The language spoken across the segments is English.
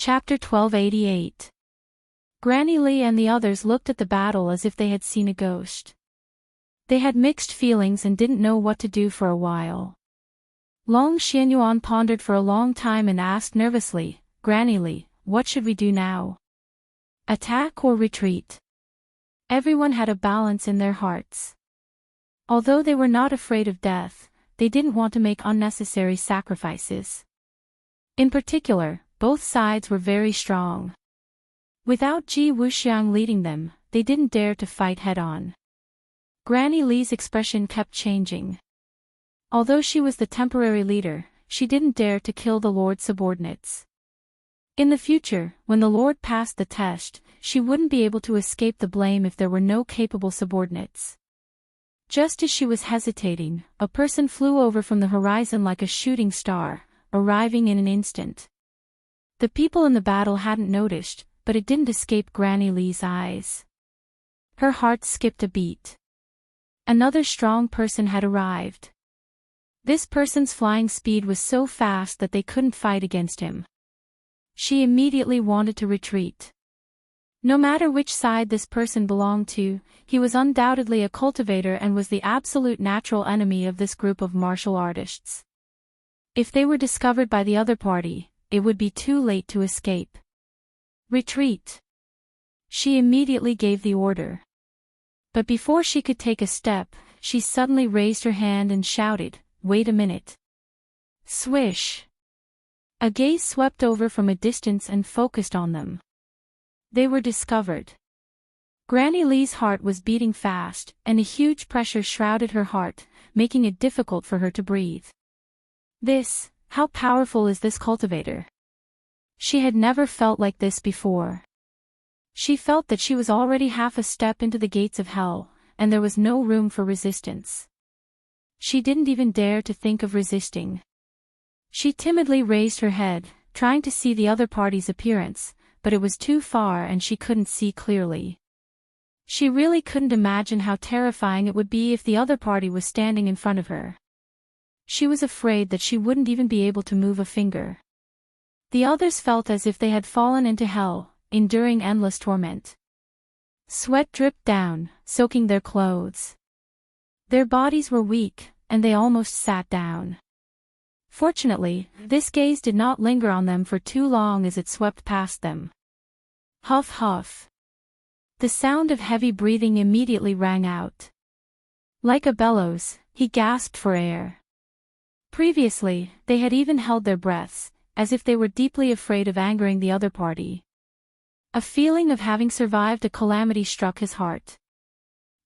Chapter 1288. Granny Lee and the others looked at the battle as if they had seen a ghost. They had mixed feelings and didn't know what to do for a while. Long Xianyuan pondered for a long time and asked nervously, "Granny Lee, what should we do now? Attack or retreat?" Everyone had a balance in their hearts. Although they were not afraid of death, they didn't want to make unnecessary sacrifices. In particular, both sides were very strong. Without Ji Wuxiang leading them, they didn't dare to fight head-on. Granny Li's expression kept changing. Although she was the temporary leader, she didn't dare to kill the Lord's subordinates. In the future, when the Lord passed the test, she wouldn't be able to escape the blame if there were no capable subordinates. Just as she was hesitating, a person flew over from the horizon like a shooting star, arriving in an instant. The people in the battle hadn't noticed, but it didn't escape Granny Li's eyes. Her heart skipped a beat. Another strong person had arrived. This person's flying speed was so fast that they couldn't fight against him. She immediately wanted to retreat. No matter which side this person belonged to, he was undoubtedly a cultivator and was the absolute natural enemy of this group of martial artists. If they were discovered by the other party, it would be too late to escape. Retreat. She immediately gave the order. But before she could take a step, she suddenly raised her hand and shouted, "Wait a minute." Swish. A gaze swept over from a distance and focused on them. They were discovered. Granny Li's heart was beating fast, and a huge pressure shrouded her heart, making it difficult for her to breathe. How powerful is this cultivator? She had never felt like this before. She felt that she was already half a step into the gates of hell, and there was no room for resistance. She didn't even dare to think of resisting. She timidly raised her head, trying to see the other party's appearance, but it was too far and she couldn't see clearly. She really couldn't imagine how terrifying it would be if the other party was standing in front of her. She was afraid that she wouldn't even be able to move a finger. The others felt as if they had fallen into hell, enduring endless torment. Sweat dripped down, soaking their clothes. Their bodies were weak, and they almost sat down. Fortunately, this gaze did not linger on them for too long as it swept past them. Huff huff. The sound of heavy breathing immediately rang out. Like a bellows, he gasped for air. Previously, they had even held their breaths, as if they were deeply afraid of angering the other party. A feeling of having survived a calamity struck his heart.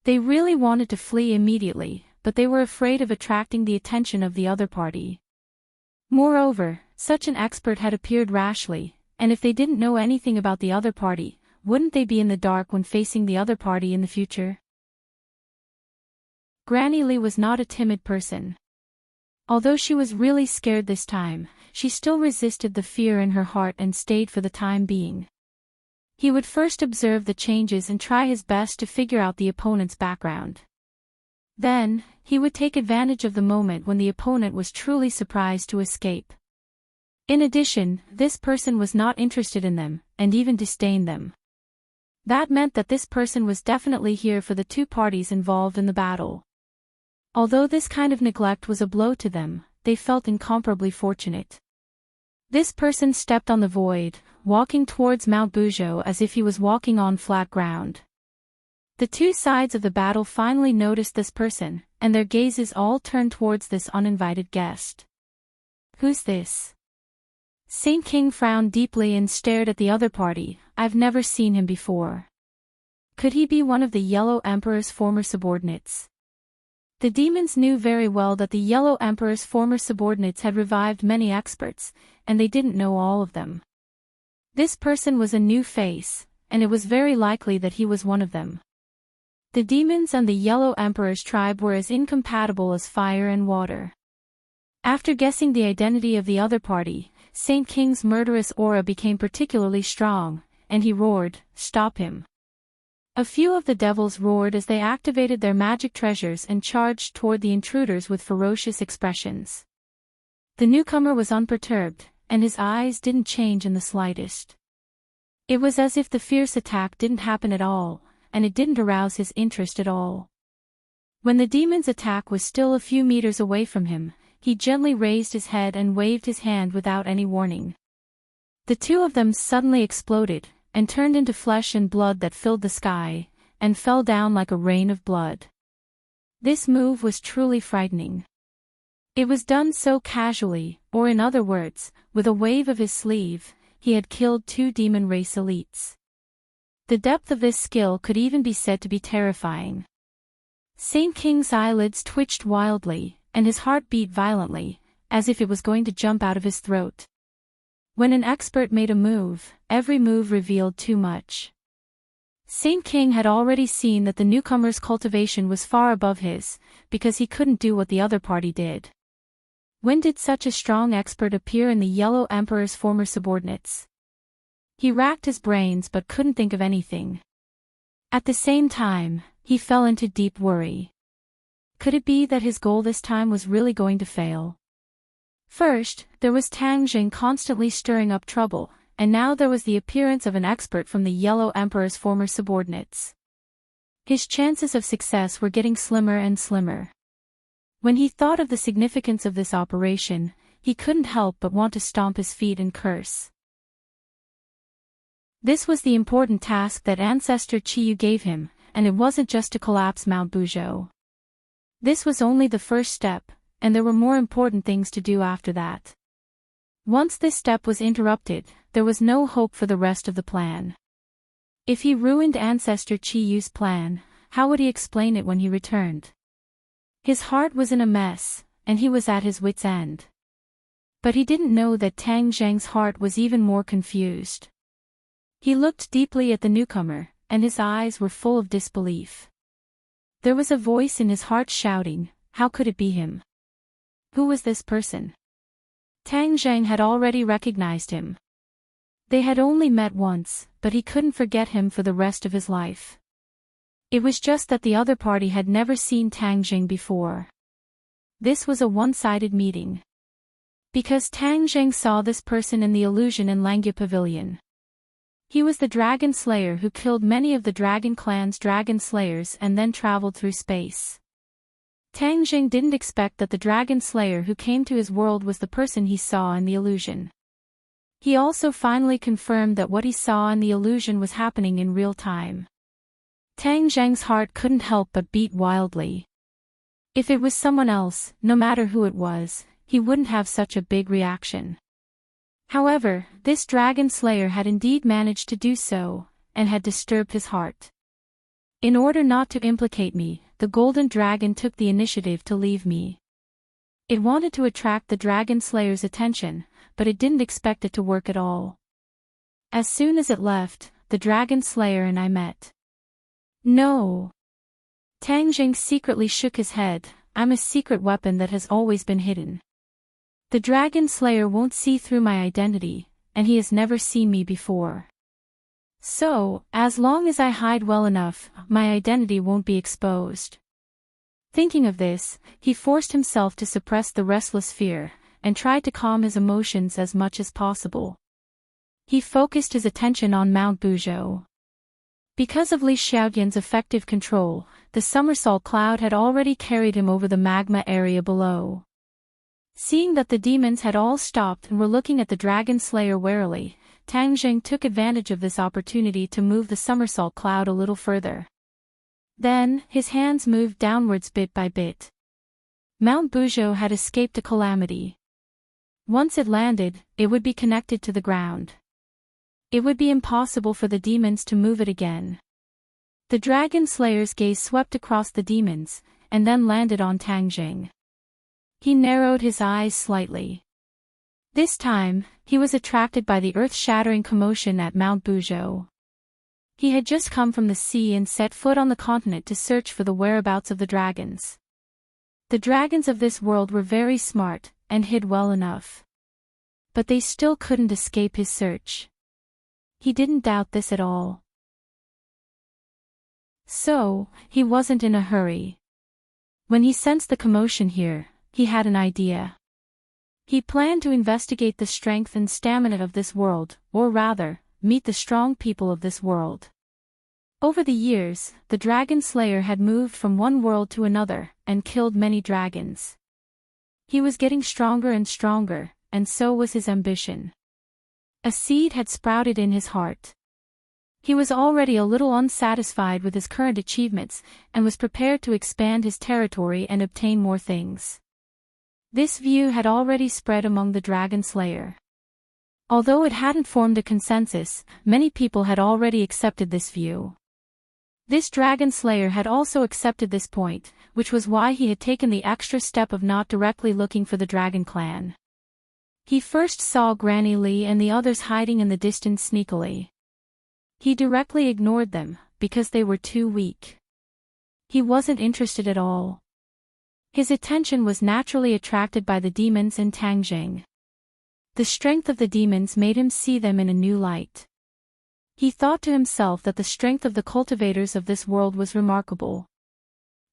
They really wanted to flee immediately, but they were afraid of attracting the attention of the other party. Moreover, such an expert had appeared rashly, and if they didn't know anything about the other party, wouldn't they be in the dark when facing the other party in the future? Granny Li was not a timid person. Although she was really scared this time, she still resisted the fear in her heart and stayed for the time being. He would first observe the changes and try his best to figure out the opponent's background. Then, he would take advantage of the moment when the opponent was truly surprised to escape. In addition, this person was not interested in them, and even disdained them. That meant that this person was definitely here for the two parties involved in the battle. Although this kind of neglect was a blow to them, they felt incomparably fortunate. This person stepped on the void, walking towards Mount Buzhou as if he was walking on flat ground. The two sides of the battle finally noticed this person, and their gazes all turned towards this uninvited guest. Who's this? Saint King frowned deeply and stared at the other party. I've never seen him before. Could he be one of the Yellow Emperor's former subordinates? The demons knew very well that the Yellow Emperor's former subordinates had revived many experts, and they didn't know all of them. This person was a new face, and it was very likely that he was one of them. The demons and the Yellow Emperor's tribe were as incompatible as fire and water. After guessing the identity of the other party, Saint King's murderous aura became particularly strong, and he roared, "Stop him!" A few of the devils roared as they activated their magic treasures and charged toward the intruders with ferocious expressions. The newcomer was unperturbed, and his eyes didn't change in the slightest. It was as if the fierce attack didn't happen at all, and it didn't arouse his interest at all. When the demon's attack was still a few meters away from him, he gently raised his head and waved his hand without any warning. The two of them suddenly exploded, and turned into flesh and blood that filled the sky, and fell down like a rain of blood. This move was truly frightening. It was done so casually, or in other words, with a wave of his sleeve, he had killed two demon race elites. The depth of this skill could even be said to be terrifying. Saint King's eyelids twitched wildly, and his heart beat violently, as if it was going to jump out of his throat. When an expert made a move, every move revealed too much. Saint King had already seen that the newcomer's cultivation was far above his, because he couldn't do what the other party did. When did such a strong expert appear in the Yellow Emperor's former subordinates? He racked his brains but couldn't think of anything. At the same time, he fell into deep worry. Could it be that his goal this time was really going to fail? First, there was Tang Jing constantly stirring up trouble, and now there was the appearance of an expert from the Yellow Emperor's former subordinates. His chances of success were getting slimmer and slimmer. When he thought of the significance of this operation, he couldn't help but want to stomp his feet and curse. This was the important task that Ancestor Chiyu gave him, and it wasn't just to collapse Mount Buzhou. This was only the first step, and there were more important things to do after that. Once this step was interrupted, there was no hope for the rest of the plan. If he ruined Ancestor Chiyu's plan, how would he explain it when he returned? His heart was in a mess, and he was at his wits' end. But he didn't know that Tang Zheng's heart was even more confused. He looked deeply at the newcomer, and his eyes were full of disbelief. There was a voice in his heart shouting, how could it be him? Who was this person? Tang Zheng had already recognized him. They had only met once, but he couldn't forget him for the rest of his life. It was just that the other party had never seen Tang Zheng before. This was a one-sided meeting. Because Tang Zheng saw this person in the Illusion and Langya Pavilion. He was the Dragon Slayer who killed many of the Dragon Clan's Dragon Slayers and then traveled through space. Tang Zheng didn't expect that the Dragon Slayer who came to his world was the person he saw in the Illusion. He also finally confirmed that what he saw in the Illusion was happening in real time. Tang Zheng's heart couldn't help but beat wildly. If it was someone else, no matter who it was, he wouldn't have such a big reaction. However, this Dragon Slayer had indeed managed to do so, and had disturbed his heart. In order not to implicate me, the Golden Dragon took the initiative to leave me. It wanted to attract the Dragon Slayer's attention, but it didn't expect it to work at all. As soon as it left, the Dragon Slayer and I met. No. Tang Jing secretly shook his head. I'm a secret weapon that has always been hidden. The Dragon Slayer won't see through my identity, and he has never seen me before. So, as long as I hide well enough, my identity won't be exposed. Thinking of this, he forced himself to suppress the restless fear, and tried to calm his emotions as much as possible. He focused his attention on Mount Buzhou. Because of Li Xiaoyan's effective control, the somersault cloud had already carried him over the magma area below. Seeing that the demons had all stopped and were looking at the Dragon Slayer warily, Tang Jing took advantage of this opportunity to move the somersault cloud a little further. Then, his hands moved downwards bit by bit. Mount Buzhou had escaped a calamity. Once it landed, it would be connected to the ground. It would be impossible for the demons to move it again. The Dragon Slayer's gaze swept across the demons, and then landed on Tang Jing. He narrowed his eyes slightly. This time, he was attracted by the earth-shattering commotion at Mount Buzhou. He had just come from the sea and set foot on the continent to search for the whereabouts of the dragons. The dragons of this world were very smart, and hid well enough. But they still couldn't escape his search. He didn't doubt this at all. So, he wasn't in a hurry. When he sensed the commotion here, he had an idea. He planned to investigate the strength and stamina of this world, or rather, meet the strong people of this world. Over the years, the Dragon Slayer had moved from one world to another, and killed many dragons. He was getting stronger and stronger, and so was his ambition. A seed had sprouted in his heart. He was already a little unsatisfied with his current achievements, and was prepared to expand his territory and obtain more things. This view had already spread among the Dragon Slayer. Although it hadn't formed a consensus, many people had already accepted this view. This Dragon Slayer had also accepted this point, which was why he had taken the extra step of not directly looking for the Dragon Clan. He first saw Granny Lee and the others hiding in the distance sneakily. He directly ignored them, because they were too weak. He wasn't interested at all. His attention was naturally attracted by the demons and Tang Jing. The strength of the demons made him see them in a new light. He thought to himself that the strength of the cultivators of this world was remarkable.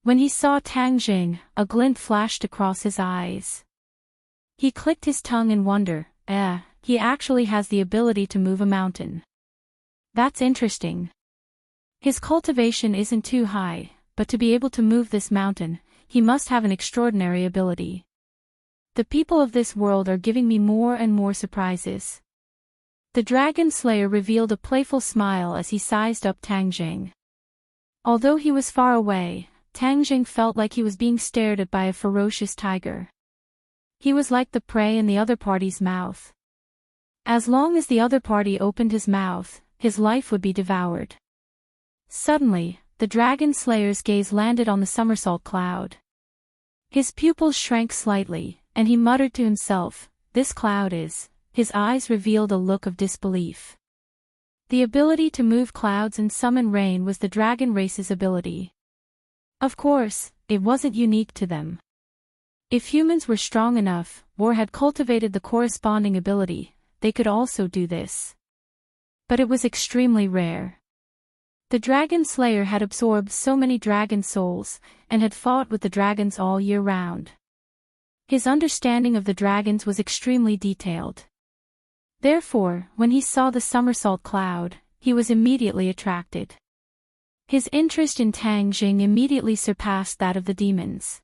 When he saw Tang Jing, a glint flashed across his eyes. He clicked his tongue in wonder. He actually has the ability to move a mountain. That's interesting. His cultivation isn't too high, but to be able to move this mountain, he must have an extraordinary ability. The people of this world are giving me more and more surprises. The Dragon Slayer revealed a playful smile as he sized up Tang Jing. Although he was far away, Tang Jing felt like he was being stared at by a ferocious tiger. He was like the prey in the other party's mouth. As long as the other party opened his mouth, his life would be devoured. Suddenly, the Dragon Slayer's gaze landed on the somersault cloud. His pupils shrank slightly, and he muttered to himself, "This cloud is..." His eyes revealed a look of disbelief. The ability to move clouds and summon rain was the dragon race's ability. Of course, it wasn't unique to them. If humans were strong enough, or had cultivated the corresponding ability, they could also do this. But it was extremely rare. The Dragon Slayer had absorbed so many dragon souls, and had fought with the dragons all year round. His understanding of the dragons was extremely detailed. Therefore, when he saw the somersault cloud, he was immediately attracted. His interest in Tang Jing immediately surpassed that of the demons.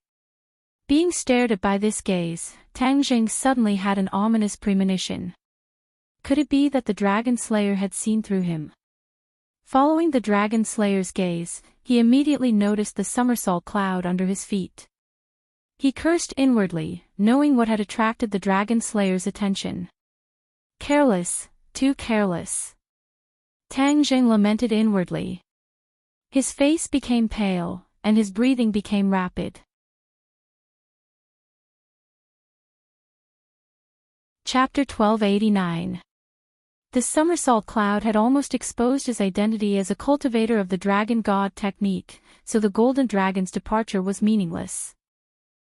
Being stared at by this gaze, Tang Jing suddenly had an ominous premonition. Could it be that the Dragon Slayer had seen through him? Following the Dragon Slayer's gaze, he immediately noticed the somersault cloud under his feet. He cursed inwardly, knowing what had attracted the Dragon Slayer's attention. Careless, too careless. Tang Jing lamented inwardly. His face became pale, and his breathing became rapid. Chapter 1289. The somersault cloud had almost exposed his identity as a cultivator of the dragon god technique, so the golden dragon's departure was meaningless.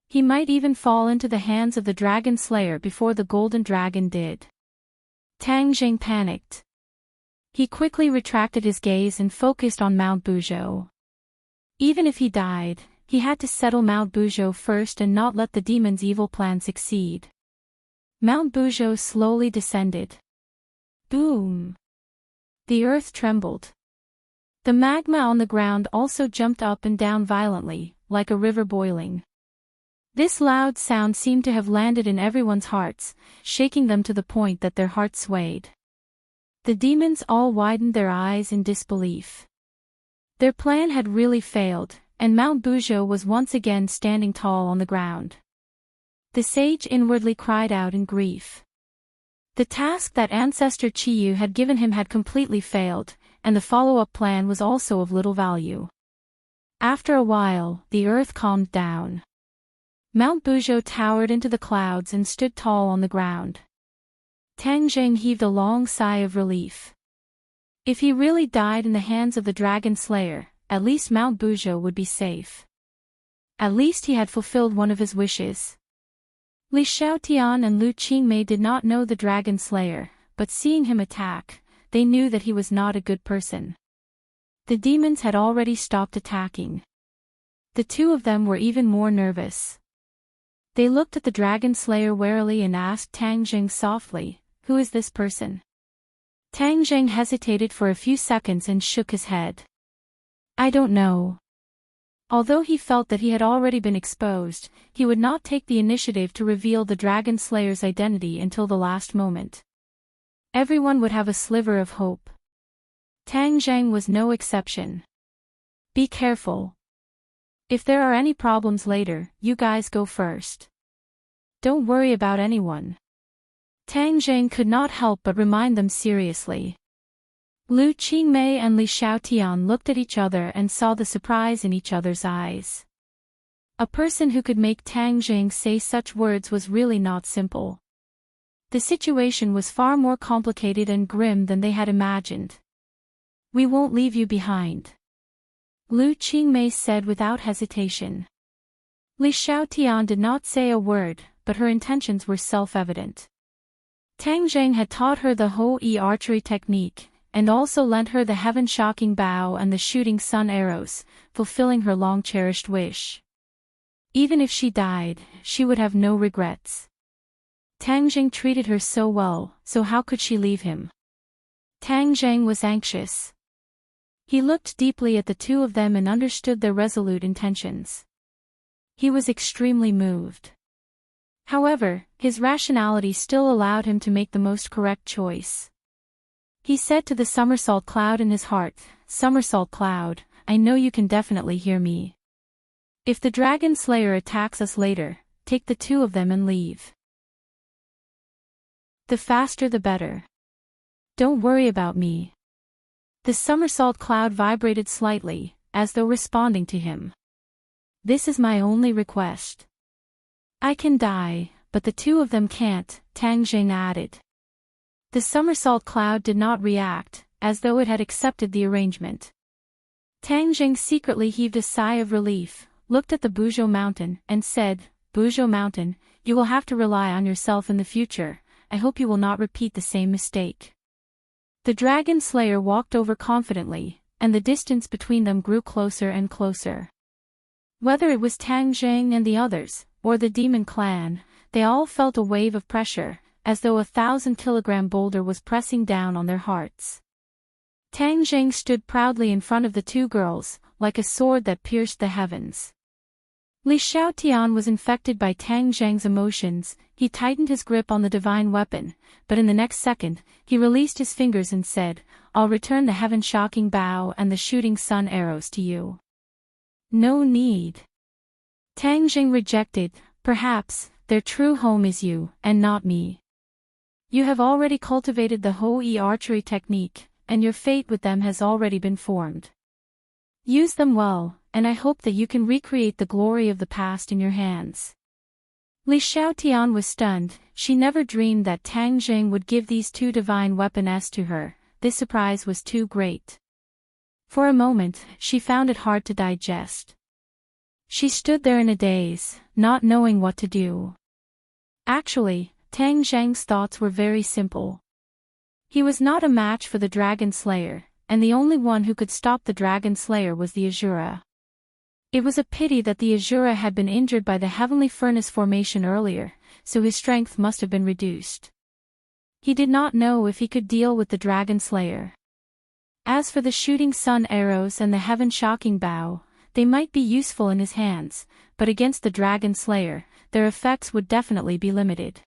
He might even fall into the hands of the Dragon Slayer before the golden dragon did. Tang Jing panicked. He quickly retracted his gaze and focused on Mount Buzhou. Even if he died, he had to settle Mount Buzhou first and not let the demon's evil plan succeed. Mount Buzhou slowly descended. Boom! The earth trembled. The magma on the ground also jumped up and down violently, like a river boiling. This loud sound seemed to have landed in everyone's hearts, shaking them to the point that their hearts swayed. The demons all widened their eyes in disbelief. Their plan had really failed, and Mount Buzhou was once again standing tall on the ground. The sage inwardly cried out in grief. The task that Ancestor Qiyu had given him had completely failed, and the follow-up plan was also of little value. After a while, the earth calmed down. Mount Buzhou towered into the clouds and stood tall on the ground. Tang Jing heaved a long sigh of relief. If he really died in the hands of the Dragon Slayer, at least Mount Buzhou would be safe. At least he had fulfilled one of his wishes. Li Xiaotian and Lu Qingmei did not know the Dragon Slayer, but seeing him attack, they knew that he was not a good person. The demons had already stopped attacking. The two of them were even more nervous. They looked at the dragon slayer warily and asked Tang Jing softly, "Who is this person?" Tang Jing hesitated for a few seconds and shook his head. "I don't know." Although he felt that he had already been exposed, he would not take the initiative to reveal the dragon slayer's identity until the last moment. Everyone would have a sliver of hope. Tang Jing was no exception. "Be careful. If there are any problems later, you guys go first. Don't worry about anyone." Tang Jing could not help but remind them seriously. Lu Qingmei and Li Xiaotian looked at each other and saw the surprise in each other's eyes. A person who could make Tang Jing say such words was really not simple. The situation was far more complicated and grim than they had imagined. "We won't leave you behind," Lu Qingmei said without hesitation. Li Xiaotian did not say a word, but her intentions were self-evident. Tang Jing had taught her the Hou-Yi archery technique, and also lent her the heaven-shocking bow and the shooting sun arrows, fulfilling her long-cherished wish. Even if she died, she would have no regrets. Tang Jing treated her so well, so how could she leave him? Tang Jing was anxious. He looked deeply at the two of them and understood their resolute intentions. He was extremely moved. However, his rationality still allowed him to make the most correct choice. He said to the somersault cloud in his heart, "Somersault cloud, I know you can definitely hear me. If the dragon slayer attacks us later, take the two of them and leave. The faster the better. Don't worry about me." The somersault cloud vibrated slightly, as though responding to him. "This is my only request. I can die, but the two of them can't," Tang Jing added. The somersault cloud did not react, as though it had accepted the arrangement. Tang Jing secretly heaved a sigh of relief, looked at the Buzhou mountain, and said, "Buzhou mountain, you will have to rely on yourself in the future. I hope you will not repeat the same mistake." The dragon slayer walked over confidently, and the distance between them grew closer and closer. Whether it was Tang Jing and the others, or the demon clan, they all felt a wave of pressure, as though a 1,000-kilogram boulder was pressing down on their hearts. Tang Jing stood proudly in front of the two girls, like a sword that pierced the heavens. Li Xiaotian was infected by Tang Jing's emotions. He tightened his grip on the divine weapon, but in the next second, he released his fingers and said, "I'll return the heaven-shocking bow and the shooting sun arrows to you." "No need." Tang Jing rejected. "Perhaps, their true home is you, and not me. You have already cultivated the Hou-Yi archery technique, and your fate with them has already been formed. Use them well, and I hope that you can recreate the glory of the past in your hands." Li Xiaotian was stunned. She never dreamed that Tang Jing would give these two divine weapons to her. This surprise was too great. For a moment, she found it hard to digest. She stood there in a daze, not knowing what to do. Actually, Tang Jing's thoughts were very simple. He was not a match for the dragon slayer, and the only one who could stop the dragon slayer was the Azura. It was a pity that the Azura had been injured by the heavenly furnace formation earlier, so his strength must have been reduced. He did not know if he could deal with the dragon slayer. As for the shooting sun arrows and the heaven-shocking bow, they might be useful in his hands, but against the dragon slayer, their effects would definitely be limited.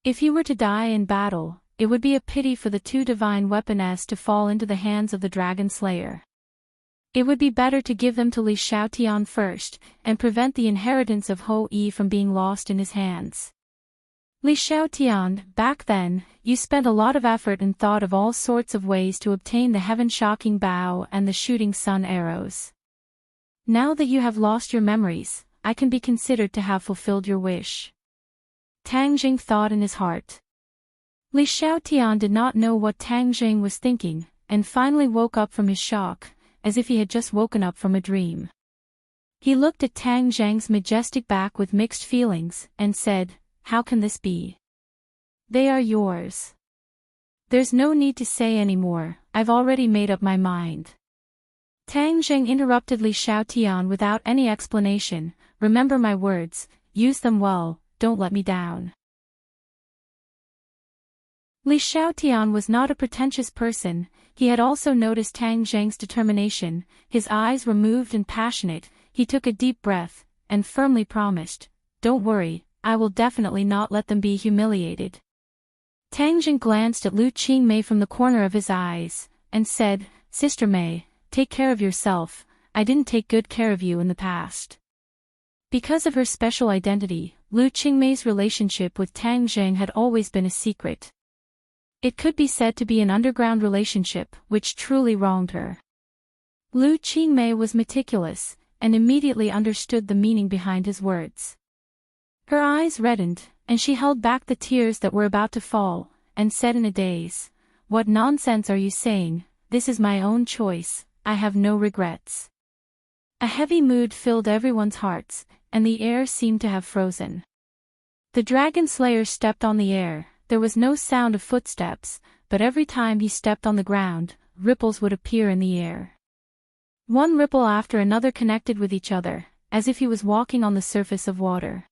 If he were to die in battle, it would be a pity for the two divine weapons to fall into the hands of the dragon slayer. It would be better to give them to Li Xiaotian first, and prevent the inheritance of Hou-Yi from being lost in his hands. Li Xiaotian, back then, you spent a lot of effort and thought of all sorts of ways to obtain the heaven-shocking bow and the shooting sun arrows. Now that you have lost your memories, I can be considered to have fulfilled your wish. Tang Jing thought in his heart. Li Xiaotian did not know what Tang Jing was thinking, and finally woke up from his shock, as if he had just woken up from a dream. He looked at Tang Jing's majestic back with mixed feelings, and said, "How can this be? They are yours. There's no need to say any more, I've already made up my mind." Tang Jing interrupted Li Xiaotian without any explanation. "Remember my words, use them well, don't let me down. Li Xiaotian was not a pretentious person. He had also noticed Tang Zheng's determination. His eyes were moved and passionate. He took a deep breath, and firmly promised, "Don't worry, I will definitely not let them be humiliated." Tang Zheng glanced at Lu Qingmei from the corner of his eyes, and said, "Sister Mei, take care of yourself, I didn't take good care of you in the past." Because of her special identity, Lu Qingmei's relationship with Tang Zheng had always been a secret. It could be said to be an underground relationship, which truly wronged her. Lu Qingmei was meticulous, and immediately understood the meaning behind his words. Her eyes reddened, and she held back the tears that were about to fall, and said in a daze, "What nonsense are you saying? This is my own choice, I have no regrets." A heavy mood filled everyone's hearts, and the air seemed to have frozen. The dragon slayer stepped on the air. There was no sound of footsteps, but every time he stepped on the ground, ripples would appear in the air. One ripple after another connected with each other, as if he was walking on the surface of water.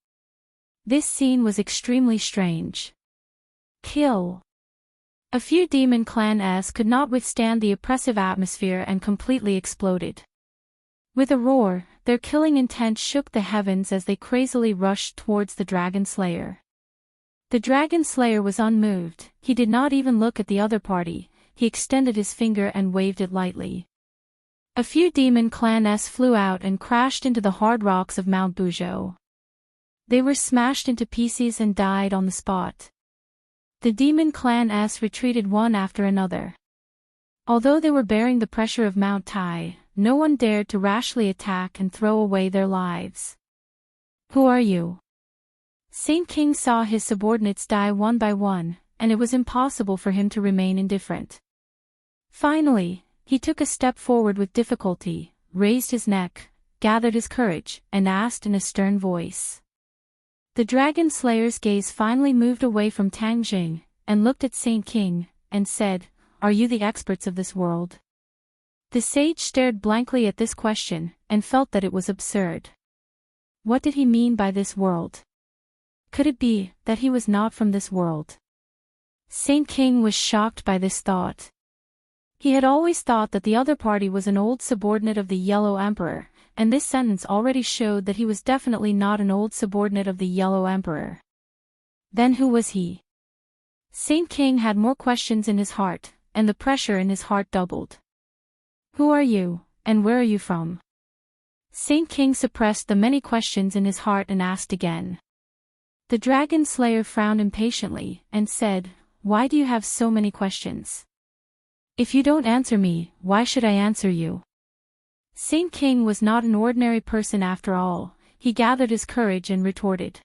This scene was extremely strange. Kill. A few demon clans could not withstand the oppressive atmosphere and completely exploded. With a roar, their killing intent shook the heavens as they crazily rushed towards the dragon slayer. The dragon slayer was unmoved. He did not even look at the other party. He extended his finger and waved it lightly. A few demon clans flew out and crashed into the hard rocks of Mount Buzhou. They were smashed into pieces and died on the spot. The demon clans retreated one after another. Although they were bearing the pressure of Mount Tai, no one dared to rashly attack and throw away their lives. "Who are you?" Saint King saw his subordinates die one by one, and it was impossible for him to remain indifferent. Finally, he took a step forward with difficulty, raised his neck, gathered his courage, and asked in a stern voice. The dragon slayer's gaze finally moved away from Tang Zheng, and looked at Saint King, and said, "Are you the experts of this world?" The sage stared blankly at this question, and felt that it was absurd. What did he mean by this world? Could it be that he was not from this world? Saint King was shocked by this thought. He had always thought that the other party was an old subordinate of the Yellow Emperor, and this sentence already showed that he was definitely not an old subordinate of the Yellow Emperor. Then who was he? Saint King had more questions in his heart, and the pressure in his heart doubled. "Who are you, and where are you from?" Saint King suppressed the many questions in his heart and asked again. The dragon slayer frowned impatiently, and said, "Why do you have so many questions? If you don't answer me, why should I answer you?" Saint King was not an ordinary person after all. He gathered his courage and retorted.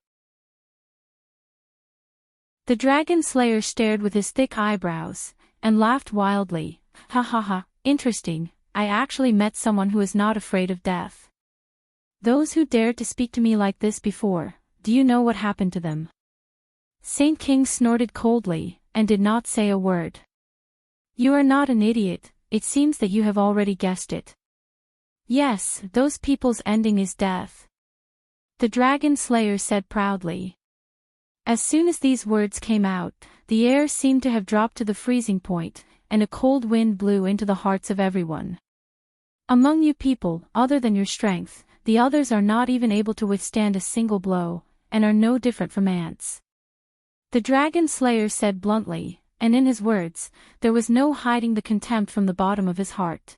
The dragon slayer stared with his thick eyebrows, and laughed wildly. "Ha ha ha, interesting, I actually met someone who is not afraid of death. Those who dared to speak to me like this before, do you know what happened to them?" Saint King snorted coldly, and did not say a word. "You are not an idiot, it seems that you have already guessed it. Yes, those people's ending is death," the dragon slayer said proudly. As soon as these words came out, the air seemed to have dropped to the freezing point, and a cold wind blew into the hearts of everyone. "Among you people, other than your strength, the others are not even able to withstand a single blow, and are no different from ants," the dragon slayer said bluntly, and in his words, there was no hiding the contempt from the bottom of his heart.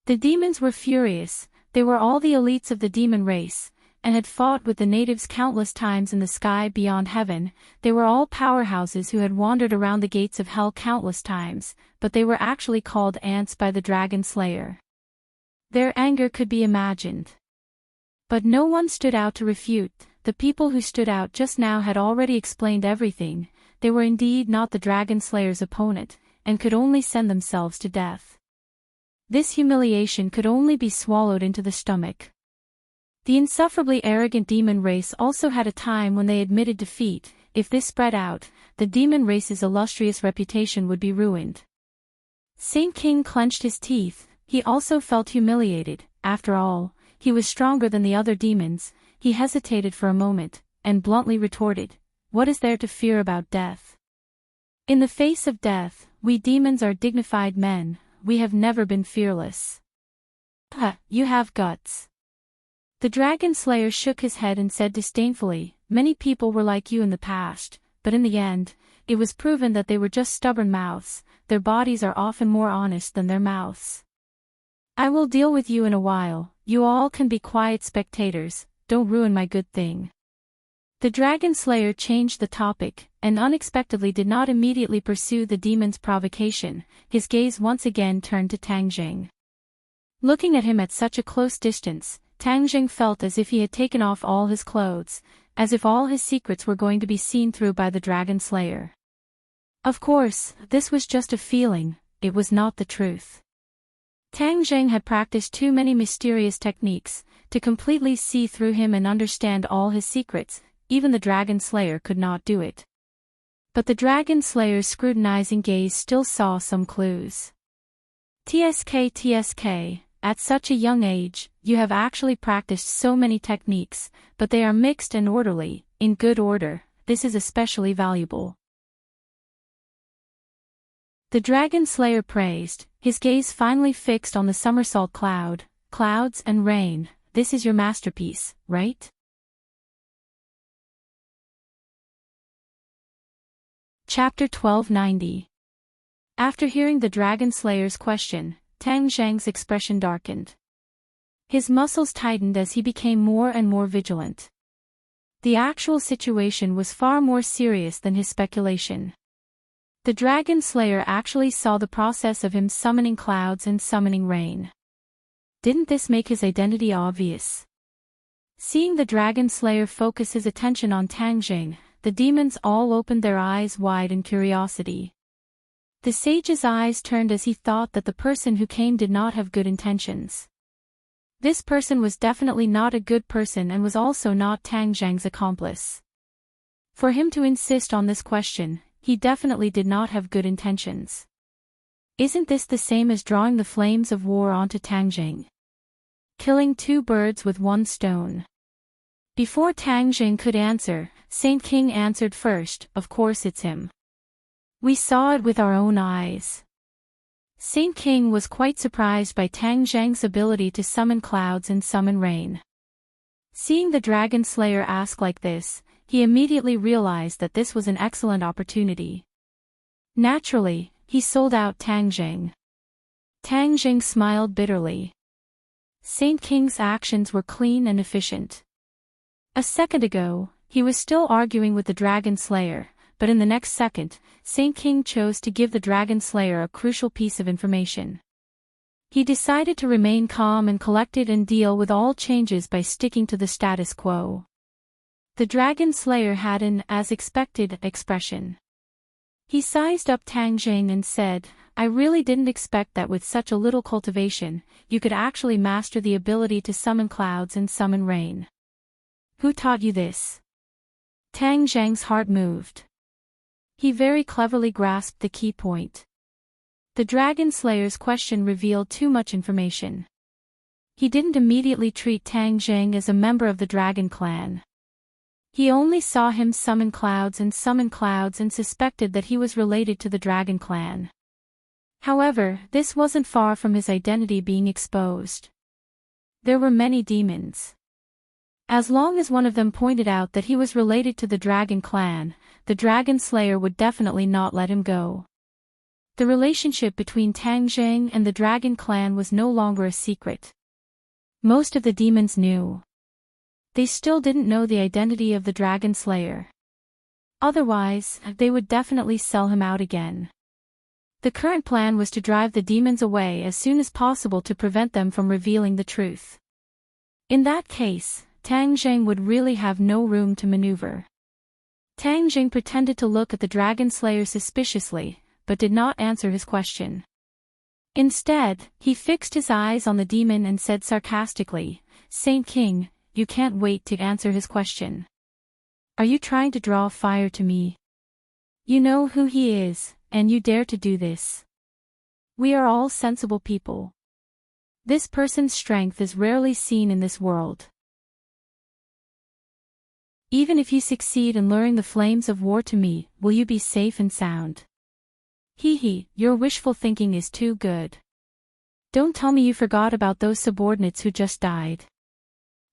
The demons were furious. They were all the elites of the demon race, and had fought with the natives countless times in the sky beyond heaven. They were all powerhouses who had wandered around the gates of hell countless times, but they were actually called ants by the dragon slayer. Their anger could be imagined. But no one stood out to refute. The people who stood out just now had already explained everything. They were indeed not the dragon slayer's opponent, and could only send themselves to death. This humiliation could only be swallowed into the stomach. The insufferably arrogant demon race also had a time when they admitted defeat. If this spread out, the demon race's illustrious reputation would be ruined. Saint King clenched his teeth. He also felt humiliated. After all, he was stronger than the other demons. he hesitated for a moment, and bluntly retorted, "What is there to fear about death? In the face of death, we demons are dignified men, we have never been fearless." You have guts." The dragon slayer shook his head and said disdainfully, "Many people were like you in the past, but in the end, it was proven that they were just stubborn mouths, their bodies are often more honest than their mouths. I will deal with you in a while, you all can be quiet spectators, don't ruin my good thing." The dragon slayer changed the topic, and unexpectedly did not immediately pursue the demon's provocation, his gaze once again turned to Tang Jing. Looking at him at such a close distance, Tang Jing felt as if he had taken off all his clothes, as if all his secrets were going to be seen through by the dragon slayer. Of course, this was just a feeling, it was not the truth. Tang Jing had practiced too many mysterious techniques to completely see through him and understand all his secrets, even the dragon slayer could not do it. But the dragon slayer's scrutinizing gaze still saw some clues. TSK, at such a young age, you have actually practiced so many techniques, but they are mixed and orderly, in good order, this is especially valuable. The dragon slayer praised, his gaze finally fixed on the somersault cloud, clouds and rain, this is your masterpiece, right? Chapter 1290. After hearing the dragon slayer's question, Tang Zhang's expression darkened. His muscles tightened as he became more and more vigilant. The actual situation was far more serious than his speculation. The dragon slayer actually saw the process of him summoning clouds and summoning rain. Didn't this make his identity obvious? Seeing the dragon slayer focus his attention on Tang Jing, the demons all opened their eyes wide in curiosity. The sage's eyes turned as he thought that the person who came did not have good intentions. This person was definitely not a good person and was also not Tang Zhang's accomplice. For him to insist on this question, he definitely did not have good intentions. Isn't this the same as drawing the flames of war onto Tang Jing? Killing two birds with one stone. Before Tang Jing could answer, Saint King answered first, of course it's him. We saw it with our own eyes. Saint King was quite surprised by Tang Zhang's ability to summon clouds and summon rain. Seeing the dragon slayer ask like this, he immediately realized that this was an excellent opportunity. Naturally, he sold out Tang Jing. Tang Jing smiled bitterly. Saint King's actions were clean and efficient. A second ago, he was still arguing with the dragon slayer, but in the next second, Saint King chose to give the dragon slayer a crucial piece of information. He decided to remain calm and collected and deal with all changes by sticking to the status quo. The dragon slayer had an, as expected, expression. He sized up Tang Jing and said, I really didn't expect that with such a little cultivation, you could actually master the ability to summon clouds and summon rain. Who taught you this? Tang Zhang's heart moved. He very cleverly grasped the key point. The dragon slayer's question revealed too much information. He didn't immediately treat Tang Jing as a member of the dragon clan. He only saw him summon clouds and suspected that he was related to the dragon clan. However, this wasn't far from his identity being exposed. There were many demons. As long as one of them pointed out that he was related to the dragon clan, the dragon slayer would definitely not let him go. The relationship between Tang Jing and the dragon clan was no longer a secret. Most of the demons knew. They still didn't know the identity of the dragon slayer. Otherwise, they would definitely sell him out again. The current plan was to drive the demons away as soon as possible to prevent them from revealing the truth. In that case, Tang Jing would really have no room to maneuver. Tang Jing pretended to look at the dragon slayer suspiciously, but did not answer his question. Instead, he fixed his eyes on the demon and said sarcastically, Saint King, you can't wait to answer his question. Are you trying to draw fire to me? You know who he is, and you dare to do this. We are all sensible people. This person's strength is rarely seen in this world. Even if you succeed in luring the flames of war to me, will you be safe and sound? Hee, your wishful thinking is too good. Don't tell me you forgot about those subordinates who just died.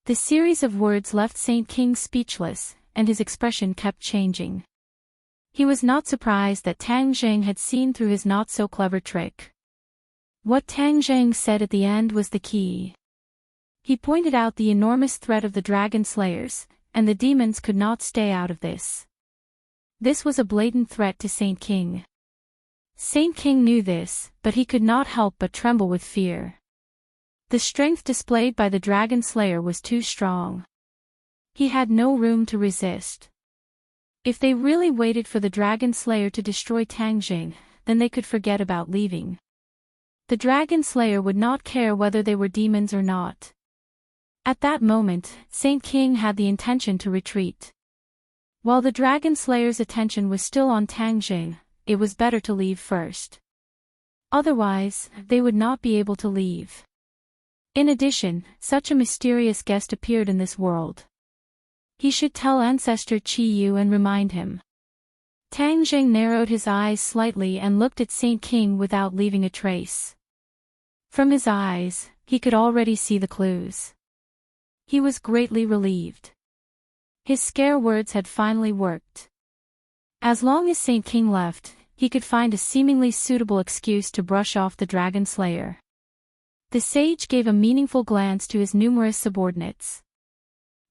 The series of words left Saint King speechless, and his expression kept changing. He was not surprised that Tang Zheng had seen through his not-so-clever trick. What Tang Zheng said at the end was the key. He pointed out the enormous threat of the dragon slayers, and the demons could not stay out of this. This was a blatant threat to Saint King. Saint King knew this, but he could not help but tremble with fear. The strength displayed by the dragon slayer was too strong. He had no room to resist. If they really waited for the dragon slayer to destroy Tang Zheng, then they could forget about leaving. The dragon slayer would not care whether they were demons or not. At that moment, Saint King had the intention to retreat. While the dragon slayer's attention was still on Tang Zheng, it was better to leave first. Otherwise, they would not be able to leave. In addition, such a mysterious guest appeared in this world. He should tell Ancestor Qi Yu and remind him. Tang Zheng narrowed his eyes slightly and looked at Saint King without leaving a trace. From his eyes, he could already see the clues. He was greatly relieved. His scare words had finally worked. As long as Saint King left, he could find a seemingly suitable excuse to brush off the dragon slayer. The sage gave a meaningful glance to his numerous subordinates.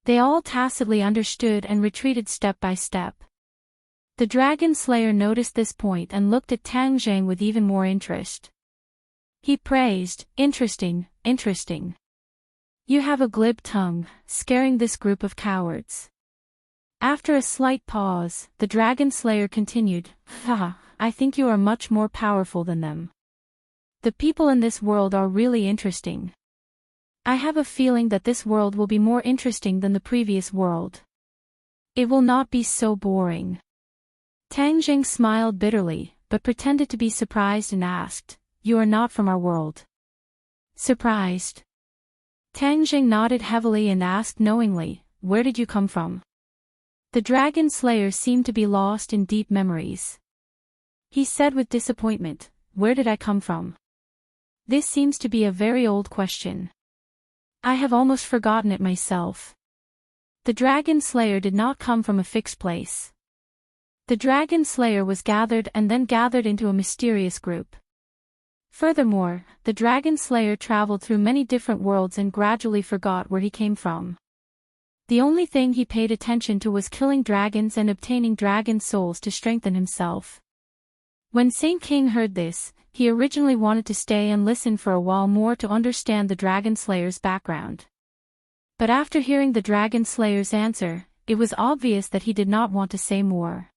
They all tacitly understood and retreated step by step. The dragon slayer noticed this point and looked at Tang Zheng with even more interest. He praised, "Interesting, interesting. You have a glib tongue, scaring this group of cowards." After a slight pause, the dragon slayer continued, "Haha, I think you are much more powerful than them. The people in this world are really interesting. I have a feeling that this world will be more interesting than the previous world. It will not be so boring." Tang Zheng smiled bitterly, but pretended to be surprised and asked, "You are not from our world?" Surprised? Tang Zheng nodded heavily and asked knowingly, "Where did you come from?" The dragon slayer seemed to be lost in deep memories. He said with disappointment, "Where did I come from? This seems to be a very old question. I have almost forgotten it myself." The dragon slayer did not come from a fixed place. The dragon slayer was gathered and then gathered into a mysterious group. Furthermore, the dragon slayer traveled through many different worlds and gradually forgot where he came from. The only thing he paid attention to was killing dragons and obtaining dragon souls to strengthen himself. When Saint King heard this, he originally wanted to stay and listen for a while more to understand the dragon slayer's background. But after hearing the dragon slayer's answer, it was obvious that he did not want to say more.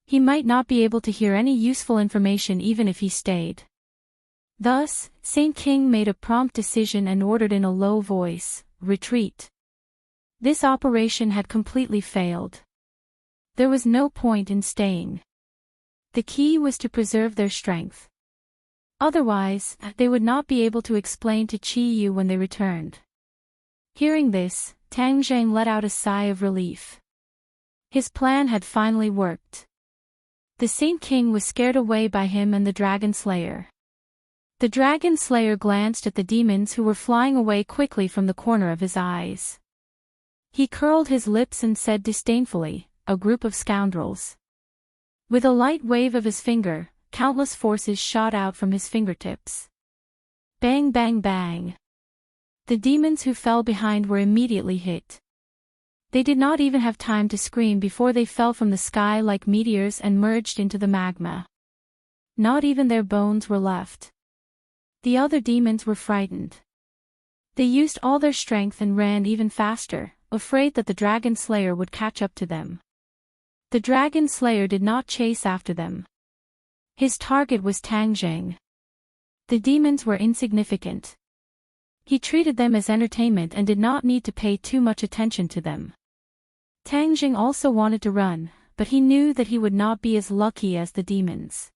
He might not be able to hear any useful information even if he stayed. Thus, Saint King made a prompt decision and ordered in a low voice, "Retreat." This operation had completely failed. There was no point in staying. The key was to preserve their strength. Otherwise, they would not be able to explain to Qi Yu when they returned. Hearing this, Tang Zheng let out a sigh of relief. His plan had finally worked. The Saint King was scared away by him and the dragon slayer. The dragon slayer glanced at the demons who were flying away quickly from the corner of his eyes. He curled his lips and said disdainfully, "A group of scoundrels." With a light wave of his finger, countless forces shot out from his fingertips. Bang bang bang. The demons who fell behind were immediately hit. They did not even have time to scream before they fell from the sky like meteors and merged into the magma. Not even their bones were left. The other demons were frightened. They used all their strength and ran even faster, afraid that the dragon slayer would catch up to them. The dragon slayer did not chase after them. His target was Tang Zheng. The demons were insignificant. He treated them as entertainment and did not need to pay too much attention to them. Tang Zheng also wanted to run, but he knew that he would not be as lucky as the demons.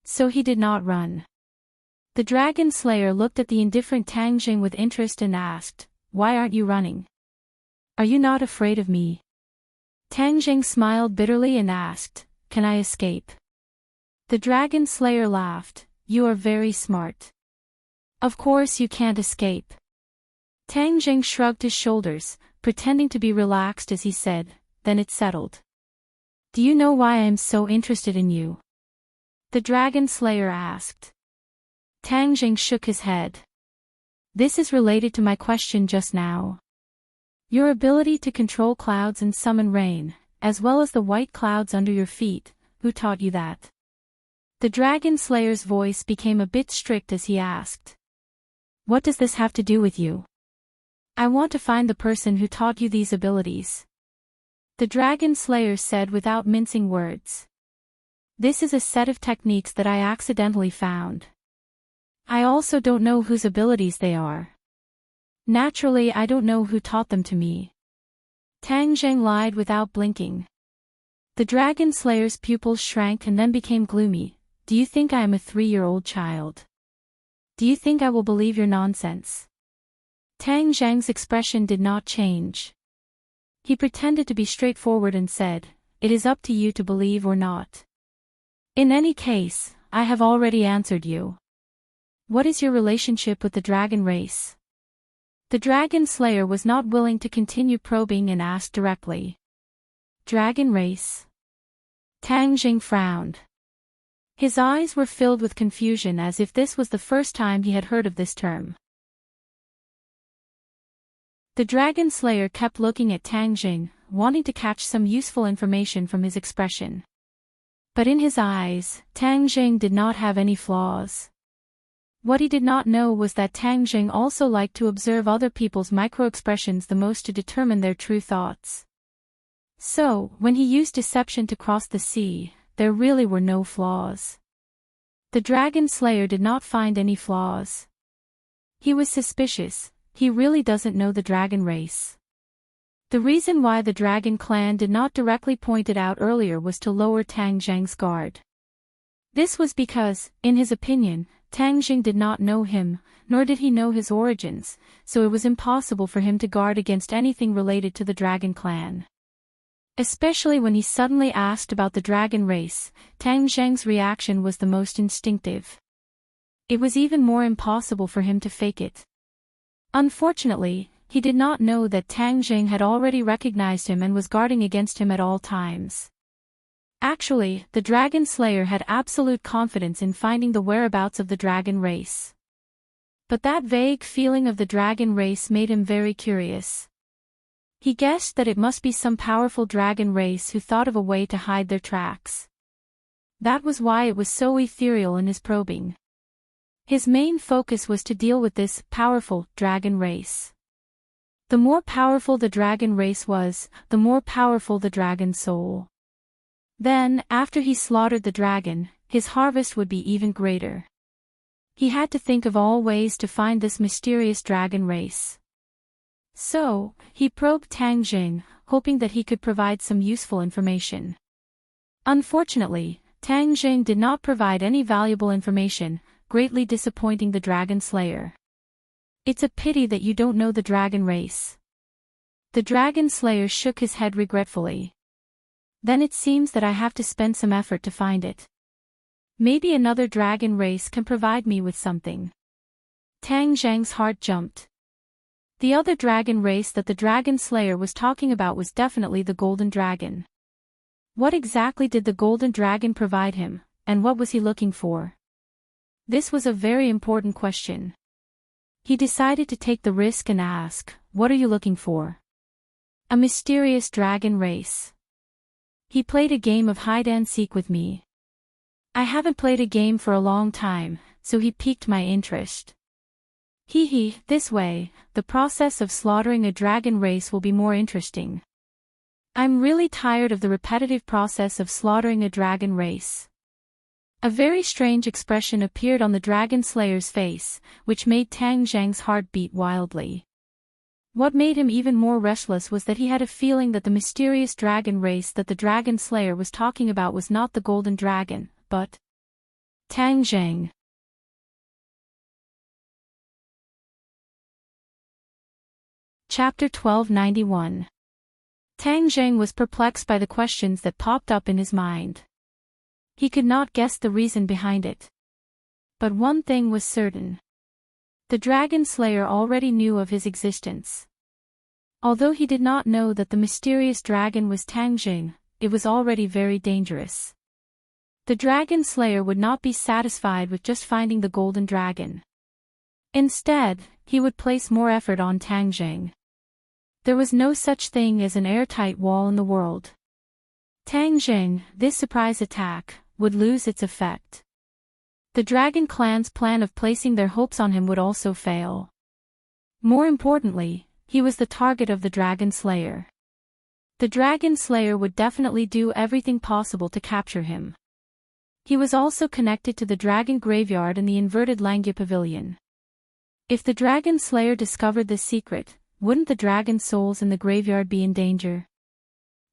So he did not run. The dragon slayer looked at the indifferent Tang Zheng with interest and asked, "Why aren't you running?" Are you not afraid of me? Tang Jing smiled bitterly and asked, "Can I escape?" The dragon slayer laughed, "You are very smart. Of course you can't escape." Tang Jing shrugged his shoulders, pretending to be relaxed as he said, "Then it's settled. Do you know why I am so interested in you?" The dragon slayer asked. Tang Jing shook his head. "This is related to my question just now. Your ability to control clouds and summon rain, as well as the white clouds under your feet, who taught you that?" The dragon slayer's voice became a bit strict as he asked. "What does this have to do with you? I want to find the person who taught you these abilities." The dragon slayer said without mincing words. "This is a set of techniques that I accidentally found. I also don't know whose abilities they are. Naturally, I don't know who taught them to me." Tang Jing lied without blinking. The dragon slayer's pupils shrank and then became gloomy. "Do you think I am a 3-year-old child? Do you think I will believe your nonsense?" Tang Zhang's expression did not change. He pretended to be straightforward and said, "It is up to you to believe or not. In any case, I have already answered you. What is your relationship with the dragon race?" The dragon slayer was not willing to continue probing and asked directly. "Dragon race?" Tang Jing frowned. His eyes were filled with confusion as if this was the first time he had heard of this term. The dragon slayer kept looking at Tang Jing, wanting to catch some useful information from his expression. But in his eyes, Tang Jing did not have any flaws. What he did not know was that Tang Jing also liked to observe other people's micro-expressions the most to determine their true thoughts. So, when he used deception to cross the sea, there really were no flaws. The dragon slayer did not find any flaws. He was suspicious. He really doesn't know the dragon race. The reason why the dragon clan did not directly point it out earlier was to lower Tang Jing's guard. This was because, in his opinion, Tang Jing did not know him, nor did he know his origins, so it was impossible for him to guard against anything related to the dragon clan. Especially when he suddenly asked about the dragon race, Tang Jing's reaction was the most instinctive. It was even more impossible for him to fake it. Unfortunately, he did not know that Tang Jing had already recognized him and was guarding against him at all times. Actually, the dragon slayer had absolute confidence in finding the whereabouts of the dragon race. But that vague feeling of the dragon race made him very curious. He guessed that it must be some powerful dragon race who thought of a way to hide their tracks. That was why it was so ethereal in his probing. His main focus was to deal with this powerful dragon race. The more powerful the dragon race was, the more powerful the dragon soul. Then, after he slaughtered the dragon, his harvest would be even greater. He had to think of all ways to find this mysterious dragon race. So, he probed Tang Jing, hoping that he could provide some useful information. Unfortunately, Tang Jing did not provide any valuable information, greatly disappointing the dragon slayer. "It's a pity that you don't know the dragon race." The dragon slayer shook his head regretfully. "Then it seems that I have to spend some effort to find it. Maybe another dragon race can provide me with something." Tang Zhang's heart jumped. The other dragon race that the dragon slayer was talking about was definitely the golden dragon. What exactly did the golden dragon provide him, and what was he looking for? This was a very important question. He decided to take the risk and ask, "What are you looking for?" "A mysterious dragon race. He played a game of hide-and-seek with me. I haven't played a game for a long time, so he piqued my interest. This way, the process of slaughtering a dragon race will be more interesting. I'm really tired of the repetitive process of slaughtering a dragon race." A very strange expression appeared on the dragon slayer's face, which made Tang Zhang's heart beat wildly. What made him even more restless was that he had a feeling that the mysterious dragon race that the dragon slayer was talking about was not the golden dragon, but Tang Zhang. Chapter 1291. Tang Zheng was perplexed by the questions that popped up in his mind. He could not guess the reason behind it. But one thing was certain. The Dragon Slayer already knew of his existence. Although he did not know that the mysterious dragon was Tang Zheng, it was already very dangerous. The Dragon Slayer would not be satisfied with just finding the golden dragon. Instead, he would place more effort on Tang Zheng. There was no such thing as an airtight wall in the world. Tang Zheng, this surprise attack, would lose its effect. The Dragon Clan's plan of placing their hopes on him would also fail. More importantly, he was the target of the Dragon Slayer. The Dragon Slayer would definitely do everything possible to capture him. He was also connected to the Dragon Graveyard and the inverted Langya Pavilion. If the Dragon Slayer discovered this secret, wouldn't the dragon souls in the graveyard be in danger?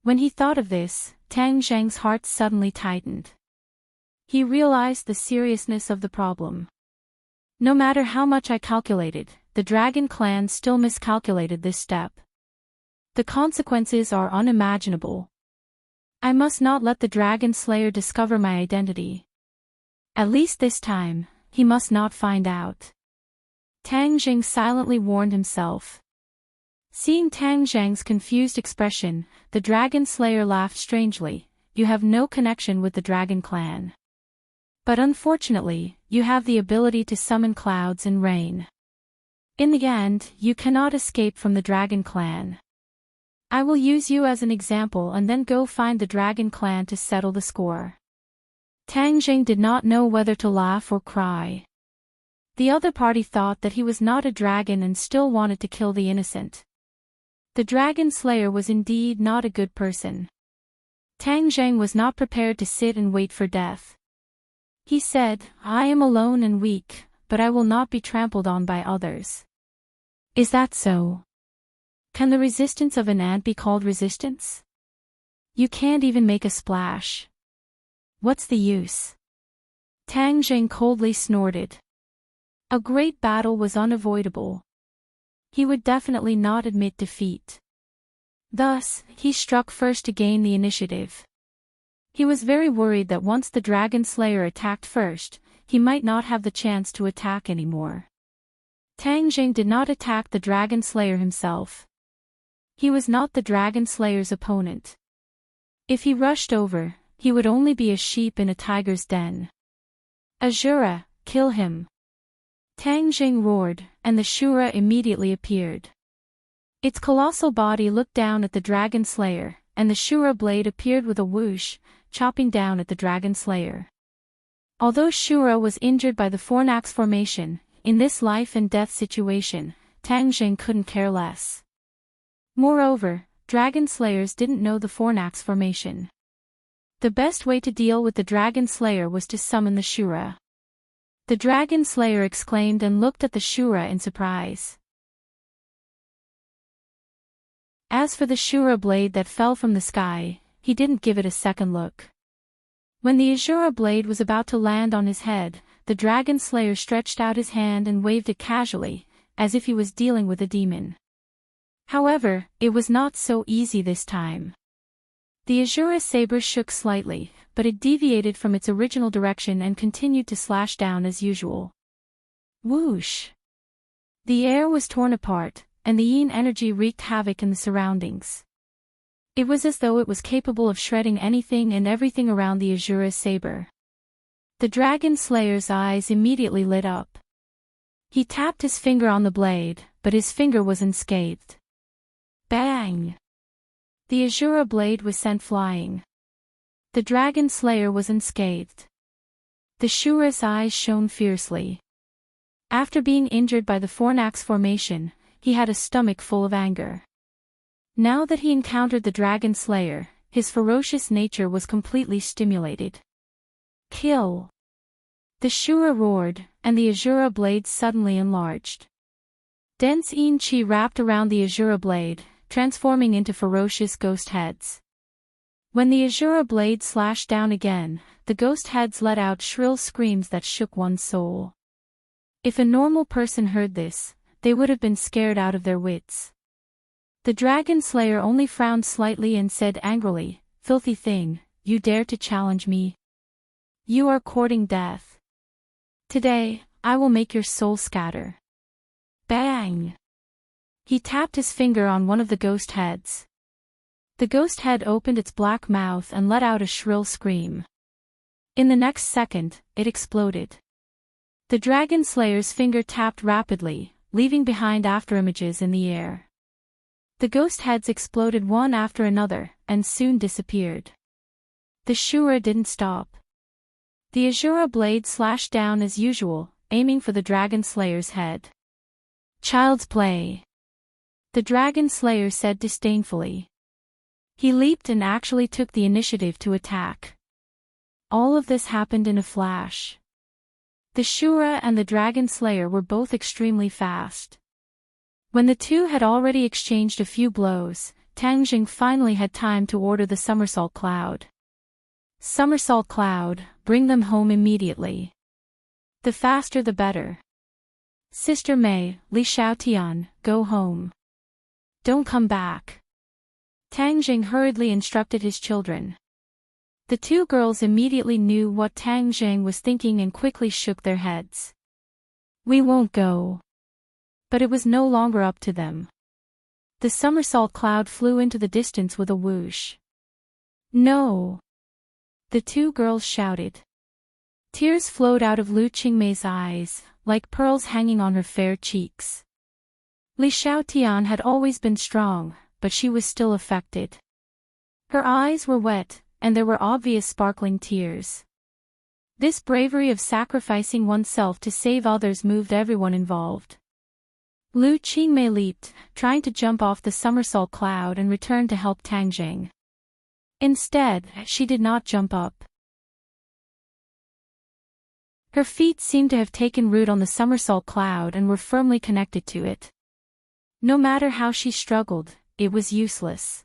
When he thought of this, Tang Zheng's heart suddenly tightened. He realized the seriousness of the problem. No matter how much I calculated, the Dragon Clan still miscalculated this step. The consequences are unimaginable. I must not let the Dragon Slayer discover my identity. At least this time, he must not find out. Tang Zheng silently warned himself. Seeing Tang Zheng's confused expression, the Dragon Slayer laughed strangely. You have no connection with the Dragon Clan. But unfortunately, you have the ability to summon clouds and rain. In the end, you cannot escape from the Dragon Clan. I will use you as an example and then go find the Dragon Clan to settle the score. Tang Zheng did not know whether to laugh or cry. The other party thought that he was not a dragon and still wanted to kill the innocent. The Dragon Slayer was indeed not a good person. Tang Zheng was not prepared to sit and wait for death. He said, I am alone and weak, but I will not be trampled on by others. Is that so? Can the resistance of an ant be called resistance? You can't even make a splash. What's the use? Tang Zheng coldly snorted. A great battle was unavoidable. He would definitely not admit defeat. Thus, he struck first to gain the initiative. He was very worried that once the Dragon Slayer attacked first, he might not have the chance to attack anymore. Tang Zheng did not attack the Dragon Slayer himself. He was not the Dragon Slayer's opponent. If he rushed over, he would only be a sheep in a tiger's den. Azura, kill him! Tang Zheng roared, and the Shura immediately appeared. Its colossal body looked down at the Dragon Slayer, and the Shura blade appeared with a whoosh, chopping down at the Dragon Slayer. Although Shura was injured by the Fornax formation, in this life and death situation, Tang Zheng couldn't care less. Moreover, Dragon Slayers didn't know the Fornax formation. The best way to deal with the Dragon Slayer was to summon the Shura. The Dragon Slayer exclaimed and looked at the Shura in surprise. As for the Shura blade that fell from the sky, he didn't give it a second look. When the Azura blade was about to land on his head, the Dragon Slayer stretched out his hand and waved it casually, as if he was dealing with a demon. However, it was not so easy this time. The Azura saber shook slightly, but it deviated from its original direction and continued to slash down as usual. Whoosh! The air was torn apart, and the yin energy wreaked havoc in the surroundings. It was as though it was capable of shredding anything and everything around the Azura's saber. The Dragon Slayer's eyes immediately lit up. He tapped his finger on the blade, but his finger was unscathed. Bang! The Azura blade was sent flying. The Dragon Slayer was unscathed. The Shura's eyes shone fiercely. After being injured by the Fornax formation, he had a stomach full of anger. Now that he encountered the Dragon Slayer, his ferocious nature was completely stimulated. Kill! The Shura roared, and the Azura blade suddenly enlarged. Dense yin chi wrapped around the Azura blade, transforming into ferocious ghost heads. When the Azura blade slashed down again, the ghost heads let out shrill screams that shook one's soul. If a normal person heard this, they would have been scared out of their wits. The dragon slayer only frowned slightly and said angrily, "Filthy thing, you dare to challenge me? You are courting death. Today, I will make your soul scatter." Bang! He tapped his finger on one of the ghost heads. The ghost head opened its black mouth and let out a shrill scream. In the next second, it exploded. The dragon slayer's finger tapped rapidly, leaving behind afterimages in the air. The ghost heads exploded one after another, and soon disappeared. The Shura didn't stop. The Azura blade slashed down as usual, aiming for the dragon slayer's head. "Child's play," the dragon slayer said disdainfully. He leaped and actually took the initiative to attack. All of this happened in a flash. The Shura and the dragon slayer were both extremely fast. When the two had already exchanged a few blows, Tangjing finally had time to order the somersault cloud. "Somersault cloud, bring them home immediately. The faster the better. Sister Mei, Li Xiaotian, go home. Don't come back." Tangjing hurriedly instructed his children. The two girls immediately knew what Tangjing was thinking and quickly shook their heads. "We won't go." But it was no longer up to them. The somersault cloud flew into the distance with a whoosh. "No!" the two girls shouted. Tears flowed out of Lu Qingmei's eyes, like pearls hanging on her fair cheeks. Li Xiaotian had always been strong, but she was still affected. Her eyes were wet, and there were obvious sparkling tears. This bravery of sacrificing oneself to save others moved everyone involved. Lu Qingmei leaped, trying to jump off the somersault cloud and return to help Tangjing. Instead, she did not jump up. Her feet seemed to have taken root on the somersault cloud and were firmly connected to it. No matter how she struggled, it was useless.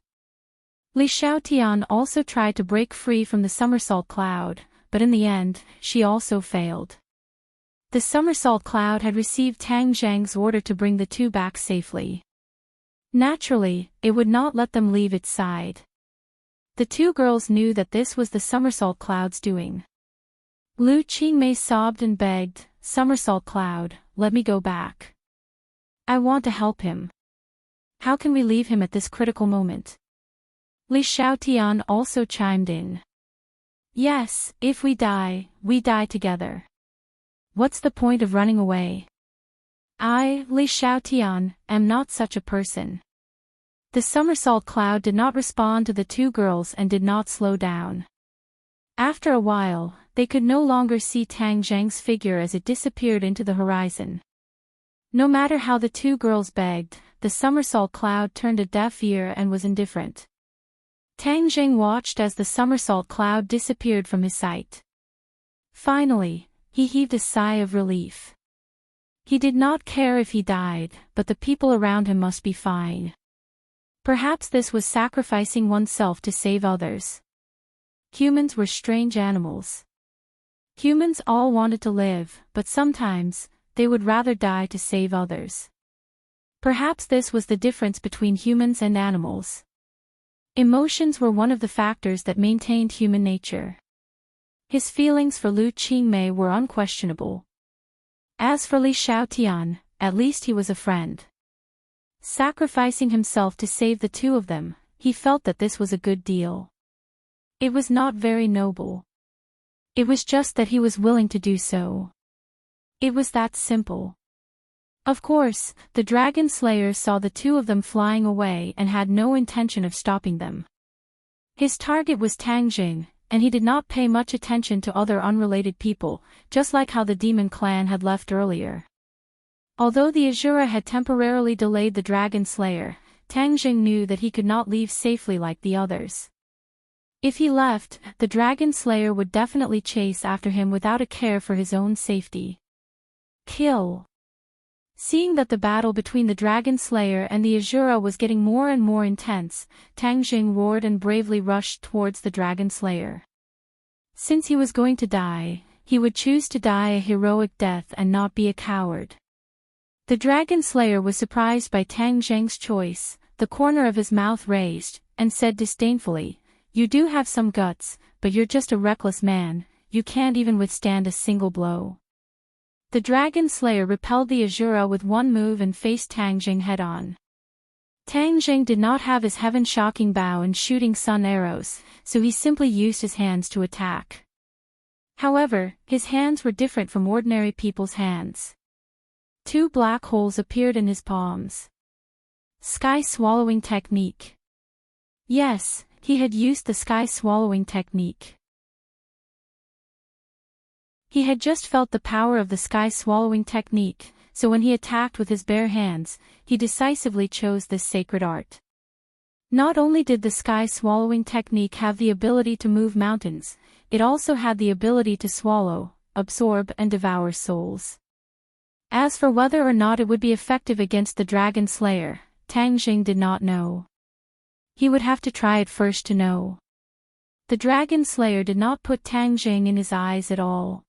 Li Xiaotian also tried to break free from the somersault cloud, but in the end, she also failed. The somersault cloud had received Tangjing's order to bring the two back safely. Naturally, it would not let them leave its side. The two girls knew that this was the somersault cloud's doing. Lu Qingmei sobbed and begged, "Somersault cloud, let me go back. I want to help him. How can we leave him at this critical moment?" Li Xiaotian also chimed in. "Yes, if we die together. What's the point of running away? I, Li Xiaotian, am not such a person." The somersault cloud did not respond to the two girls and did not slow down. After a while, they could no longer see Tangjing's figure as it disappeared into the horizon. No matter how the two girls begged, the somersault cloud turned a deaf ear and was indifferent. Tangjing watched as the somersault cloud disappeared from his sight. Finally, he heaved a sigh of relief. He did not care if he died, but the people around him must be fine. Perhaps this was sacrificing oneself to save others. Humans were strange animals. Humans all wanted to live, but sometimes, they would rather die to save others. Perhaps this was the difference between humans and animals. Emotions were one of the factors that maintained human nature. His feelings for Lu Qingmei were unquestionable. As for Li Xiaotian, at least he was a friend. Sacrificing himself to save the two of them, he felt that this was a good deal. It was not very noble. It was just that he was willing to do so. It was that simple. Of course, the dragon slayer saw the two of them flying away and had no intention of stopping them. His target was Tangjing, and he did not pay much attention to other unrelated people, just like how the demon clan had left earlier. Although the Azura had temporarily delayed the dragon slayer, Tangjing knew that he could not leave safely like the others. If he left, the dragon slayer would definitely chase after him without a care for his own safety. Kill. Seeing that the battle between the dragon slayer and the Azura was getting more and more intense, Tangjing roared and bravely rushed towards the dragon slayer. Since he was going to die, he would choose to die a heroic death and not be a coward. The dragon slayer was surprised by Tangjing's choice, the corner of his mouth raised, and said disdainfully, "You do have some guts, but you're just a reckless man, you can't even withstand a single blow." The dragon slayer repelled the Azura with one move and faced Tang Jing head-on. Tang Jing did not have his heaven-shocking bow and shooting sun arrows, so he simply used his hands to attack. However, his hands were different from ordinary people's hands. 2 black holes appeared in his palms. Sky-swallowing technique. Yes, he had used the sky-swallowing technique. He had just felt the power of the sky-swallowing technique, so when he attacked with his bare hands, he decisively chose this sacred art. Not only did the sky-swallowing technique have the ability to move mountains, it also had the ability to swallow, absorb and devour souls. As for whether or not it would be effective against the Dragon Slayer, Tang Jing did not know. He would have to try it first to know. The Dragon Slayer did not put Tang Jing in his eyes at all.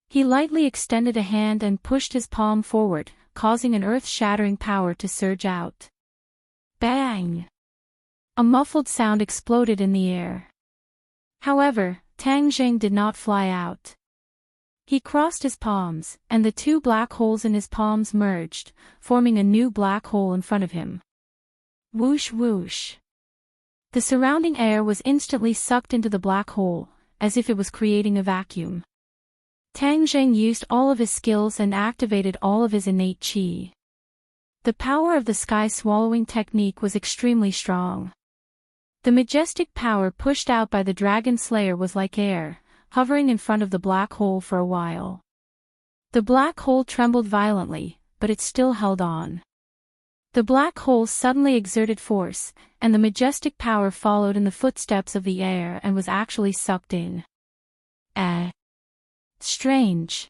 He lightly extended a hand and pushed his palm forward, causing an earth-shattering power to surge out. Bang! A muffled sound exploded in the air. However, Tang Jing did not fly out. He crossed his palms, and the 2 black holes in his palms merged, forming a new black hole in front of him. Whoosh whoosh. The surrounding air was instantly sucked into the black hole, as if it was creating a vacuum. Tang Jing used all of his skills and activated all of his innate qi. The power of the sky-swallowing technique was extremely strong. The majestic power pushed out by the Dragon Slayer was like air, hovering in front of the black hole for a while. The black hole trembled violently, but it still held on. The black hole suddenly exerted force, and the majestic power followed in the footsteps of the air and was actually sucked in. Strange.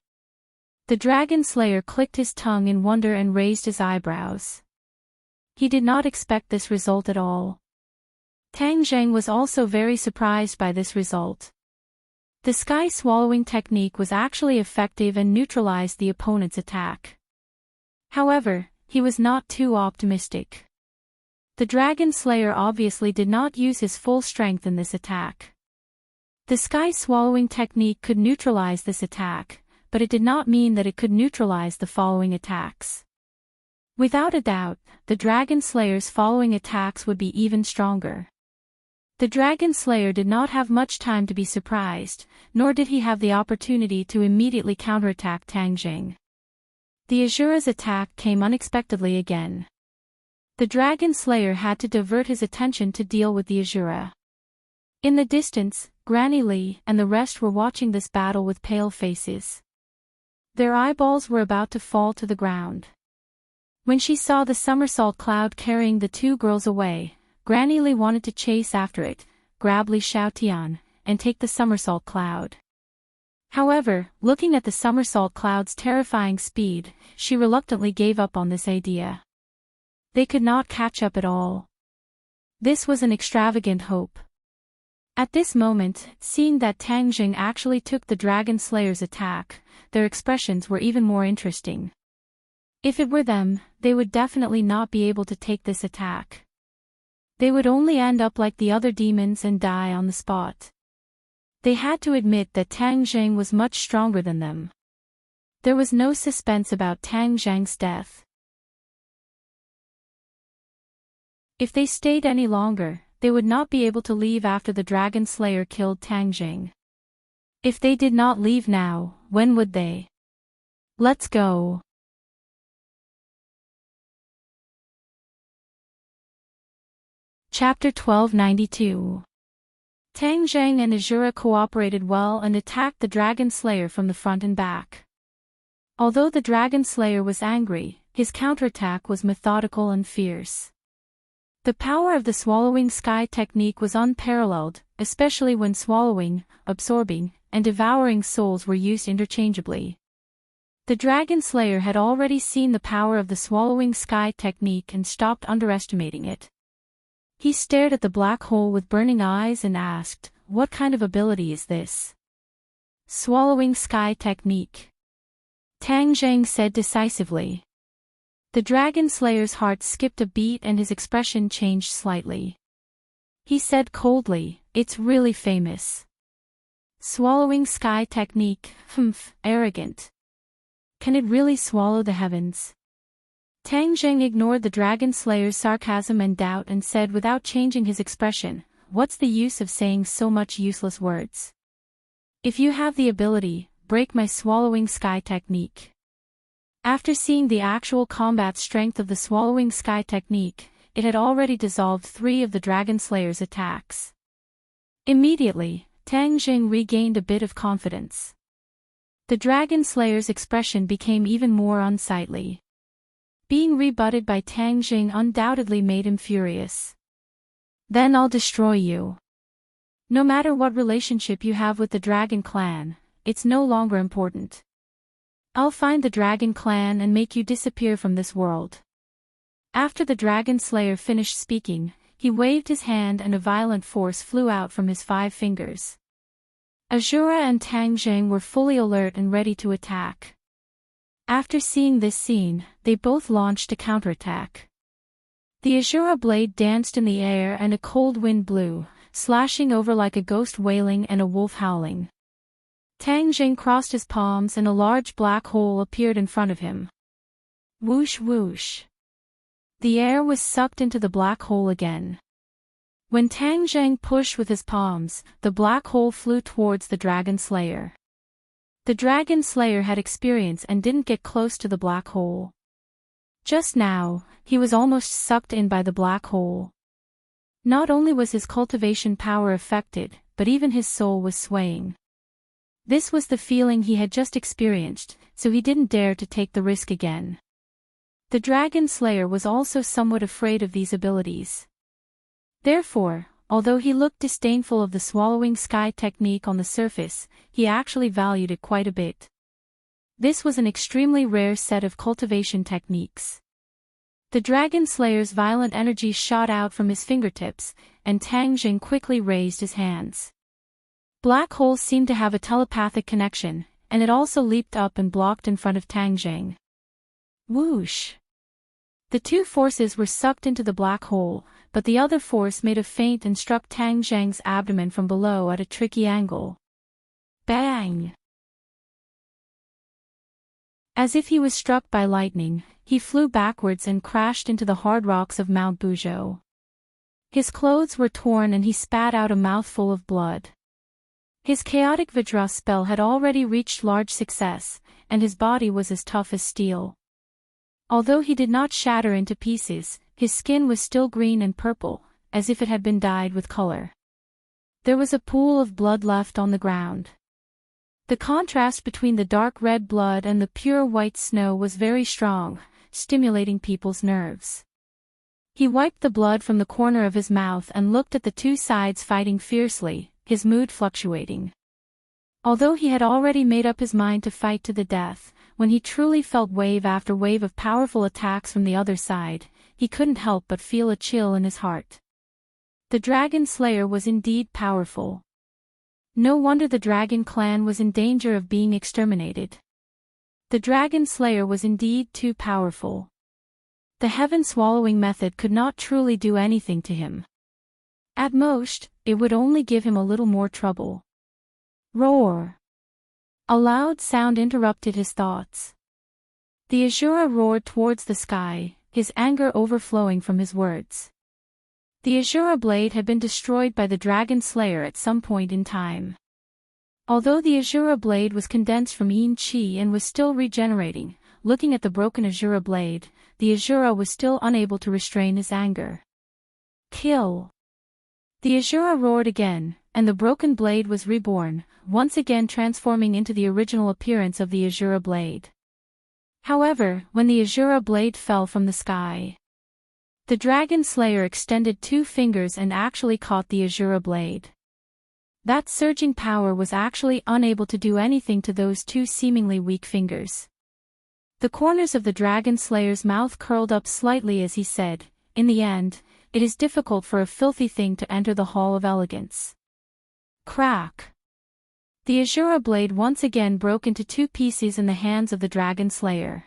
The Dragon Slayer clicked his tongue in wonder and raised his eyebrows. He did not expect this result at all. Tang Jing was also very surprised by this result. The sky-swallowing technique was actually effective and neutralized the opponent's attack. However, he was not too optimistic. The Dragon Slayer obviously did not use his full strength in this attack. The sky-swallowing technique could neutralize this attack, but it did not mean that it could neutralize the following attacks. Without a doubt, the Dragon Slayer's following attacks would be even stronger. The Dragon Slayer did not have much time to be surprised, nor did he have the opportunity to immediately counterattack Tang Jing. The Azura's attack came unexpectedly again. The Dragon Slayer had to divert his attention to deal with the Azura. In the distance, Granny Lee and the rest were watching this battle with pale faces. Their eyeballs were about to fall to the ground. When she saw the somersault cloud carrying the 2 girls away, Granny Lee wanted to chase after it, grab Li Xiaotian, and take the somersault cloud. However, looking at the somersault cloud's terrifying speed, she reluctantly gave up on this idea. They could not catch up at all. This was an extravagant hope. At this moment, seeing that Tang Jing actually took the Dragon Slayer's attack, their expressions were even more interesting. If it were them, they would definitely not be able to take this attack. They would only end up like the other demons and die on the spot. They had to admit that Tang Jing was much stronger than them. There was no suspense about Tang Jing's death. If they stayed any longer, they would not be able to leave after the Dragon Slayer killed Tang Jing. If they did not leave now, when would they? Let's go. Chapter 1292. Tang Jing and Azura cooperated well and attacked the Dragon Slayer from the front and back. Although the Dragon Slayer was angry, his counterattack was methodical and fierce. The power of the swallowing sky technique was unparalleled, especially when swallowing, absorbing, and devouring souls were used interchangeably. The Dragon Slayer had already seen the power of the swallowing sky technique and stopped underestimating it. He stared at the black hole with burning eyes and asked, "What kind of ability is this?" "Swallowing sky technique," Tang Jing said decisively. The Dragon Slayer's heart skipped a beat and his expression changed slightly. He said coldly, "It's really famous. Swallowing sky technique, arrogant. Can it really swallow the heavens?" Tang Zheng ignored the Dragon Slayer's sarcasm and doubt and said without changing his expression, "What's the use of saying so much useless words? If you have the ability, break my swallowing sky technique." After seeing the actual combat strength of the swallowing sky technique, it had already dissolved 3 of the Dragon Slayer's attacks. Immediately, Tang Zheng regained a bit of confidence. The Dragon Slayer's expression became even more unsightly. Being rebutted by Tang Zheng undoubtedly made him furious. "Then I'll destroy you. No matter what relationship you have with the Dragon Clan, it's no longer important. I'll find the Dragon Clan and make you disappear from this world." After the Dragon Slayer finished speaking, he waved his hand and a violent force flew out from his 5 fingers. Azura and Tang Zheng were fully alert and ready to attack. After seeing this scene, they both launched a counterattack. The Azura blade danced in the air and a cold wind blew, slashing over like a ghost wailing and a wolf howling. Tang Zheng crossed his palms and a large black hole appeared in front of him. Whoosh whoosh. The air was sucked into the black hole again. When Tang Zheng pushed with his palms, the black hole flew towards the Dragon Slayer. The Dragon Slayer had experience and didn't get close to the black hole. Just now, he was almost sucked in by the black hole. Not only was his cultivation power affected, but even his soul was swaying. This was the feeling he had just experienced, so he didn't dare to take the risk again. The Dragon Slayer was also somewhat afraid of these abilities. Therefore, although he looked disdainful of the swallowing sky technique on the surface, he actually valued it quite a bit. This was an extremely rare set of cultivation techniques. The Dragon Slayer's violent energy shot out from his fingertips, and Tang Zheng quickly raised his hands. Black holes seemed to have a telepathic connection, and it also leaped up and blocked in front of Tang Zheng. Whoosh! The 2 forces were sucked into the black hole, but the other force made a feint and struck Tang Zheng's abdomen from below at a tricky angle. Bang! As if he was struck by lightning, he flew backwards and crashed into the hard rocks of Mount Buzhou. His clothes were torn and he spat out a mouthful of blood. His chaotic Vajra spell had already reached large success, and his body was as tough as steel. Although he did not shatter into pieces, his skin was still green and purple, as if it had been dyed with color. There was a pool of blood left on the ground. The contrast between the dark red blood and the pure white snow was very strong, stimulating people's nerves. He wiped the blood from the corner of his mouth and looked at the 2 sides fighting fiercely, his mood fluctuating. Although he had already made up his mind to fight to the death, when he truly felt wave after wave of powerful attacks from the other side, he couldn't help but feel a chill in his heart. The Dragon Slayer was indeed powerful. No wonder the Dragon Clan was in danger of being exterminated. The Dragon Slayer was indeed too powerful. The heaven-swallowing method could not truly do anything to him. At most, it would only give him a little more trouble. Roar! A loud sound interrupted his thoughts. The Azura roared towards the sky, his anger overflowing from his words. The Azura blade had been destroyed by the Dragon Slayer at some point in time. Although the Azura blade was condensed from Yin Qi and was still regenerating, looking at the broken Azura blade, the Azura was still unable to restrain his anger. Kill! The Azura roared again, and the broken blade was reborn, once again transforming into the original appearance of the Azura blade. However, when the Azura blade fell from the sky, the Dragon Slayer extended 2 fingers and actually caught the Azura blade. That surging power was actually unable to do anything to those 2 seemingly weak fingers. The corners of the Dragon Slayer's mouth curled up slightly as he said, "In the end, it is difficult for a filthy thing to enter the Hall of Elegance." Crack! The Azura blade once again broke into 2 pieces in the hands of the Dragon Slayer.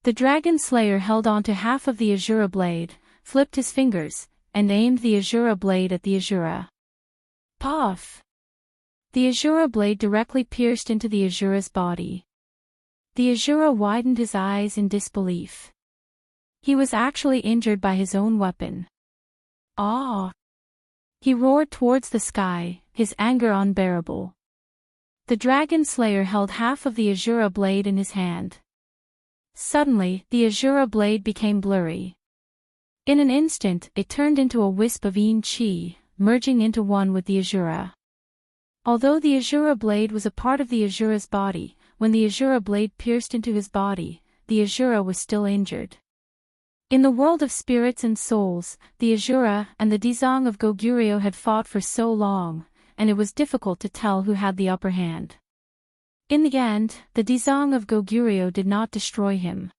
The dragon slayer held onto half of the Azura blade, flipped his fingers, and aimed the Azura blade at the Azura. Puff! The Azura blade directly pierced into the Azura's body. The Azura widened his eyes in disbelief. He was actually injured by his own weapon. Ah! He roared towards the sky, his anger unbearable. The dragon slayer held half of the Azura blade in his hand. Suddenly, the Azura blade became blurry. In an instant, it turned into a wisp of Enrich, merging into one with the Azura. Although the Azura blade was a part of the Azura's body, when the Azura blade pierced into his body, the Azura was still injured. In the world of spirits and souls, the Azura and the Dizang of Goguryeo had fought for so long, and it was difficult to tell who had the upper hand. In the end, the Dizang of Goguryeo did not destroy him.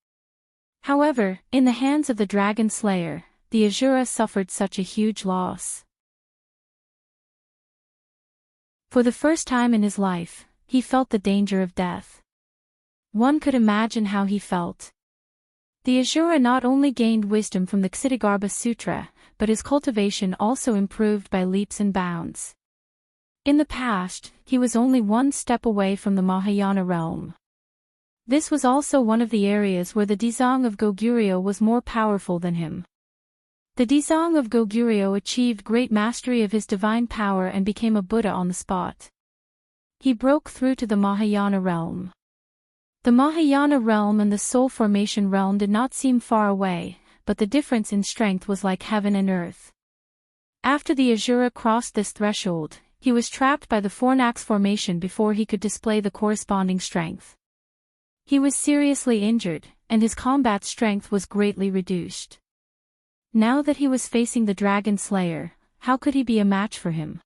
However, in the hands of the dragon slayer, the Azura suffered such a huge loss. For the first time in his life, he felt the danger of death. One could imagine how he felt. The Azura not only gained wisdom from the Ksitigarbha Sutra, but his cultivation also improved by leaps and bounds. In the past, he was only one step away from the Mahayana realm. This was also one of the areas where the Dizang of Goguryeo was more powerful than him. The Dizang of Goguryeo achieved great mastery of his divine power and became a Buddha on the spot. He broke through to the Mahayana realm. The Mahayana realm and the soul formation realm did not seem far away, but the difference in strength was like heaven and earth. After the Azura crossed this threshold, he was trapped by the fornax formation before he could display the corresponding strength. He was seriously injured, and his combat strength was greatly reduced. Now that he was facing the Dragon Slayer, how could he be a match for him?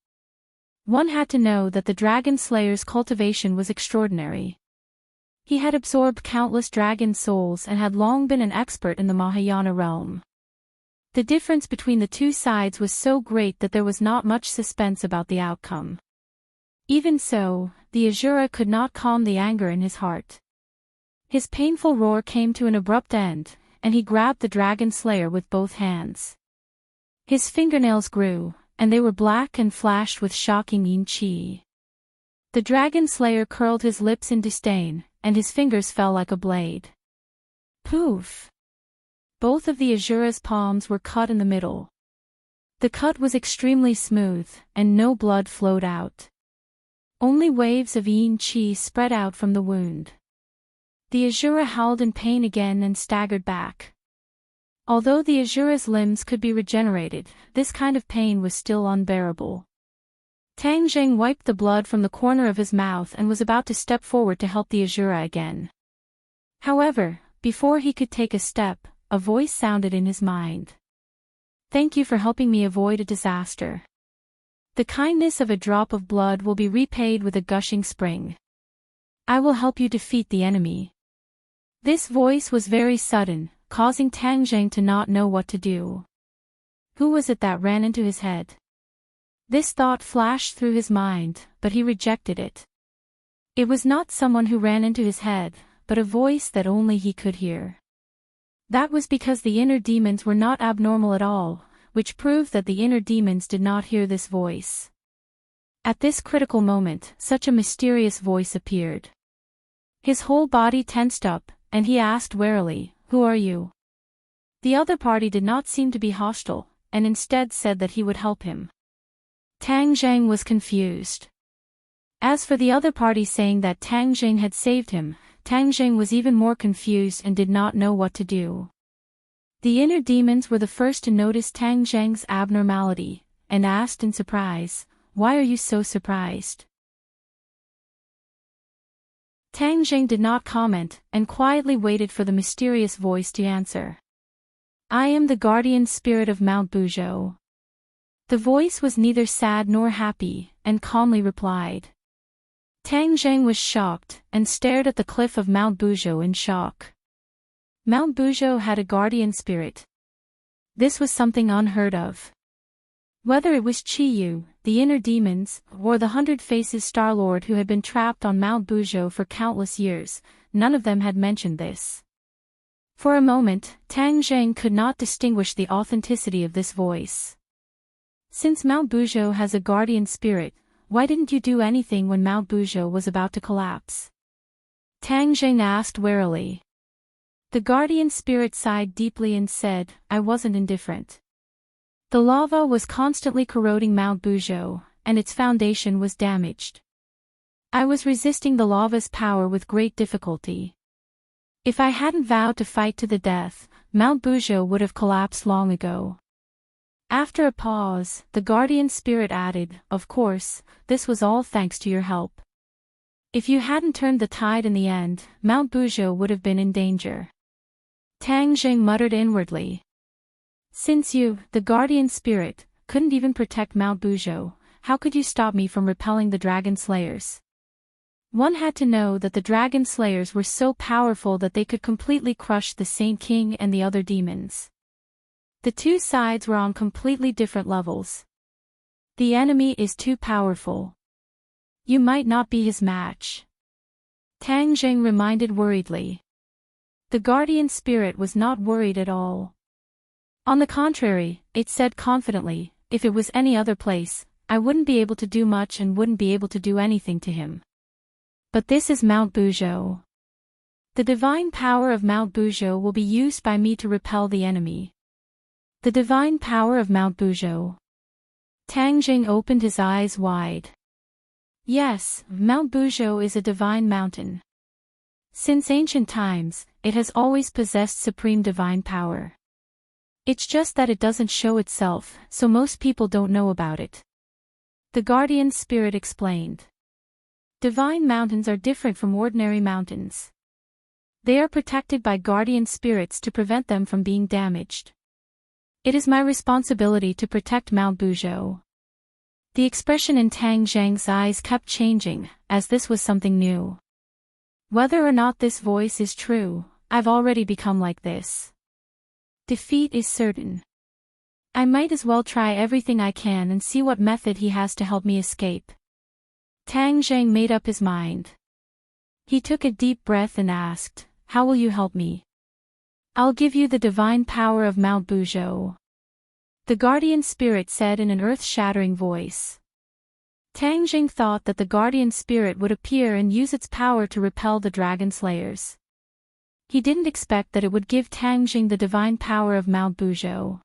One had to know that the Dragon Slayer's cultivation was extraordinary. He had absorbed countless dragon souls and had long been an expert in the Mahayana realm. The difference between the two sides was so great that there was not much suspense about the outcome. Even so, the Azura could not calm the anger in his heart. His painful roar came to an abrupt end, and he grabbed the Dragon Slayer with both hands. His fingernails grew, and they were black and flashed with shocking Enrich. The Dragon Slayer curled his lips in disdain, and his fingers fell like a blade. Poof! Both of the Azura's palms were cut in the middle. The cut was extremely smooth, and no blood flowed out. Only waves of Enrich spread out from the wound. The Azura howled in pain again and staggered back. Although the Azura's limbs could be regenerated, this kind of pain was still unbearable. Tang Zheng wiped the blood from the corner of his mouth and was about to step forward to help the Azura again. However, before he could take a step, a voice sounded in his mind. "Thank you for helping me avoid a disaster. The kindness of a drop of blood will be repaid with a gushing spring. I will help you defeat the enemy." This voice was very sudden, causing Tang Zheng to not know what to do. Who was it that ran into his head? This thought flashed through his mind, but he rejected it. It was not someone who ran into his head, but a voice that only he could hear. That was because the inner demons were not abnormal at all, which proved that the inner demons did not hear this voice. At this critical moment, such a mysterious voice appeared. His whole body tensed up, and he asked warily, "Who are you?" The other party did not seem to be hostile, and instead said that he would help him. Tang Zheng was confused. As for the other party saying that Tang Zheng had saved him, Tang Zheng was even more confused and did not know what to do. The inner demons were the first to notice Tang Zheng's abnormality, and asked in surprise, "Why are you so surprised?" Tang Zheng did not comment, and quietly waited for the mysterious voice to answer. "I am the guardian spirit of Mount Buzhou." The voice was neither sad nor happy, and calmly replied. Tang Zheng was shocked, and stared at the cliff of Mount Buzhou in shock. Mount Buzhou had a guardian spirit. This was something unheard of. Whether it was Qiyu, the inner demons, or the 100 Faces Star-Lord who had been trapped on Mount Buzhou for countless years, none of them had mentioned this. For a moment, Tang Zheng could not distinguish the authenticity of this voice. Since Mount Buzhou has a guardian spirit, why didn't you do anything when Mount Buzhou was about to collapse? Tang Zheng asked warily. The guardian spirit sighed deeply and said, I wasn't indifferent. The lava was constantly corroding Mount Buzhou, and its foundation was damaged. I was resisting the lava's power with great difficulty. If I hadn't vowed to fight to the death, Mount Buzhou would have collapsed long ago. After a pause, the guardian spirit added, of course, this was all thanks to your help. If you hadn't turned the tide in the end, Mount Buzhou would have been in danger. Tang Zheng muttered inwardly. Since you, the guardian spirit, couldn't even protect Mount Buzhou, how could you stop me from repelling the dragon slayers? One had to know that the dragon slayers were so powerful that they could completely crush the Saint King and the other demons. The two sides were on completely different levels. The enemy is too powerful. You might not be his match. Tang Zheng reminded worriedly. The guardian spirit was not worried at all. On the contrary, it said confidently, if it was any other place, I wouldn't be able to do much and wouldn't be able to do anything to him. But this is Mount Buzhou. The divine power of Mount Buzhou will be used by me to repel the enemy. The divine power of Mount Buzhou. Tang Zheng opened his eyes wide. Yes, Mount Buzhou is a divine mountain. Since ancient times, it has always possessed supreme divine power. It's just that it doesn't show itself, so most people don't know about it. The guardian spirit explained. Divine mountains are different from ordinary mountains. They are protected by guardian spirits to prevent them from being damaged. It is my responsibility to protect Mount Buzhou. The expression in Tang Zheng's eyes kept changing, as this was something new. Whether or not this voice is true, I've already become like this. Defeat is certain. I might as well try everything I can and see what method he has to help me escape. Tang Zheng made up his mind. He took a deep breath and asked, how will you help me? I'll give you the divine power of Mount Buzhou. The guardian spirit said in an earth-shattering voice. Tang Zheng thought that the guardian spirit would appear and use its power to repel the dragon slayers. He didn't expect that it would give Tang Zheng the divine power of Mount Buzhou.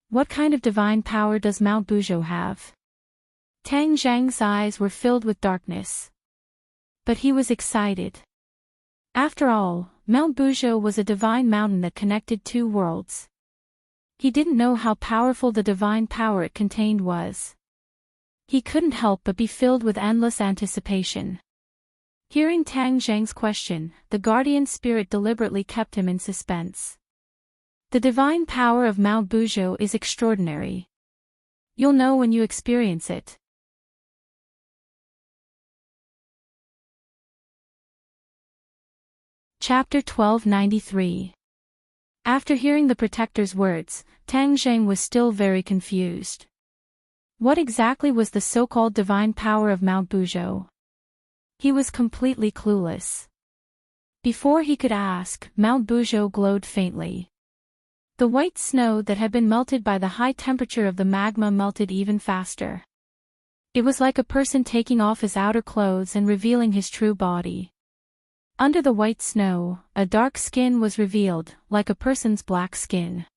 What kind of divine power does Mount Buzhou have? Tang Zheng's eyes were filled with darkness. But he was excited. After all, Mount Buzhou was a divine mountain that connected two worlds. He didn't know how powerful the divine power it contained was. He couldn't help but be filled with endless anticipation. Hearing Tang Zheng's question, the guardian spirit deliberately kept him in suspense. The divine power of Mount Buzhou is extraordinary. You'll know when you experience it. Chapter 1293. After hearing the protector's words, Tang Zheng was still very confused. What exactly was the so-called divine power of Mount Buzhou? He was completely clueless. Before he could ask, Mount Buzhou glowed faintly. The white snow that had been melted by the high temperature of the magma melted even faster. It was like a person taking off his outer clothes and revealing his true body. Under the white snow, a dark skin was revealed, like a person's black skin.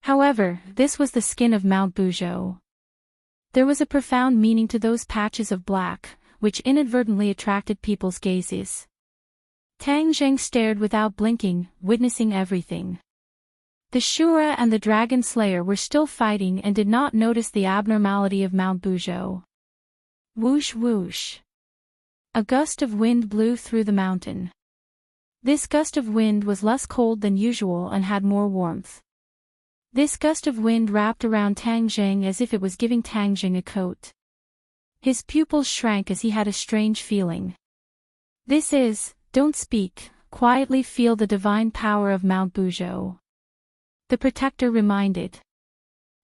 However, this was the skin of Mount Buzhou. There was a profound meaning to those patches of black, which inadvertently attracted people's gazes. Tang Zheng stared without blinking, witnessing everything. The Shura and the Dragon Slayer were still fighting and did not notice the abnormality of Mount Buzhou. Whoosh whoosh. A gust of wind blew through the mountain. This gust of wind was less cold than usual and had more warmth. This gust of wind wrapped around Tang Zheng as if it was giving Tang Zheng a coat. His pupils shrank as he had a strange feeling. This is, don't speak, quietly feel the divine power of Mount Buzhou. The protector reminded.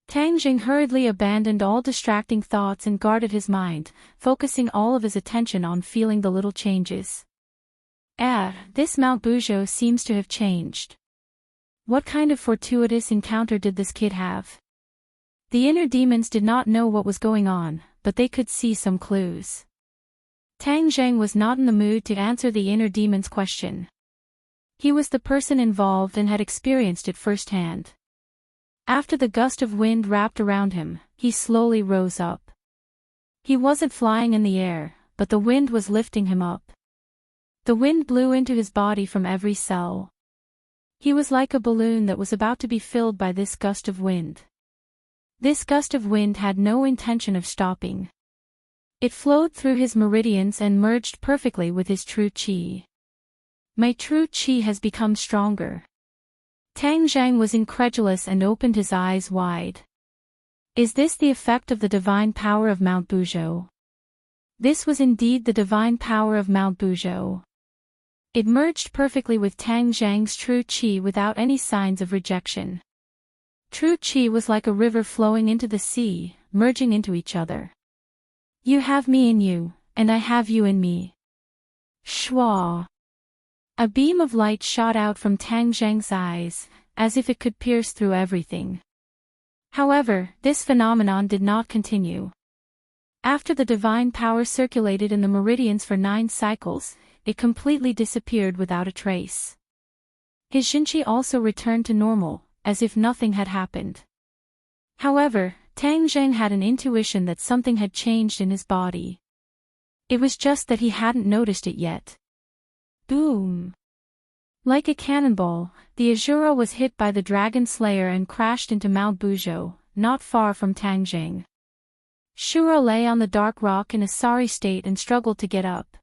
Tang Zheng hurriedly abandoned all distracting thoughts and guarded his mind, focusing all of his attention on feeling the little changes. This Mount Bujo seems to have changed. What kind of fortuitous encounter did this kid have? The inner demons did not know what was going on, but they could see some clues. Tang Zheng was not in the mood to answer the inner demon's question. He was the person involved and had experienced it firsthand. After the gust of wind wrapped around him, he slowly rose up. He wasn't flying in the air, but the wind was lifting him up. The wind blew into his body from every cell. He was like a balloon that was about to be filled by this gust of wind. This gust of wind had no intention of stopping. It flowed through his meridians and merged perfectly with his true qi. My true qi has become stronger. Tang Zheng was incredulous and opened his eyes wide. Is this the effect of the divine power of Mount Bujo? This was indeed the divine power of Mount Bujo. It merged perfectly with Tang Zheng's true qi without any signs of rejection. True qi was like a river flowing into the sea, merging into each other. You have me in you, and I have you in me. Shwa. A beam of light shot out from Tang Zheng's eyes, as if it could pierce through everything. However, this phenomenon did not continue. After the divine power circulated in the meridians for 9 cycles, it completely disappeared without a trace. His Xinqi also returned to normal, as if nothing had happened. However, Tang Zheng had an intuition that something had changed in his body. It was just that he hadn't noticed it yet. Boom! Like a cannonball, the Azura was hit by the Dragon Slayer and crashed into Mount Bujo, not far from Tang Zheng. Shuro lay on the dark rock in a sorry state and struggled to get up.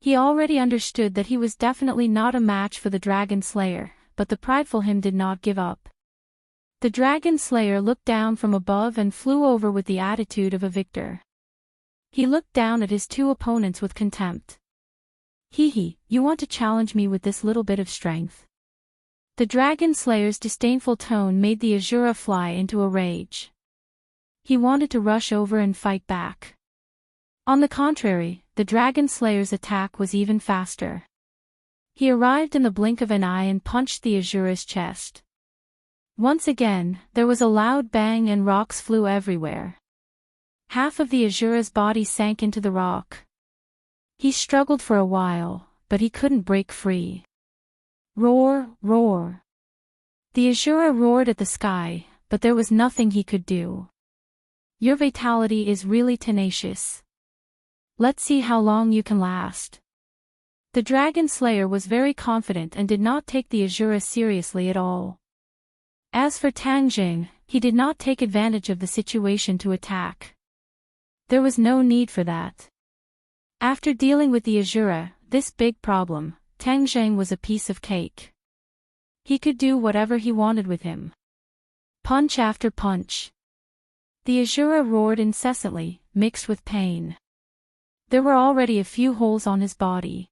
He already understood that he was definitely not a match for the Dragon Slayer, but the prideful him did not give up. The Dragon Slayer looked down from above and flew over with the attitude of a victor. He looked down at his 2 opponents with contempt. Hee, you want to challenge me with this little bit of strength? The Dragon Slayer's disdainful tone made the Azura fly into a rage. He wanted to rush over and fight back. On the contrary, the Dragon Slayer's attack was even faster. He arrived in the blink of an eye and punched the Azura's chest. Once again, there was a loud bang and rocks flew everywhere. Half of the Azura's body sank into the rock. He struggled for a while, but he couldn't break free. Roar, roar. The Azura roared at the sky, but there was nothing he could do. Your vitality is really tenacious. Let's see how long you can last. The Dragon Slayer was very confident and did not take the Azura seriously at all. As for Tang Zheng, he did not take advantage of the situation to attack. There was no need for that. After dealing with the Azura, this big problem, Tang Zheng was a piece of cake. He could do whatever he wanted with him. Punch after punch. The Azura roared incessantly, mixed with pain. There were already a few holes on his body.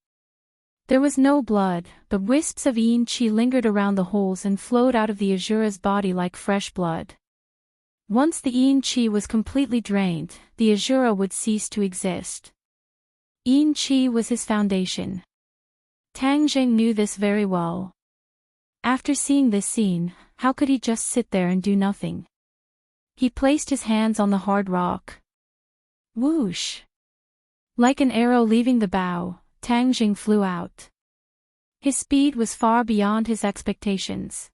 There was no blood, but wisps of yin qi lingered around the holes and flowed out of the Azura's body like fresh blood. Once the yin qi was completely drained, the Azura would cease to exist. Yin qi was his foundation. Tang Zheng knew this very well. After seeing this scene, how could he just sit there and do nothing? He placed his hands on the hard rock. Whoosh! Like an arrow leaving the bow, Tang Zheng flew out. His speed was far beyond his expectations.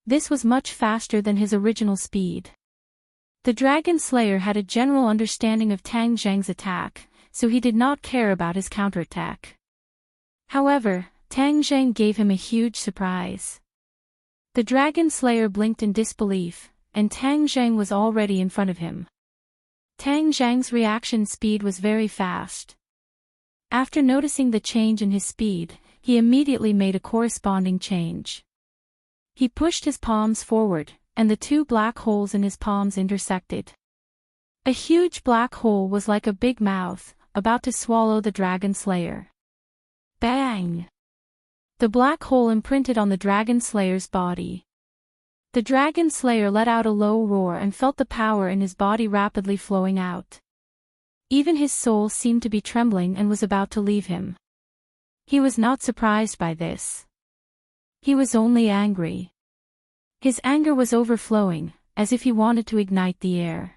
This was much faster than his original speed. The Dragon Slayer had a general understanding of Tang Zheng's attack, so he did not care about his counterattack. However, Tang Zheng gave him a huge surprise. The Dragon Slayer blinked in disbelief, and Tang Zheng was already in front of him. Tang Zheng's reaction speed was very fast. After noticing the change in his speed, he immediately made a corresponding change. He pushed his palms forward, and the 2 black holes in his palms intersected. A huge black hole was like a big mouth, about to swallow the Dragon Slayer. Bang! The black hole imprinted on the Dragon Slayer's body. The Dragon Slayer let out a low roar and felt the power in his body rapidly flowing out. Even his soul seemed to be trembling and was about to leave him. He was not surprised by this. He was only angry. His anger was overflowing, as if he wanted to ignite the air.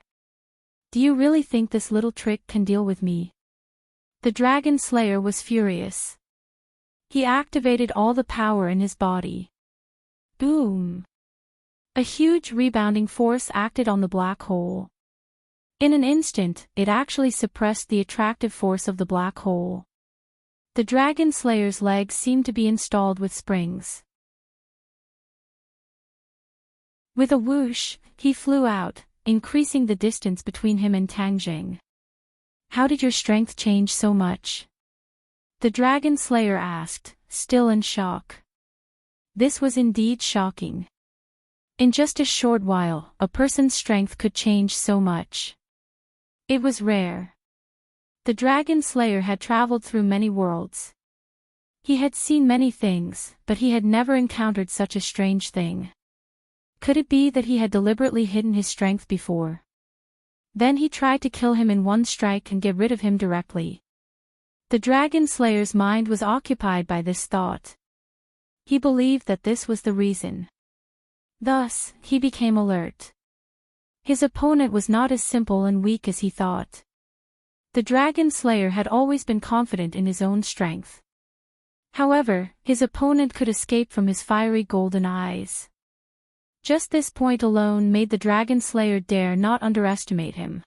Do you really think this little trick can deal with me? The Dragon Slayer was furious. He activated all the power in his body. Boom! A huge rebounding force acted on the black hole. In an instant, it actually suppressed the attractive force of the black hole. The Dragon Slayer's legs seemed to be installed with springs. With a whoosh, he flew out, increasing the distance between him and Tang Jing. How did your strength change so much? The Dragon Slayer asked, still in shock. This was indeed shocking. In just a short while, a person's strength could change so much. It was rare. The Dragon Slayer had traveled through many worlds. He had seen many things, but he had never encountered such a strange thing. Could it be that he had deliberately hidden his strength before? Then he tried to kill him in one strike and get rid of him directly. The Dragon Slayer's mind was occupied by this thought. He believed that this was the reason. Thus, he became alert. His opponent was not as simple and weak as he thought. The Dragon Slayer had always been confident in his own strength. However, his opponent could escape from his fiery golden eyes. Just this point alone made the Dragon Slayer dare not underestimate him.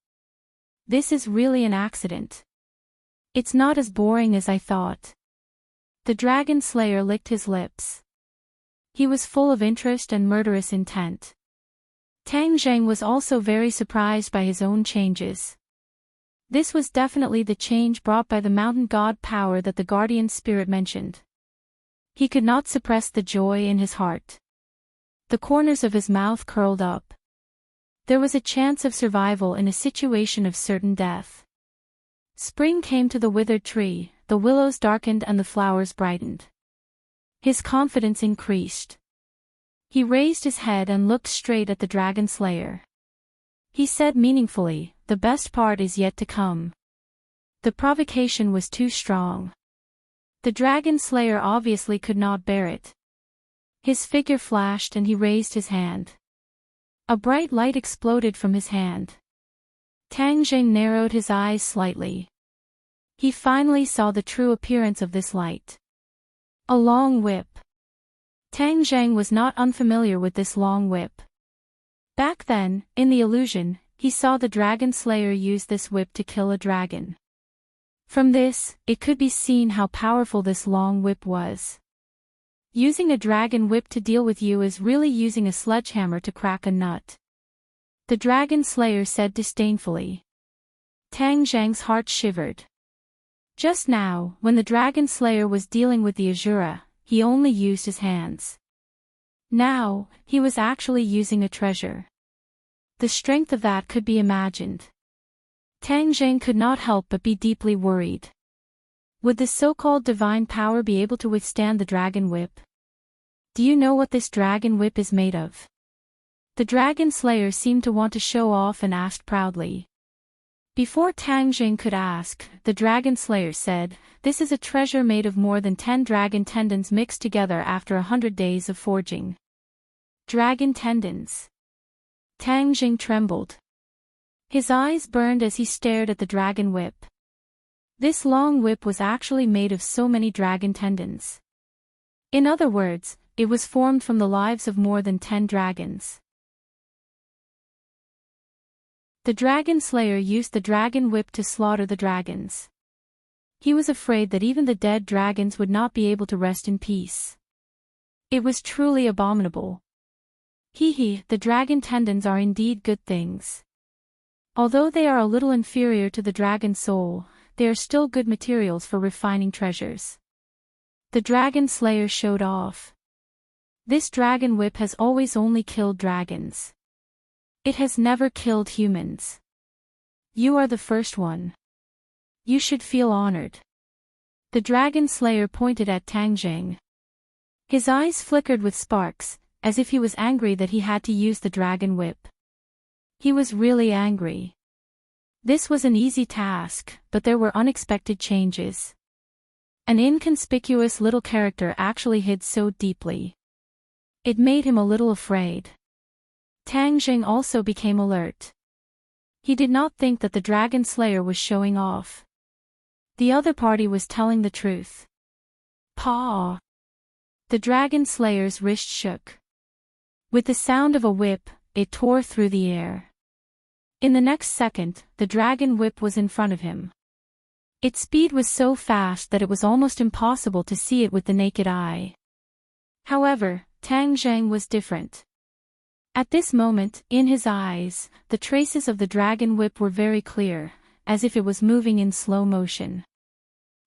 This is really an accident. It's not as boring as I thought. The Dragon Slayer licked his lips. He was full of interest and murderous intent. Tang Zheng was also very surprised by his own changes. This was definitely the change brought by the mountain god power that the guardian spirit mentioned. He could not suppress the joy in his heart. The corners of his mouth curled up. There was a chance of survival in a situation of certain death. Spring came to the withered tree, the willows darkened and the flowers brightened. His confidence increased. He raised his head and looked straight at the Dragon Slayer. He said meaningfully, "The best part is yet to come." The provocation was too strong. The Dragon Slayer obviously could not bear it. His figure flashed and he raised his hand. A bright light exploded from his hand. Tang Jing narrowed his eyes slightly. He finally saw the true appearance of this light. A long whip. Tang Zheng was not unfamiliar with this long whip. Back then, in the illusion, he saw the Dragon Slayer use this whip to kill a dragon. From this, it could be seen how powerful this long whip was. Using a dragon whip to deal with you is really using a sledgehammer to crack a nut. The Dragon Slayer said disdainfully. Tang Zheng's heart shivered. Just now, when the Dragon Slayer was dealing with the Azura, he only used his hands. Now, he was actually using a treasure. The strength of that could be imagined. Tang Zheng could not help but be deeply worried. Would the so-called divine power be able to withstand the dragon whip? Do you know what this dragon whip is made of? The Dragon Slayer seemed to want to show off and asked proudly. Before Tang Jing could ask, the Dragon Slayer said, "This is a treasure made of more than 10 dragon tendons mixed together after 100 days of forging." Dragon tendons. Tang Jing trembled. His eyes burned as he stared at the dragon whip. This long whip was actually made of so many dragon tendons. In other words, it was formed from the lives of more than 10 dragons. The Dragon Slayer used the dragon whip to slaughter the dragons. He was afraid that even the dead dragons would not be able to rest in peace. It was truly abominable. The dragon tendons are indeed good things. Although they are a little inferior to the dragon soul, they are still good materials for refining treasures. The Dragon Slayer showed off. This dragon whip has always only killed dragons. It has never killed humans. You are the first one. You should feel honored. The Dragon Slayer pointed at Tang Jing. His eyes flickered with sparks, as if he was angry that he had to use the dragon whip. He was really angry. This was an easy task, but there were unexpected changes. An inconspicuous little character actually hid so deeply. It made him a little afraid. Tang Jing also became alert. He did not think that the Dragon Slayer was showing off. The other party was telling the truth. Paw! The Dragon Slayer's wrist shook. With the sound of a whip, it tore through the air. In the next second, the dragon whip was in front of him. Its speed was so fast that it was almost impossible to see it with the naked eye. However, Tang Zhang was different. At this moment, in his eyes, the traces of the dragon whip were very clear, as if it was moving in slow motion.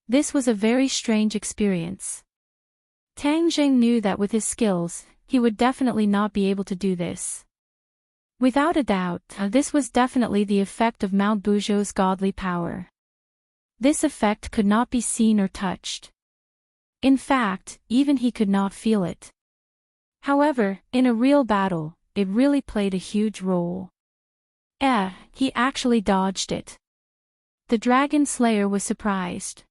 This was a very strange experience. Tang Zhang knew that with his skills, he would definitely not be able to do this. Without a doubt, this was definitely the effect of Mount Buzhou's godly power. This effect could not be seen or touched. In fact, even he could not feel it. However, in a real battle, it really played a huge role. He actually dodged it. The Dragon Slayer was surprised.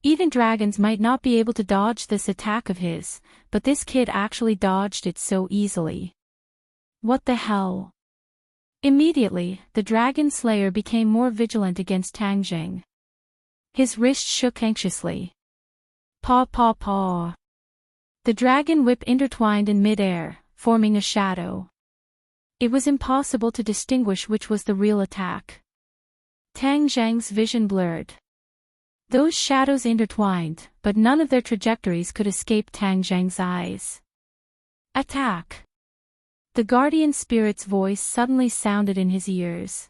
Even dragons might not be able to dodge this attack of his, but this kid actually dodged it so easily. What the hell? Immediately, the Dragon Slayer became more vigilant against Tang Jing. His wrist shook anxiously. Paw paw paw. The dragon whip intertwined in mid-air, forming a shadow. It was impossible to distinguish which was the real attack. Tang Zhang's vision blurred. Those shadows intertwined, but none of their trajectories could escape Tang Zhang's eyes. Attack! The guardian spirit's voice suddenly sounded in his ears.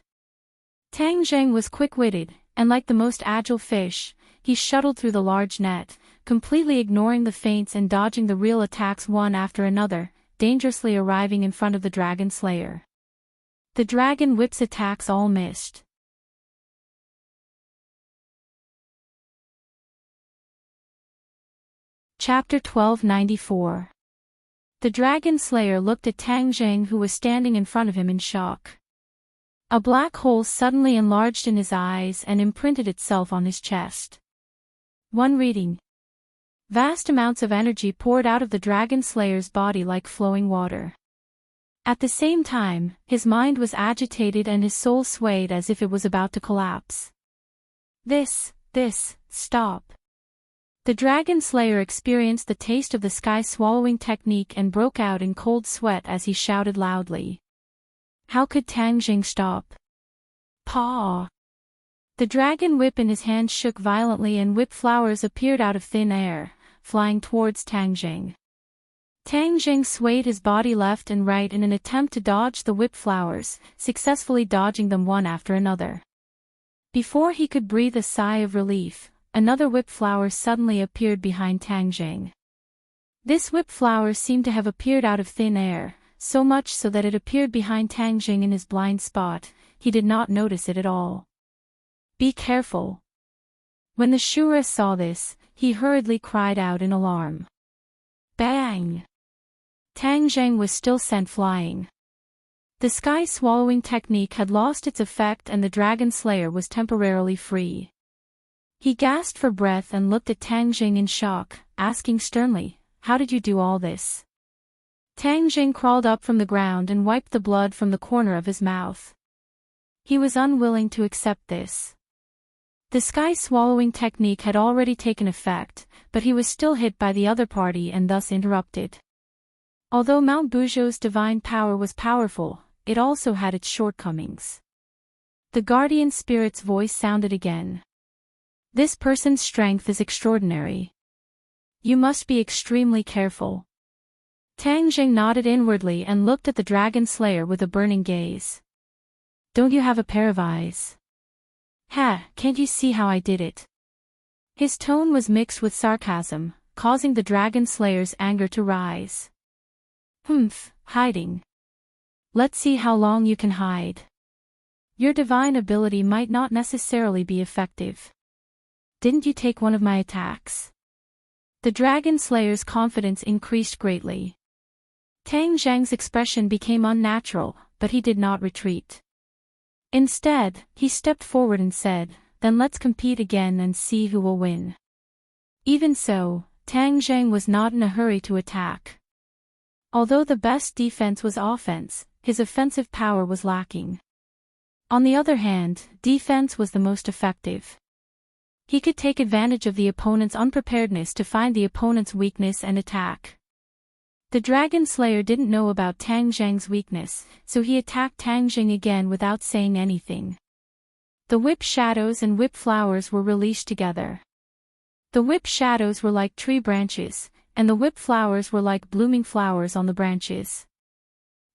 Tang Zhang was quick-witted, and like the most agile fish, he shuttled through the large net, completely ignoring the feints and dodging the real attacks one after another, dangerously arriving in front of the Dragon Slayer. The dragon whip's attacks all missed. Chapter 1294. The Dragon Slayer looked at Tang Zhang, who was standing in front of him, in shock. A black hole suddenly enlarged in his eyes and imprinted itself on his chest. One reading. Vast amounts of energy poured out of the Dragon Slayer's body like flowing water. At the same time, his mind was agitated and his soul swayed as if it was about to collapse. Stop. The Dragon Slayer experienced the taste of the sky-swallowing technique and broke out in cold sweat as he shouted loudly. How could Tang Jing stop? Paw! The dragon whip in his hand shook violently and whip flowers appeared out of thin air, flying towards Tang Jing. Tang Jing swayed his body left and right in an attempt to dodge the whip flowers, successfully dodging them one after another. Before he could breathe a sigh of relief, another whip flower suddenly appeared behind Tang Jing. This whip flower seemed to have appeared out of thin air, so much so that it appeared behind Tang Jing in his blind spot. He did not notice it at all. Be careful. When the Shura saw this, he hurriedly cried out in alarm. Bang! Tang Zhang was still sent flying. The sky-swallowing technique had lost its effect and the Dragon Slayer was temporarily free. He gasped for breath and looked at Tang Jing in shock, asking sternly, "How did you do all this?" Tang Jing crawled up from the ground and wiped the blood from the corner of his mouth. He was unwilling to accept this. The sky-swallowing technique had already taken effect, but he was still hit by the other party and thus interrupted. Although Mount Buzhou's divine power was powerful, it also had its shortcomings. The guardian spirit's voice sounded again. This person's strength is extraordinary. You must be extremely careful. Tang Jing nodded inwardly and looked at the Dragon Slayer with a burning gaze. Don't you have a pair of eyes? Can't you see how I did it? His tone was mixed with sarcasm, causing the Dragon Slayer's anger to rise. Hiding. Let's see how long you can hide. Your divine ability might not necessarily be effective. Didn't you take one of my attacks? The Dragon Slayer's confidence increased greatly. Tang Zhang's expression became unnatural, but he did not retreat. Instead, he stepped forward and said, "Then let's compete again and see who will win." Even so, Tang Zheng was not in a hurry to attack. Although the best defense was offense, his offensive power was lacking. On the other hand, defense was the most effective. He could take advantage of the opponent's unpreparedness to find the opponent's weakness and attack. The Dragon Slayer didn't know about Tang Zheng's weakness, so he attacked Tang Zheng again without saying anything. The whip shadows and whip flowers were released together. The whip shadows were like tree branches, and the whip flowers were like blooming flowers on the branches.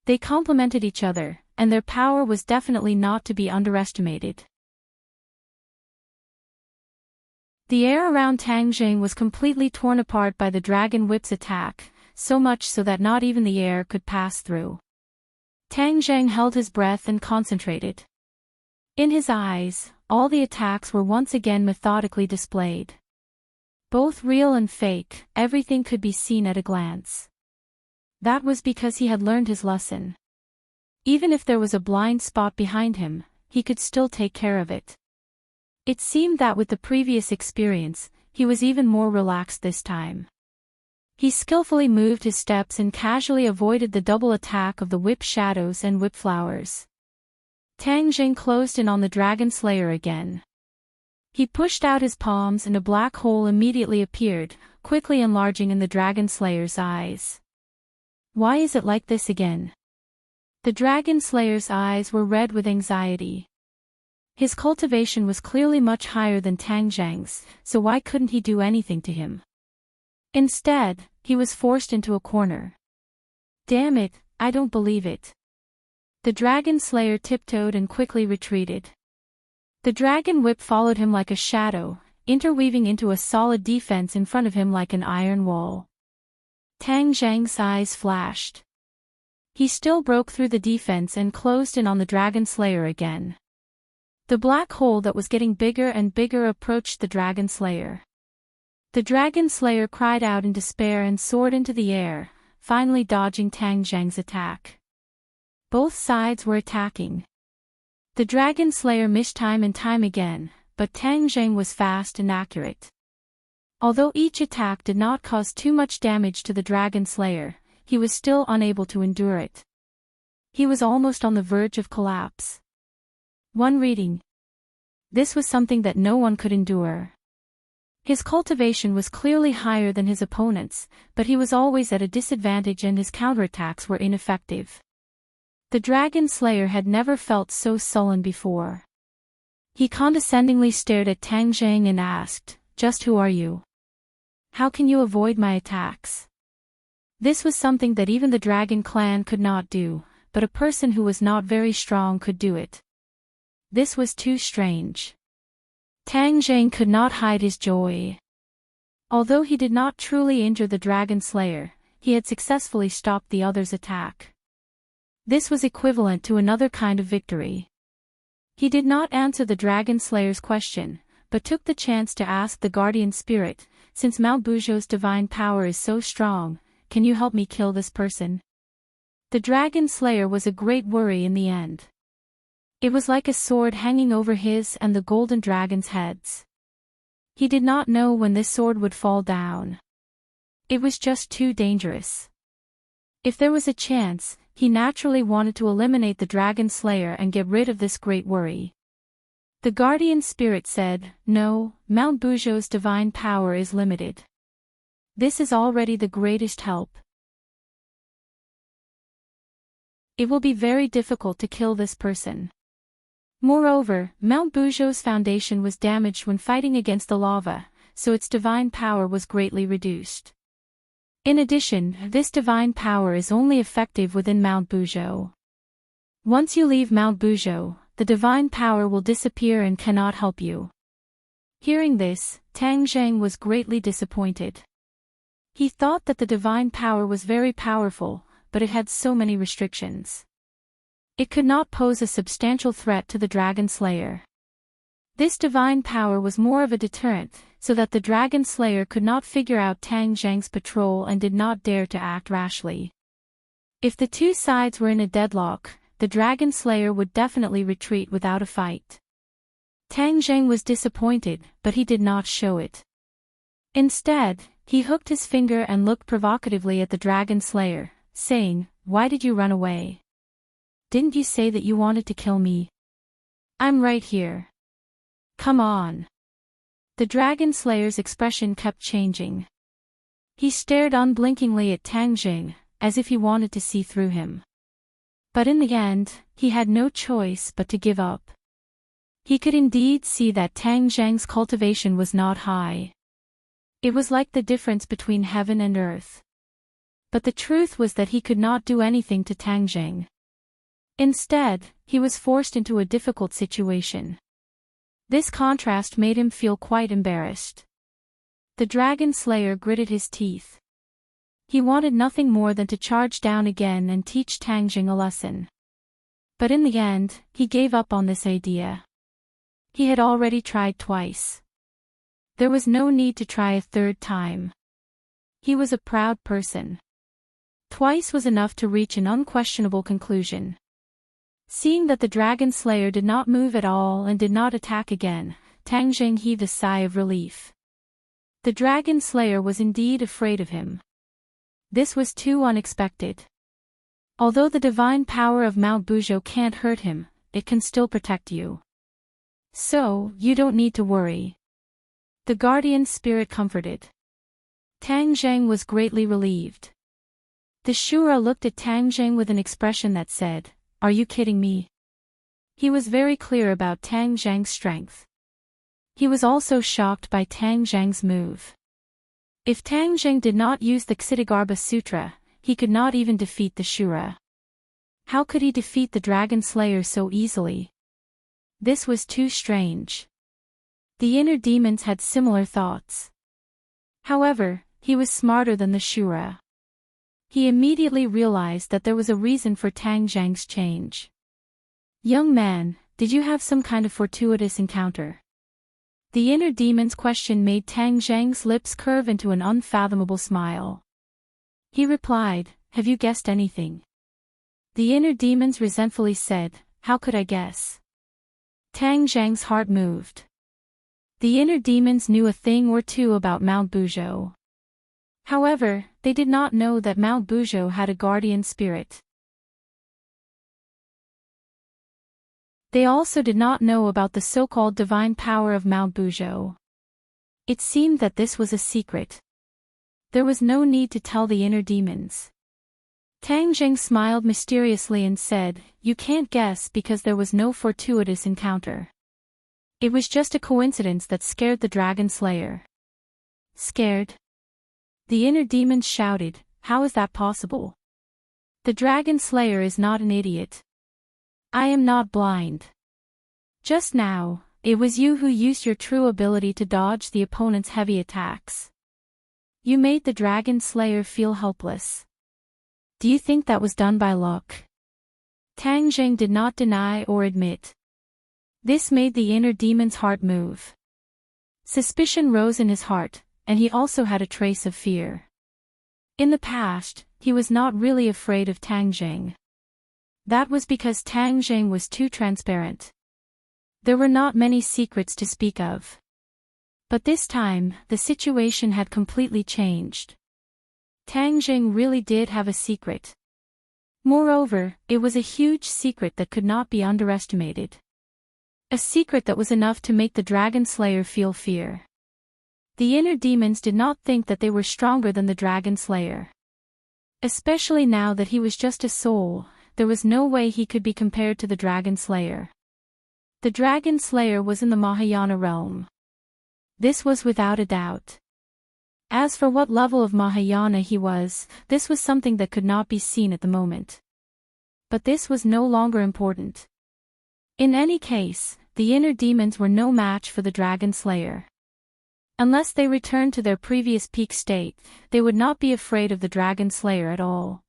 They complemented each other, and their power was definitely not to be underestimated. The air around Tang Zheng was completely torn apart by the Dragon Whip's attack, so much so that not even the air could pass through. Tang Zheng held his breath and concentrated. In his eyes, all the attacks were once again methodically displayed. Both real and fake, everything could be seen at a glance. That was because he had learned his lesson. Even if there was a blind spot behind him, he could still take care of it. It seemed that with the previous experience, he was even more relaxed this time. He skillfully moved his steps and casually avoided the double attack of the whip shadows and whip flowers. Tang Zheng closed in on the Dragon Slayer again. He pushed out his palms and a black hole immediately appeared, quickly enlarging in the Dragon Slayer's eyes. Why is it like this again? The Dragon Slayer's eyes were red with anxiety. His cultivation was clearly much higher than Tang Zheng's, so why couldn't he do anything to him? Instead, he was forced into a corner. Damn it, I don't believe it. The Dragon Slayer tiptoed and quickly retreated. The Dragon Whip followed him like a shadow, interweaving into a solid defense in front of him like an iron wall. Tang Zheng's eyes flashed. He still broke through the defense and closed in on the Dragon Slayer again. The black hole that was getting bigger and bigger approached the Dragon Slayer. The Dragon Slayer cried out in despair and soared into the air, finally dodging Tang Zheng's attack. Both sides were attacking. The Dragon Slayer missed time and time again, but Tang Zheng was fast and accurate. Although each attack did not cause too much damage to the Dragon Slayer, he was still unable to endure it. He was almost on the verge of collapse. One reading. This was something that no one could endure. His cultivation was clearly higher than his opponent's, but he was always at a disadvantage and his counterattacks were ineffective. The Dragon Slayer had never felt so sullen before. He condescendingly stared at Tang Zheng and asked, "Just who are you? How can you avoid my attacks?" This was something that even the Dragon Clan could not do, but a person who was not very strong could do it. This was too strange. Tang Zheng could not hide his joy. Although he did not truly injure the Dragon Slayer, he had successfully stopped the other's attack. This was equivalent to another kind of victory. He did not answer the Dragon Slayer's question, but took the chance to ask the Guardian Spirit, "Since Mount Buzhou's divine power is so strong, can you help me kill this person?" The Dragon Slayer was a great worry in the end. It was like a sword hanging over his and the Golden Dragon's heads. He did not know when this sword would fall down. It was just too dangerous. If there was a chance, he naturally wanted to eliminate the Dragon Slayer and get rid of this great worry. The Guardian Spirit said, "No, Mount Buzhou's divine power is limited. This is already the greatest help. It will be very difficult to kill this person. Moreover, Mount Buzhou's foundation was damaged when fighting against the lava, so its divine power was greatly reduced. In addition, this divine power is only effective within Mount Buzhou. Once you leave Mount Buzhou, the divine power will disappear and cannot help you." Hearing this, Tang Zheng was greatly disappointed. He thought that the divine power was very powerful, but it had so many restrictions. It could not pose a substantial threat to the Dragon Slayer. This divine power was more of a deterrent, so that the Dragon Slayer could not figure out Tang Zheng's patrol and did not dare to act rashly. If the two sides were in a deadlock, the Dragon Slayer would definitely retreat without a fight. Tang Zheng was disappointed, but he did not show it. Instead, he hooked his finger and looked provocatively at the Dragon Slayer, saying, "Why did you run away? Didn't you say that you wanted to kill me? I'm right here. Come on." The Dragon Slayer's expression kept changing. He stared unblinkingly at Tang Jing, as if he wanted to see through him. But in the end, he had no choice but to give up. He could indeed see that Tang Zheng's cultivation was not high. It was like the difference between heaven and earth. But the truth was that he could not do anything to Tang Zheng. Instead, he was forced into a difficult situation. This contrast made him feel quite embarrassed. The Dragon Slayer gritted his teeth. He wanted nothing more than to charge down again and teach Tang Zheng a lesson. But in the end, he gave up on this idea. He had already tried twice. There was no need to try a third time. He was a proud person. Twice was enough to reach an unquestionable conclusion. Seeing that the Dragon Slayer did not move at all and did not attack again, Tang Zheng heaved a sigh of relief. The Dragon Slayer was indeed afraid of him. This was too unexpected. Although the divine power of Mount Buzhou can't hurt him, it can still protect you. So, you don't need to worry. The guardian spirit comforted. Tang Zheng was greatly relieved. The Shura looked at Tang Zheng with an expression that said, "Are you kidding me?" He was very clear about Tang Zheng's strength. He was also shocked by Tang Zheng's move. If Tang Zheng did not use the Ksitigarbha Sutra, he could not even defeat the Shura. How could he defeat the Dragon Slayer so easily? This was too strange. The inner demons had similar thoughts. However, he was smarter than the Shura. He immediately realized that there was a reason for Tang Zheng's change. "Young man, did you have some kind of fortuitous encounter?" The inner demon's question made Tang Zheng's lips curve into an unfathomable smile. He replied, "Have you guessed anything?" The inner demons resentfully said, "How could I guess?" Tang Zheng's heart moved. The inner demons knew a thing or two about Mount Buzhou. However, they did not know that Mount Buzhou had a guardian spirit. They also did not know about the so-called divine power of Mount Buzhou. It seemed that this was a secret. There was no need to tell the inner demons. Tang Zheng smiled mysteriously and said, "You can't guess because there was no fortuitous encounter. It was just a coincidence that scared the Dragon Slayer." Scared? The inner demons shouted, "How is that possible? The Dragon Slayer is not an idiot. I am not blind. Just now, it was you who used your true ability to dodge the opponent's heavy attacks. You made the Dragon Slayer feel helpless. Do you think that was done by luck?" Tang Zheng did not deny or admit. This made the inner demon's heart move. Suspicion rose in his heart, and he also had a trace of fear. In the past, he was not really afraid of Tang Zheng. That was because Tang Zheng was too transparent. There were not many secrets to speak of. But this time, the situation had completely changed. Tang Zheng really did have a secret. Moreover, it was a huge secret that could not be underestimated. A secret that was enough to make the Dragon Slayer feel fear. The inner demons did not think that they were stronger than the Dragon Slayer. Especially now that he was just a soul, there was no way he could be compared to the Dragon Slayer. The Dragon Slayer was in the Mahayana realm. This was without a doubt. As for what level of Mahayana he was, this was something that could not be seen at the moment. But this was no longer important. In any case, the inner demons were no match for the Dragon Slayer. Unless they returned to their previous peak state, they would not be afraid of the Dragon Slayer at all.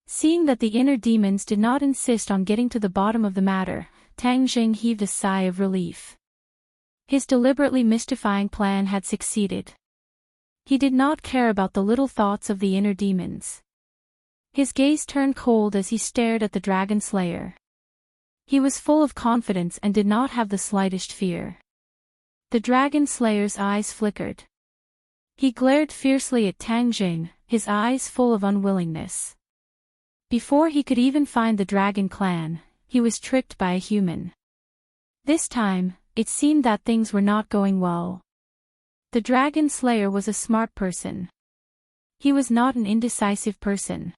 Seeing that the inner demons did not insist on getting to the bottom of the matter, Tang Zheng heaved a sigh of relief. His deliberately mystifying plan had succeeded. He did not care about the little thoughts of the inner demons. His gaze turned cold as he stared at the dragon slayer. He was full of confidence and did not have the slightest fear. The dragon slayer's eyes flickered. He glared fiercely at Tang Jing, his eyes full of unwillingness. Before he could even find the dragon clan, he was tricked by a human. This time, it seemed that things were not going well. The dragon slayer was a smart person. He was not an indecisive person.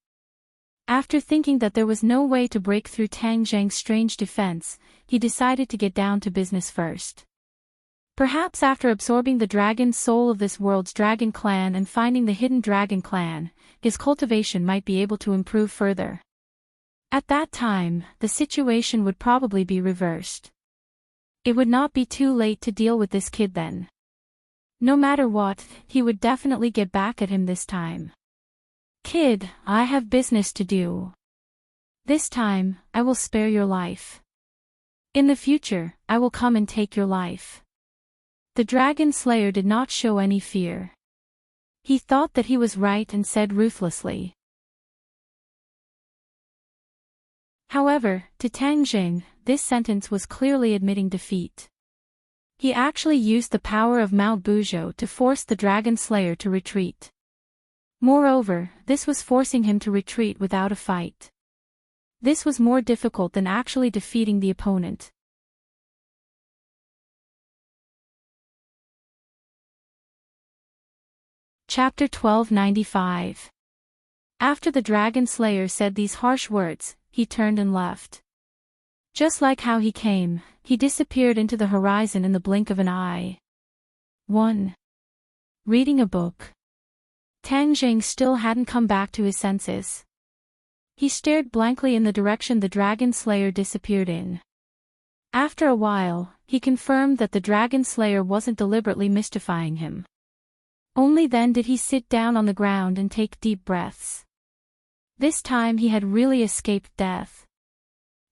After thinking that there was no way to break through Tang Zhang's strange defense, he decided to get down to business first. Perhaps after absorbing the dragon soul of this world's dragon clan and finding the hidden dragon clan, his cultivation might be able to improve further. At that time, the situation would probably be reversed. It would not be too late to deal with this kid then. No matter what, he would definitely get back at him this time. Kid, I have business to do. This time, I will spare your life. In the future, I will come and take your life. The dragon slayer did not show any fear. He thought that he was right and said ruthlessly. However, to Tang Jing, this sentence was clearly admitting defeat. He actually used the power of Mount Buzhou to force the dragon slayer to retreat. Moreover, this was forcing him to retreat without a fight. This was more difficult than actually defeating the opponent. Chapter 1295. After the dragon slayer said these harsh words, he turned and left. Just like how he came, he disappeared into the horizon in the blink of an eye. 1. Reading a book. Tang Jing still hadn't come back to his senses. He stared blankly in the direction the dragon slayer disappeared in. After a while, he confirmed that the dragon slayer wasn't deliberately mystifying him. Only then did he sit down on the ground and take deep breaths. This time he had really escaped death.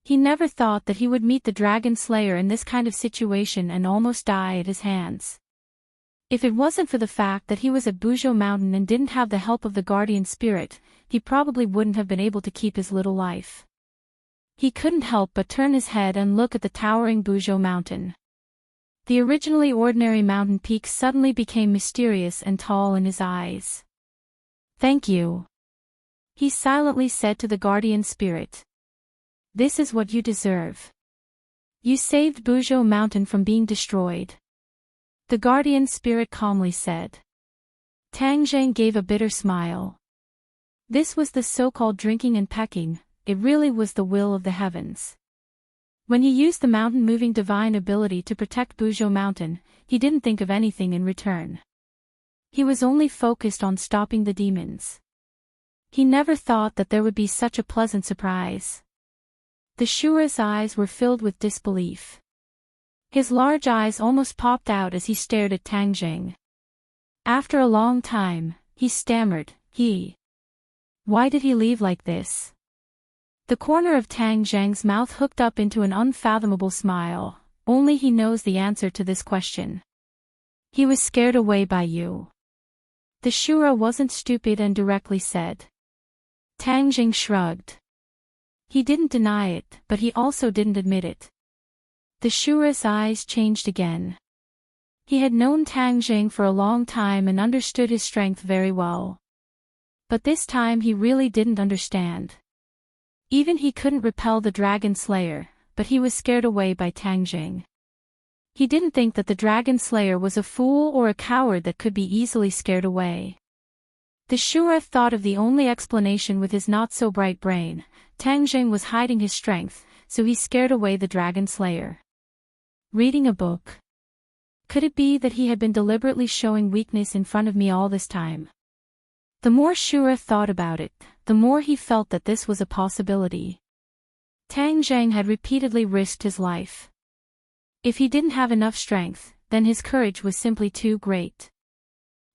He never thought that he would meet the dragon slayer in this kind of situation and almost die at his hands. If it wasn't for the fact that he was at Buzhou Mountain and didn't have the help of the guardian spirit, he probably wouldn't have been able to keep his little life. He couldn't help but turn his head and look at the towering Buzhou Mountain. The originally ordinary mountain peak suddenly became mysterious and tall in his eyes. "Thank you," he silently said to the guardian spirit. "This is what you deserve. You saved Buzhou Mountain from being destroyed." The guardian spirit calmly said. Tang Zhang gave a bitter smile. This was the so-called drinking and pecking, it really was the will of the heavens. When he used the mountain-moving divine ability to protect Buzhou Mountain, he didn't think of anything in return. He was only focused on stopping the demons. He never thought that there would be such a pleasant surprise. The Shura's eyes were filled with disbelief. His large eyes almost popped out as he stared at Tang Jing. After a long time, he stammered, Why did he leave like this?" The corner of Tang Zhang's mouth hooked up into an unfathomable smile. Only he knows the answer to this question. "He was scared away by you." The Shura wasn't stupid and directly said. Tang Jing shrugged. He didn't deny it, but he also didn't admit it. The Shura's eyes changed again. He had known Tang Jing for a long time and understood his strength very well. But this time he really didn't understand. Even he couldn't repel the dragon slayer, but he was scared away by Tang Jing. He didn't think that the dragon slayer was a fool or a coward that could be easily scared away. The Shura thought of the only explanation with his not-so-bright brain. Tang Jing was hiding his strength, so he scared away the dragon slayer. Reading a book. Could it be that he had been deliberately showing weakness in front of me all this time? The more Shura thought about it, the more he felt that this was a possibility. Tang Jing had repeatedly risked his life. If he didn't have enough strength, then his courage was simply too great.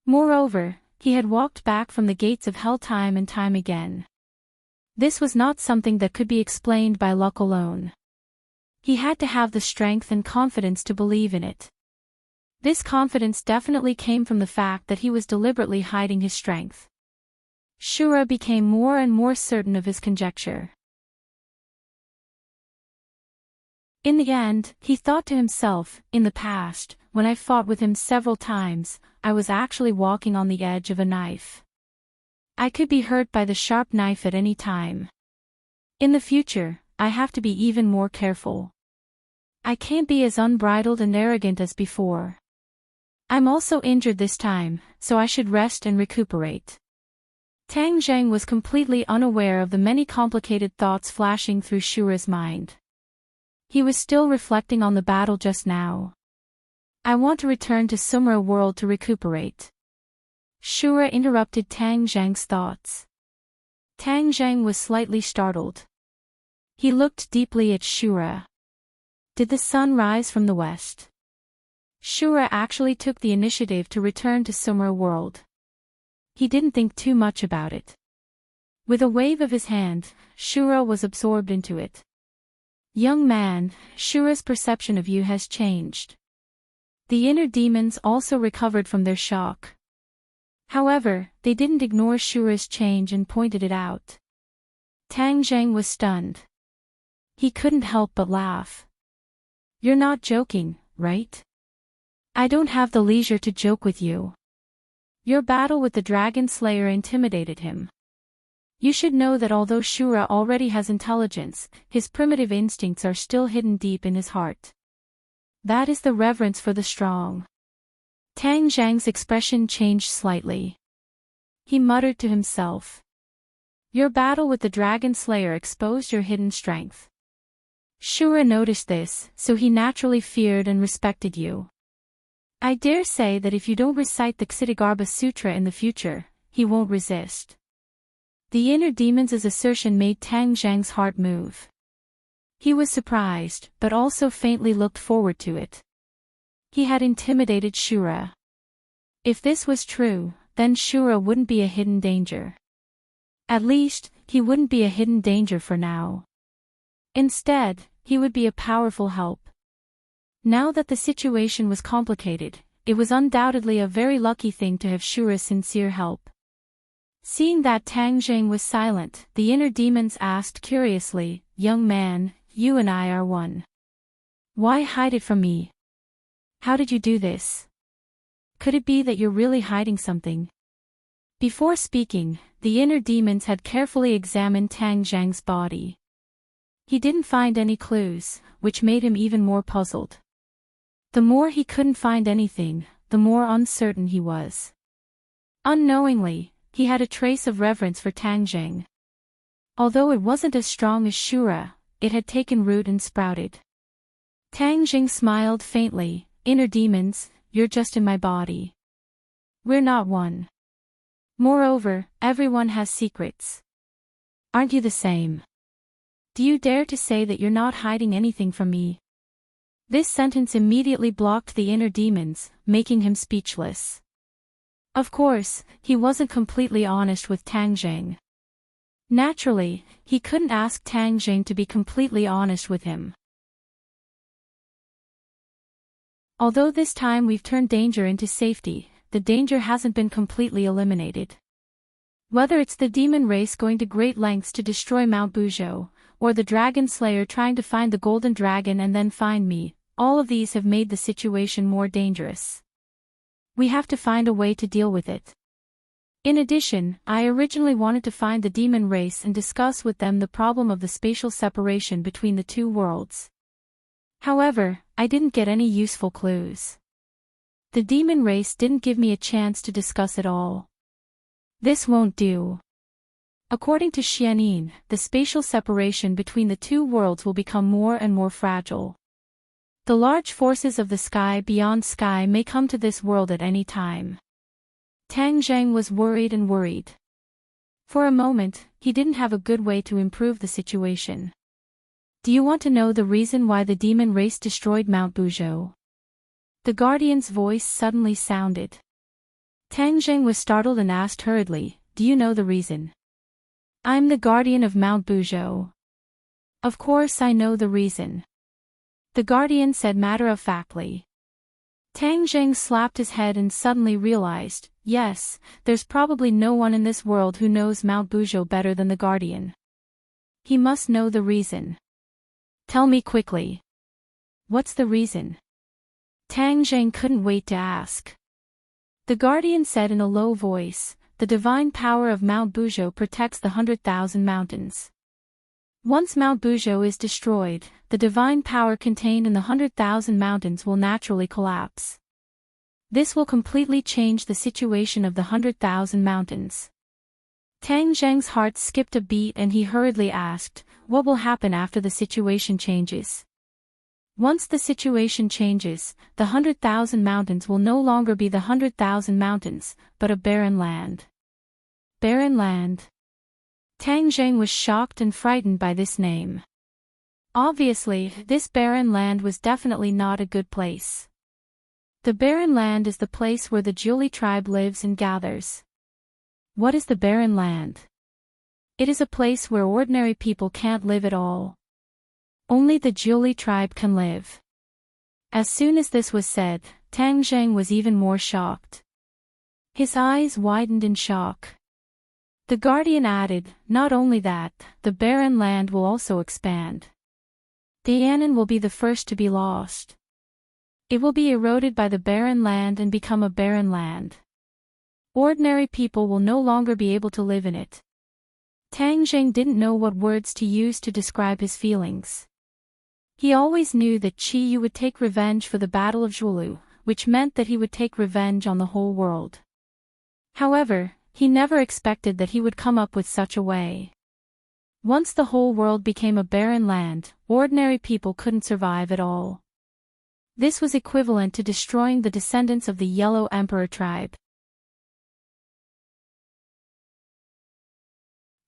Moreover, he had walked back from the gates of hell time and time again. This was not something that could be explained by luck alone. He had to have the strength and confidence to believe in it. This confidence definitely came from the fact that he was deliberately hiding his strength. Shura became more and more certain of his conjecture. In the end, he thought to himself, in the past, when I fought with him several times, I was actually walking on the edge of a knife. I could be hurt by the sharp knife at any time. In the future, I have to be even more careful. I can't be as unbridled and arrogant as before. I'm also injured this time, so I should rest and recuperate. Tang Zheng was completely unaware of the many complicated thoughts flashing through Shura's mind. He was still reflecting on the battle just now. I want to return to Sumra world to recuperate. Shura interrupted Tang Zheng's thoughts. Tang Zheng was slightly startled. He looked deeply at Shura. Did the sun rise from the west? Shura actually took the initiative to return to Sumra world. He didn't think too much about it. With a wave of his hand, Shura was absorbed into it. Young man, Shura's perception of you has changed. The inner demons also recovered from their shock. However, they didn't ignore Shura's change and pointed it out. Tang Zheng was stunned. He couldn't help but laugh. You're not joking, right? I don't have the leisure to joke with you. Your battle with the Dragon Slayer intimidated him. You should know that although Shura already has intelligence, his primitive instincts are still hidden deep in his heart. That is the reverence for the strong. Tang Zheng's expression changed slightly. He muttered to himself. Your battle with the Dragon Slayer exposed your hidden strength. Shura noticed this, so he naturally feared and respected you. I dare say that if you don't recite the Ksitigarbha Sutra in the future, he won't resist. The inner demon's assertion made Tang Zheng's heart move. He was surprised, but also faintly looked forward to it. He had intimidated Shura. If this was true, then Shura wouldn't be a hidden danger. At least, he wouldn't be a hidden danger for now. Instead, he would be a powerful help. Now that the situation was complicated, it was undoubtedly a very lucky thing to have Shura's sincere help. Seeing that Tang Zheng was silent, the inner demons asked curiously, Young man, you and I are one. Why hide it from me? How did you do this? Could it be that you're really hiding something? Before speaking, the inner demons had carefully examined Tang Zheng's body. He didn't find any clues, which made him even more puzzled. The more he couldn't find anything, the more uncertain he was. Unknowingly, he had a trace of reverence for Tang Zheng. Although it wasn't as strong as Shura, it had taken root and sprouted. Tang Zheng smiled faintly, Inner demons, you're just in my body. We're not one. Moreover, everyone has secrets. Aren't you the same? Do you dare to say that you're not hiding anything from me? This sentence immediately blocked the inner demons, making him speechless. Of course, he wasn't completely honest with Tang Zheng. Naturally, he couldn't ask Tang Zheng to be completely honest with him. Although this time we've turned danger into safety, the danger hasn't been completely eliminated. Whether it's the demon race going to great lengths to destroy Mount Buzhou, or the Dragon Slayer trying to find the Golden Dragon and then find me, all of these have made the situation more dangerous. We have to find a way to deal with it. In addition, I originally wanted to find the demon race and discuss with them the problem of the spatial separation between the two worlds. However, I didn't get any useful clues. The demon race didn't give me a chance to discuss it all. This won't do. According to Xianin, the spatial separation between the two worlds will become more and more fragile. The large forces of the sky beyond sky may come to this world at any time. Tang Zheng was worried and worried. For a moment, he didn't have a good way to improve the situation. Do you want to know the reason why the demon race destroyed Mount Buzhou? The guardian's voice suddenly sounded. Tang Zheng was startled and asked hurriedly, do you know the reason? I'm the guardian of Mount Buzhou. Of course I know the reason. The guardian said matter-of-factly. Tang Zheng slapped his head and suddenly realized, Yes, there's probably no one in this world who knows Mount Bujo better than the Guardian. He must know the reason. Tell me quickly. What's the reason? Tang Zheng couldn't wait to ask. The Guardian said in a low voice, the divine power of Mount Bujo protects the 100,000 mountains. Once Mount Bujo is destroyed, the divine power contained in the 100,000 mountains will naturally collapse. This will completely change the situation of the 100,000 mountains. Tang Zheng's heart skipped a beat and he hurriedly asked, what will happen after the situation changes? Once the situation changes, the 100,000 mountains will no longer be the 100,000 mountains, but a barren land. Barren land. Tang Zheng was shocked and frightened by this name. Obviously, this barren land was definitely not a good place. The barren land is the place where the Jiuli tribe lives and gathers. What is the barren land? It is a place where ordinary people can't live at all. Only the Jiuli tribe can live. As soon as this was said, Tang Zheng was even more shocked. His eyes widened in shock. The Guardian added, not only that, the barren land will also expand. Dianan will be the first to be lost. It will be eroded by the barren land and become a barren land. Ordinary people will no longer be able to live in it. Tang Zheng didn't know what words to use to describe his feelings. He always knew that Qi Yu would take revenge for the Battle of Zhuolu, which meant that he would take revenge on the whole world. However, he never expected that he would come up with such a way. Once the whole world became a barren land, ordinary people couldn't survive at all. This was equivalent to destroying the descendants of the Yellow Emperor tribe.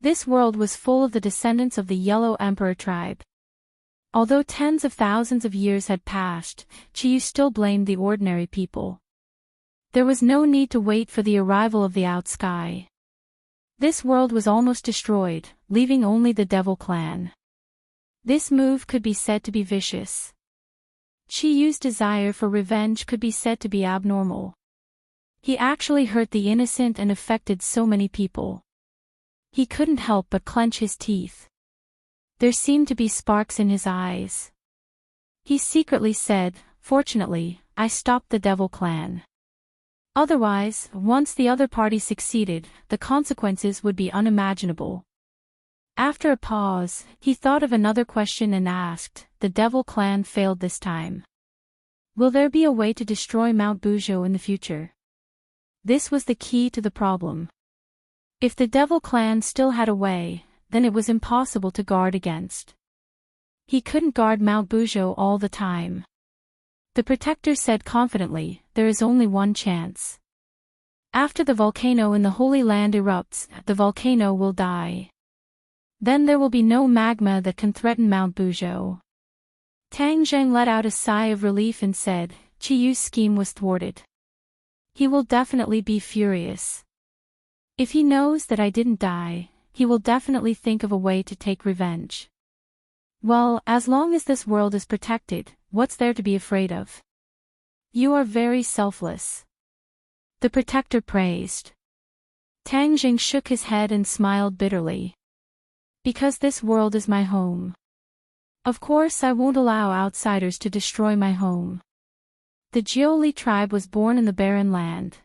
This world was full of the descendants of the Yellow Emperor tribe. Although tens of thousands of years had passed, Qi Yu still blamed the ordinary people. There was no need to wait for the arrival of the Outsky. This world was almost destroyed, leaving only the Devil Clan. This move could be said to be vicious. Qi Yu's desire for revenge could be said to be abnormal. He actually hurt the innocent and affected so many people. He couldn't help but clench his teeth. There seemed to be sparks in his eyes. He secretly said, fortunately, I stopped the Devil Clan. Otherwise, once the other party succeeded, the consequences would be unimaginable. After a pause, he thought of another question and asked, the Devil Clan failed this time. Will there be a way to destroy Mount Bujo in the future? This was the key to the problem. If the Devil Clan still had a way, then it was impossible to guard against. He couldn't guard Mount Bujo all the time. The protector said confidently, there is only one chance. After the volcano in the Holy Land erupts, the volcano will die. Then there will be no magma that can threaten Mount Bujo. Tang Zheng let out a sigh of relief and said, Qi Yu's scheme was thwarted. He will definitely be furious. If he knows that I didn't die, he will definitely think of a way to take revenge. Well, as long as this world is protected, what's there to be afraid of? You are very selfless. The protector praised. Tang Zheng shook his head and smiled bitterly. Because this world is my home. Of course I won't allow outsiders to destroy my home. The Jiuli tribe was born in the barren land.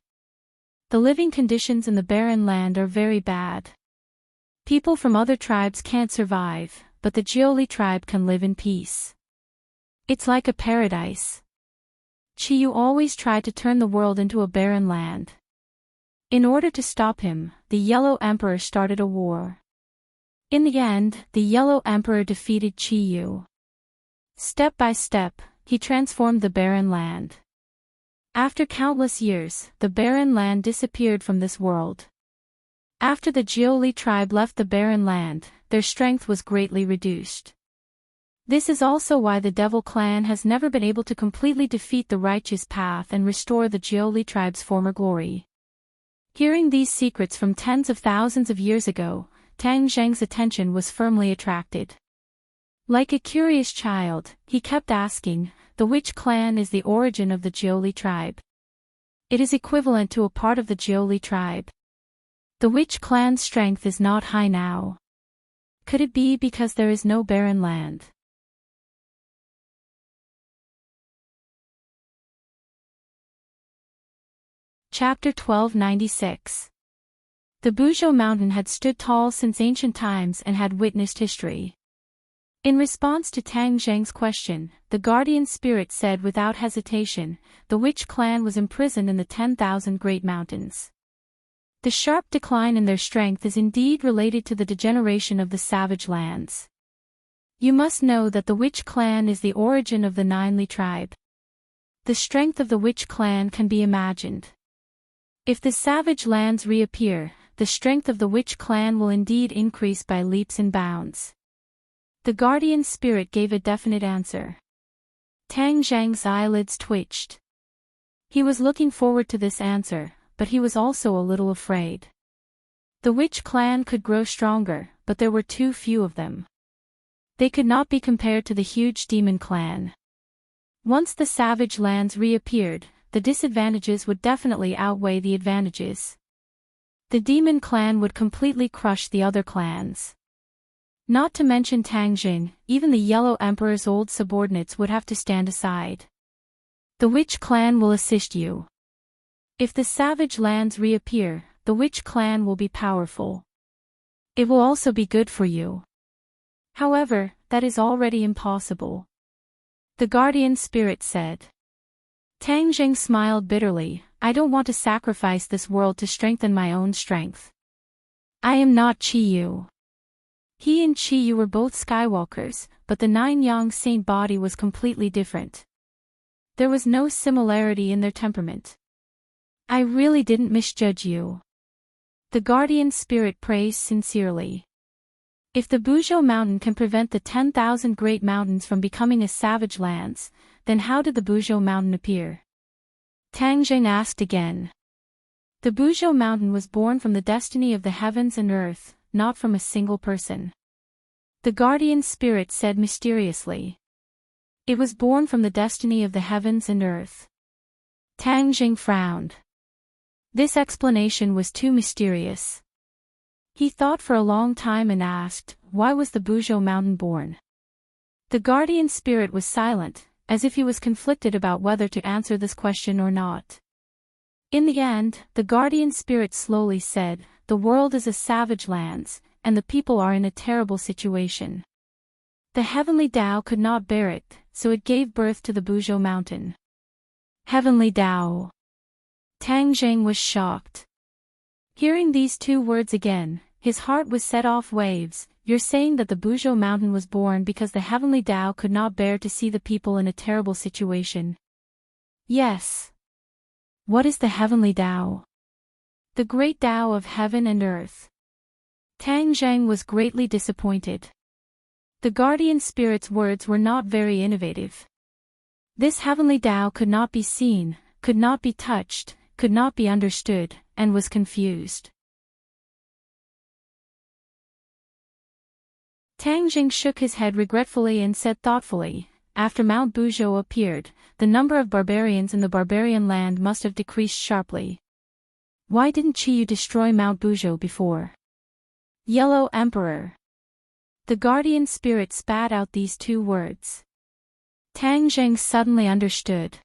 The living conditions in the barren land are very bad. People from other tribes can't survive, but the Jiuli tribe can live in peace. It's like a paradise. Qi Yu always tried to turn the world into a barren land. In order to stop him, the Yellow Emperor started a war. In the end, the Yellow Emperor defeated Qi Yu. Step by step, he transformed the barren land. After countless years, the barren land disappeared from this world. After the Jiuli tribe left the barren land, their strength was greatly reduced. This is also why the Devil Clan has never been able to completely defeat the righteous path and restore the Jiuli tribe's former glory. Hearing these secrets from tens of thousands of years ago, Tang Zheng's attention was firmly attracted. Like a curious child, he kept asking, which clan is the origin of the Jiuli tribe? It is equivalent to a part of the Jioli tribe. The witch clan's strength is not high now. Could it be because there is no barren land? Chapter 1296. The Buzhou mountain had stood tall since ancient times and had witnessed history. In response to Tang Zheng's question, the guardian spirit said without hesitation, the witch clan was imprisoned in the 10,000 Great Mountains. The sharp decline in their strength is indeed related to the degeneration of the savage lands. You must know that the witch clan is the origin of the Nineli tribe. The strength of the witch clan can be imagined. If the savage lands reappear, the strength of the witch clan will indeed increase by leaps and bounds. The guardian spirit gave a definite answer. Tang Zheng's eyelids twitched. He was looking forward to this answer, but he was also a little afraid. The witch clan could grow stronger, but there were too few of them. They could not be compared to the huge demon clan. Once the savage lands reappeared, the disadvantages would definitely outweigh the advantages. The demon clan would completely crush the other clans. Not to mention Tang Jing, even the Yellow Emperor's old subordinates would have to stand aside. The witch clan will assist you. If the savage lands reappear, the witch clan will be powerful. It will also be good for you. However, that is already impossible. The guardian spirit said. Tang Jing smiled bitterly. I don't want to sacrifice this world to strengthen my own strength. I am not Qi Yu. He and Qi Yu were both Skywalkers, but the Nine-Yang Saint body was completely different. There was no similarity in their temperament. I really didn't misjudge you. The guardian spirit praised sincerely. If the Buzhou mountain can prevent the 10,000 Great Mountains from becoming a savage lands, then how did the Buzhou mountain appear? Tang Jing asked again. The Buzhou mountain was born from the destiny of the heavens and earth, not from a single person. The guardian spirit said mysteriously. It was born from the destiny of the heavens and earth. Tang Jing frowned. This explanation was too mysterious. He thought for a long time and asked, why was the Buzhou mountain born? The guardian spirit was silent, as if he was conflicted about whether to answer this question or not. In the end, the guardian spirit slowly said, the world is a savage lands, and the people are in a terrible situation. The heavenly Tao could not bear it, so it gave birth to the Buzhou mountain. Heavenly Tao. Tang Jing was shocked. Hearing these two words again, his heart was set off waves. You're saying that the Buzhou mountain was born because the heavenly Tao could not bear to see the people in a terrible situation? Yes. What is the heavenly Tao? The great Tao of heaven and earth. Tang Zheng was greatly disappointed. The guardian spirit's words were not very innovative. This heavenly Tao could not be seen, could not be touched, could not be understood, and was confused. Tang Jing shook his head regretfully and said thoughtfully, after Mount Buzhou appeared, the number of barbarians in the barbarian land must have decreased sharply. Why didn't Qi Yu destroy Mount Buzhou before? Yellow Emperor. The guardian spirit spat out these two words. Tang Jing suddenly understood.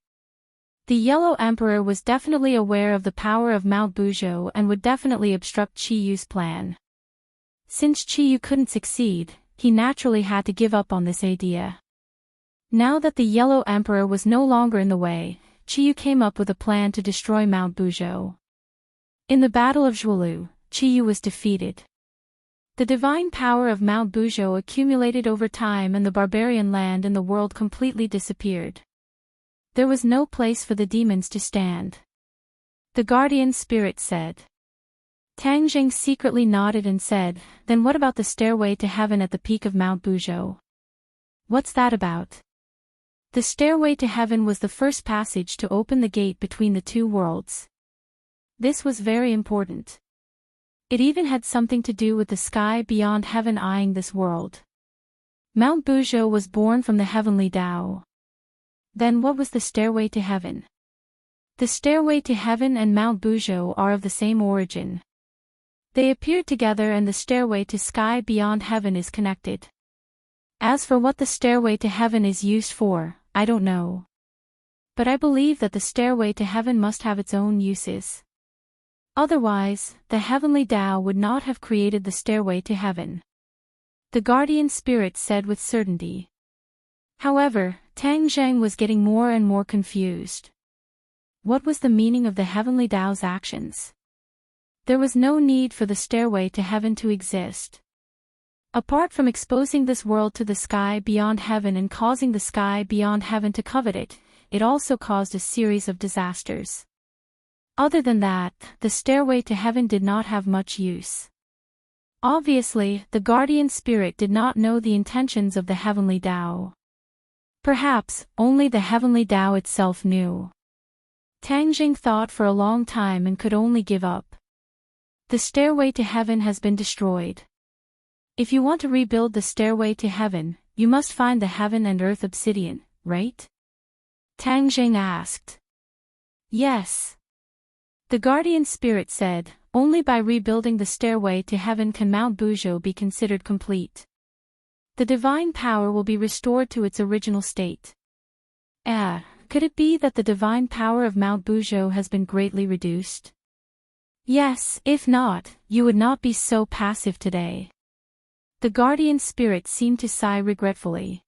The Yellow Emperor was definitely aware of the power of Mount Buzhou and would definitely obstruct Qi Yu's plan. Since Qi Yu couldn't succeed, he naturally had to give up on this idea. Now that the Yellow Emperor was no longer in the way, Qi Yu came up with a plan to destroy Mount Buzhou. In the Battle of Zhuolu, Qi Yu was defeated. The divine power of Mount Buzhou accumulated over time and the barbarian land in the world completely disappeared. There was no place for the demons to stand. The guardian spirit said. Tang Jing secretly nodded and said, then what about the stairway to heaven at the peak of Mount Buzhou? What's that about? The stairway to heaven was the first passage to open the gate between the two worlds. This was very important. It even had something to do with the sky beyond heaven eyeing this world. Mount Buzhou was born from the heavenly Tao. Then what was the stairway to heaven? The Stairway to Heaven and Mount Bujo are of the same origin. They appeared together and the stairway to sky beyond heaven is connected. As for what the stairway to heaven is used for, I don't know. But I believe that the stairway to heaven must have its own uses. Otherwise, the heavenly Tao would not have created the stairway to heaven. The guardian spirit said with certainty. However, Tang Zheng was getting more and more confused. What was the meaning of the heavenly Tao's actions? There was no need for the stairway to heaven to exist. Apart from exposing this world to the sky beyond heaven and causing the sky beyond heaven to covet it, it also caused a series of disasters. Other than that, the stairway to heaven did not have much use. Obviously, the guardian spirit did not know the intentions of the heavenly Tao. Perhaps, only the heavenly Tao itself knew. Tang Jing thought for a long time and could only give up. The stairway to heaven has been destroyed. If you want to rebuild the stairway to heaven, you must find the heaven and earth obsidian, right? Tang Jing asked. Yes. The guardian spirit said, only by rebuilding the stairway to heaven can Mount Bujo be considered complete. The divine power will be restored to its original state. Could it be that the divine power of Mount Bujo has been greatly reduced? Yes, if not, you would not be so passive today. The guardian spirit seemed to sigh regretfully.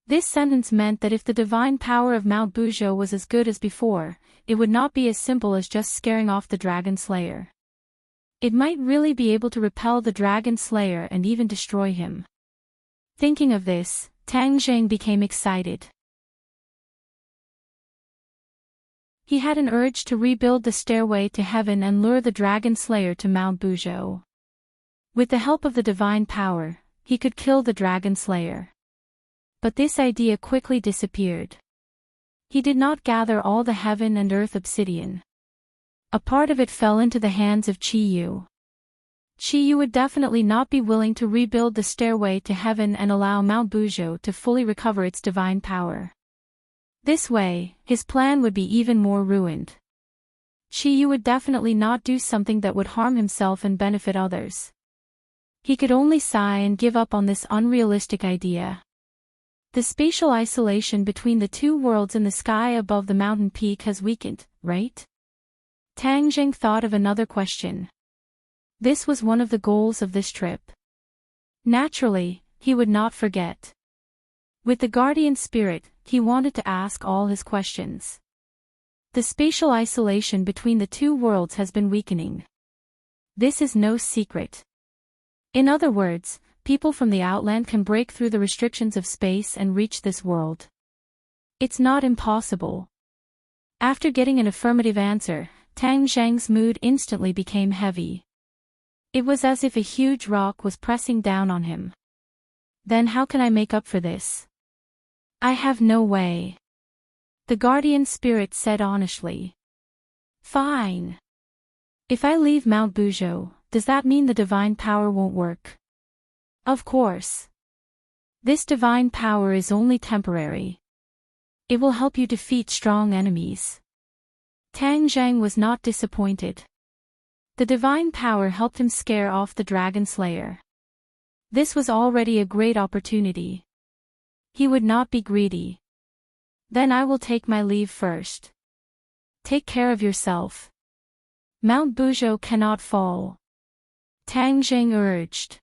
This sentence meant that if the divine power of Mount Bujo was as good as before, it would not be as simple as just scaring off the Dragon Slayer. It might really be able to repel the Dragon Slayer and even destroy him. Thinking of this, Tang Zheng became excited. He had an urge to rebuild the stairway to heaven and lure the Dragon Slayer to Mount Bujo. With the help of the divine power, he could kill the Dragon Slayer. But this idea quickly disappeared. He did not gather all the heaven and earth obsidian. A part of it fell into the hands of Qi Yu. Qi Yu would definitely not be willing to rebuild the stairway to heaven and allow Mount Bujo to fully recover its divine power. This way, his plan would be even more ruined. Qi Yu would definitely not do something that would harm himself and benefit others. He could only sigh and give up on this unrealistic idea. The spatial isolation between the two worlds in the sky above the mountain peak has weakened, right? Tang Jing thought of another question. This was one of the goals of this trip. Naturally, he would not forget. With the guardian spirit, he wanted to ask all his questions. The spatial isolation between the two worlds has been weakening. This is no secret. In other words, people from the outland can break through the restrictions of space and reach this world. It's not impossible. After getting an affirmative answer, Tang Zheng's mood instantly became heavy. It was as if a huge rock was pressing down on him. Then how can I make up for this? I have no way. The guardian spirit said honestly. Fine. If I leave Mount Bujo, does that mean the divine power won't work? Of course. This divine power is only temporary. It will help you defeat strong enemies. Tang Zheng was not disappointed. The divine power helped him scare off the Dragon Slayer. This was already a great opportunity. He would not be greedy. Then I will take my leave first. Take care of yourself. Mount Bujo cannot fall. Tang Zheng urged.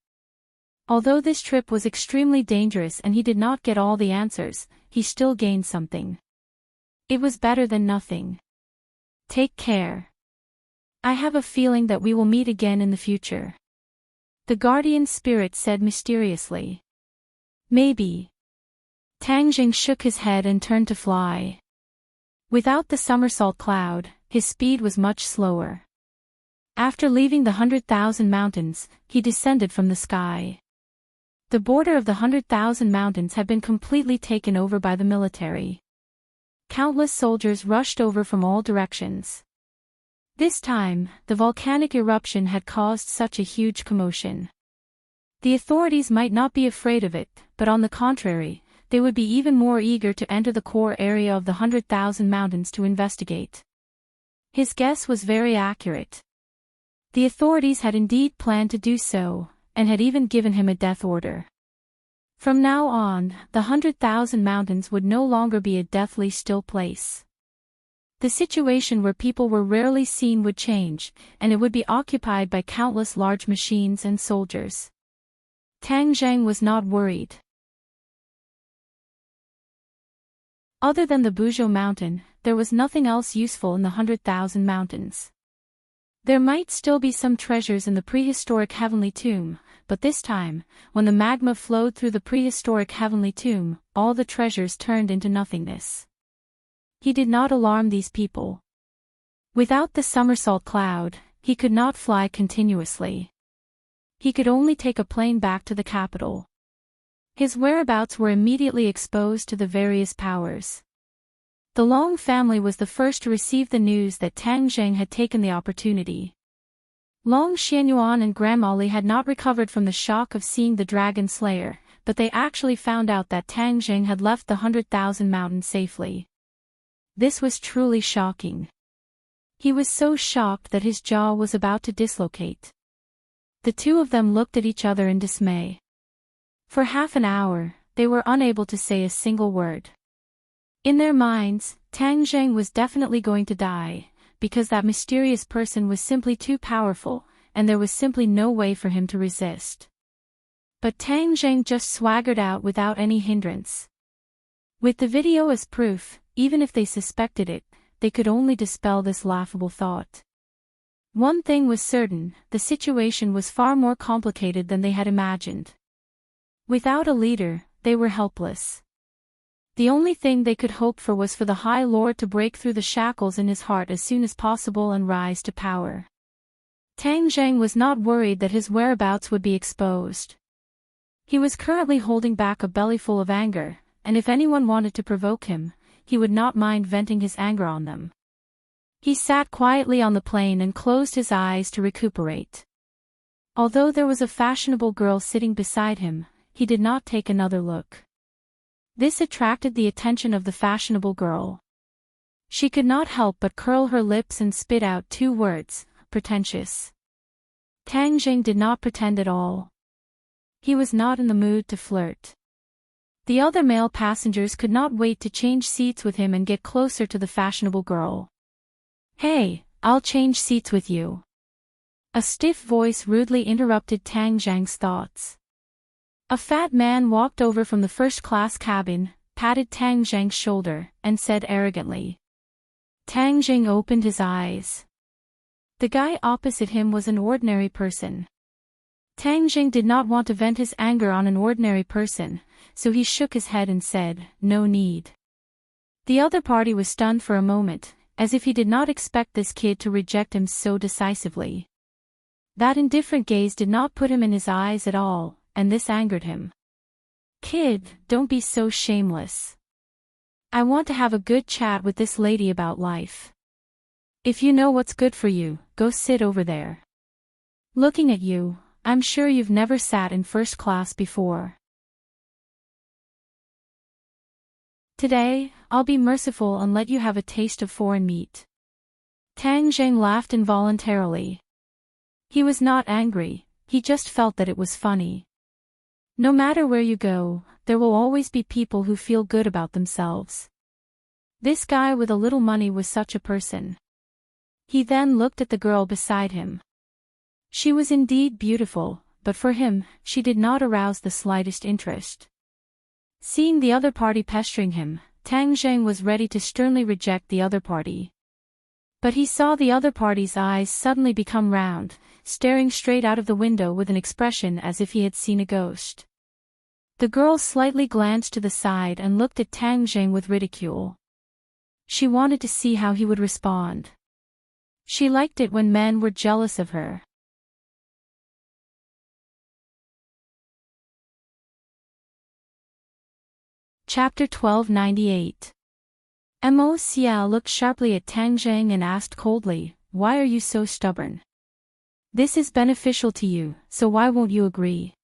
Although this trip was extremely dangerous and he did not get all the answers, he still gained something. It was better than nothing. Take care. I have a feeling that we will meet again in the future. The guardian spirit said mysteriously. Maybe. Tang Jing shook his head and turned to fly. Without the somersault cloud, his speed was much slower. After leaving the 100,000 mountains, he descended from the sky. The border of the 100,000 mountains had been completely taken over by the military. Countless soldiers rushed over from all directions. This time, the volcanic eruption had caused such a huge commotion. The authorities might not be afraid of it, but on the contrary, they would be even more eager to enter the core area of the 100,000 mountains to investigate. His guess was very accurate. The authorities had indeed planned to do so, and had even given him a death order. From now on, the 100,000 Mountains would no longer be a deathly still place. The situation where people were rarely seen would change, and it would be occupied by countless large machines and soldiers. Tang Zheng was not worried. Other than the Buzhou Mountain, there was nothing else useful in the 100,000 Mountains. There might still be some treasures in the prehistoric Heavenly Tomb, but this time, when the magma flowed through the prehistoric Heavenly Tomb, all the treasures turned into nothingness. He did not alarm these people. Without the somersault cloud, he could not fly continuously. He could only take a plane back to the capital. His whereabouts were immediately exposed to the various powers. The Long family was the first to receive the news that Tang Zheng had taken the opportunity. Long Xianyuan and Grandma Li had not recovered from the shock of seeing the Dragon Slayer, but they actually found out that Tang Zheng had left the 100,000 Mountain safely. This was truly shocking. He was so shocked that his jaw was about to dislocate. The two of them looked at each other in dismay. For half an hour, they were unable to say a single word. In their minds, Tang Zheng was definitely going to die, because that mysterious person was simply too powerful, and there was simply no way for him to resist. But Tang Zheng just swaggered out without any hindrance. With the video as proof, even if they suspected it, they could only dispel this laughable thought. One thing was certain, the situation was far more complicated than they had imagined. Without a leader, they were helpless. The only thing they could hope for was for the High Lord to break through the shackles in his heart as soon as possible and rise to power. Tang Zheng was not worried that his whereabouts would be exposed. He was currently holding back a bellyful of anger, and if anyone wanted to provoke him, he would not mind venting his anger on them. He sat quietly on the plane and closed his eyes to recuperate. Although there was a fashionable girl sitting beside him, he did not take another look. This attracted the attention of the fashionable girl. She could not help but curl her lips and spit out two words, pretentious. Tang Zheng did not pretend at all. He was not in the mood to flirt. The other male passengers could not wait to change seats with him and get closer to the fashionable girl. "Hey, I'll change seats with you." A stiff voice rudely interrupted Tang Zheng's thoughts. A fat man walked over from the first-class cabin, patted Tang Zheng's shoulder, and said arrogantly. Tang Zheng opened his eyes. The guy opposite him was an ordinary person. Tang Zheng did not want to vent his anger on an ordinary person, so he shook his head and said, "No need." The other party was stunned for a moment, as if he did not expect this kid to reject him so decisively. That indifferent gaze did not put him in his eyes at all, and this angered him. "Kid, don't be so shameless. I want to have a good chat with this lady about life. If you know what's good for you, go sit over there. Looking at you, I'm sure you've never sat in first class before. Today, I'll be merciful and let you have a taste of foreign meat." Tang Zheng laughed involuntarily. He was not angry, he just felt that it was funny. No matter where you go, there will always be people who feel good about themselves. This guy with a little money was such a person. He then looked at the girl beside him. She was indeed beautiful, but for him, she did not arouse the slightest interest. Seeing the other party pestering him, Tang Zheng was ready to sternly reject the other party. But he saw the other party's eyes suddenly become round, staring straight out of the window with an expression as if he had seen a ghost. The girl slightly glanced to the side and looked at Tang Zheng with ridicule. She wanted to see how he would respond. She liked it when men were jealous of her. Chapter 1298. Mo Xiao looked sharply at Tang Zheng and asked coldly, "Why are you so stubborn? This is beneficial to you, so why won't you agree?"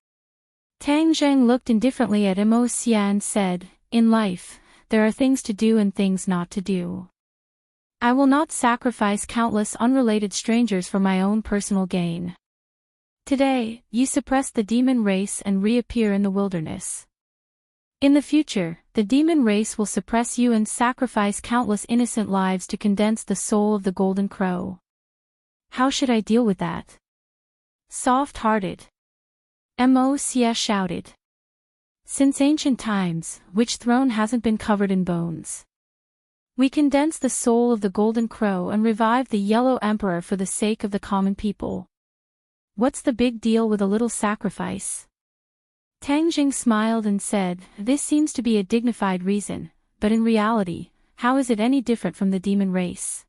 Tang Zheng looked indifferently at Mo Xiao and said, "In life, there are things to do and things not to do. I will not sacrifice countless unrelated strangers for my own personal gain. Today, you suppress the demon race and reappear in the wilderness. In the future, the demon race will suppress you and sacrifice countless innocent lives to condense the soul of the golden crow. How should I deal with that? Soft-hearted. Mosia shouted. Since ancient times, which throne hasn't been covered in bones? We condense the soul of the golden crow and revive the yellow emperor for the sake of the common people. What's the big deal with a little sacrifice? Tang Jing smiled and said, this seems to be a dignified reason, but in reality, how is it any different from the demon race?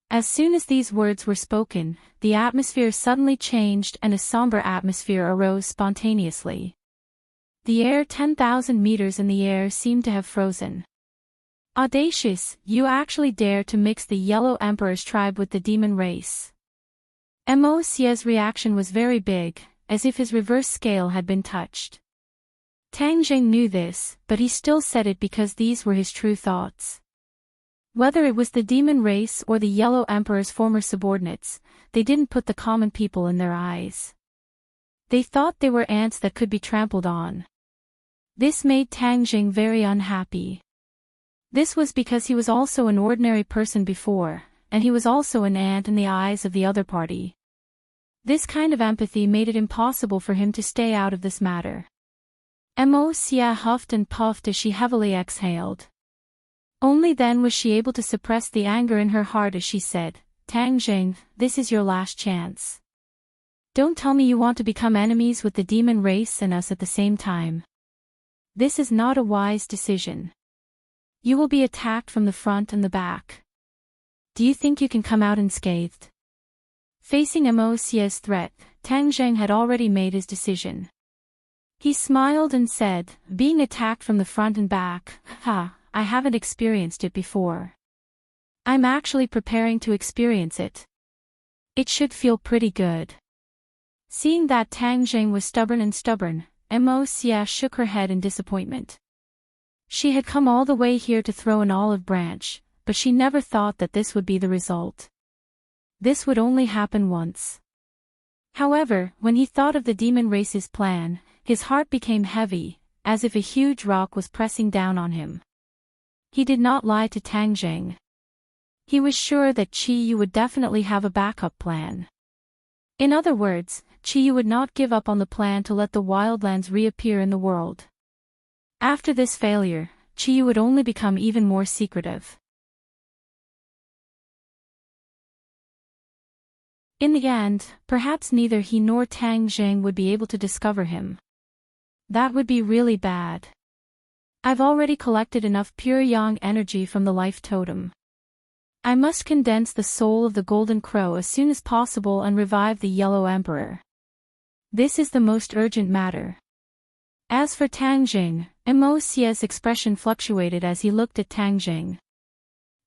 As soon as these words were spoken, the atmosphere suddenly changed and a somber atmosphere arose spontaneously. The air 10,000 meters in the air seemed to have frozen. Audacious, you actually dare to mix the Yellow Emperor's tribe with the demon race. Mosia's reaction was very big, as if his reverse scale had been touched. Tang Jing knew this, but he still said it because these were his true thoughts. Whether it was the demon race or the Yellow Emperor's former subordinates, they didn't put the common people in their eyes. They thought they were ants that could be trampled on. This made Tang Jing very unhappy. This was because he was also an ordinary person before, and he was also an ant in the eyes of the other party. This kind of empathy made it impossible for him to stay out of this matter. Mosia huffed and puffed as she heavily exhaled. Only then was she able to suppress the anger in her heart as she said, Tang Jing, this is your last chance. Don't tell me you want to become enemies with the demon race and us at the same time. This is not a wise decision. You will be attacked from the front and the back. Do you think you can come out unscathed? Facing Mosia's threat, Tang Jing had already made his decision. He smiled and said, being attacked from the front and back, I haven't experienced it before. I'm actually preparing to experience it. It should feel pretty good. Seeing that Tang Jing was stubborn, Mosia shook her head in disappointment. She had come all the way here to throw an olive branch, but she never thought that this would be the result. This would only happen once. However, when he thought of the demon race's plan, his heart became heavy, as if a huge rock was pressing down on him. He did not lie to Tang Jing. He was sure that Qi Yu would definitely have a backup plan. In other words, Qi Yu would not give up on the plan to let the wildlands reappear in the world. After this failure, Qi Yu would only become even more secretive. In the end, perhaps neither he nor Tang Jing would be able to discover him. That would be really bad. I've already collected enough pure yang energy from the life totem. I must condense the soul of the golden crow as soon as possible and revive the Yellow Emperor. This is the most urgent matter. As for Tang Jing, Mosia's expression fluctuated as he looked at Tang Jing.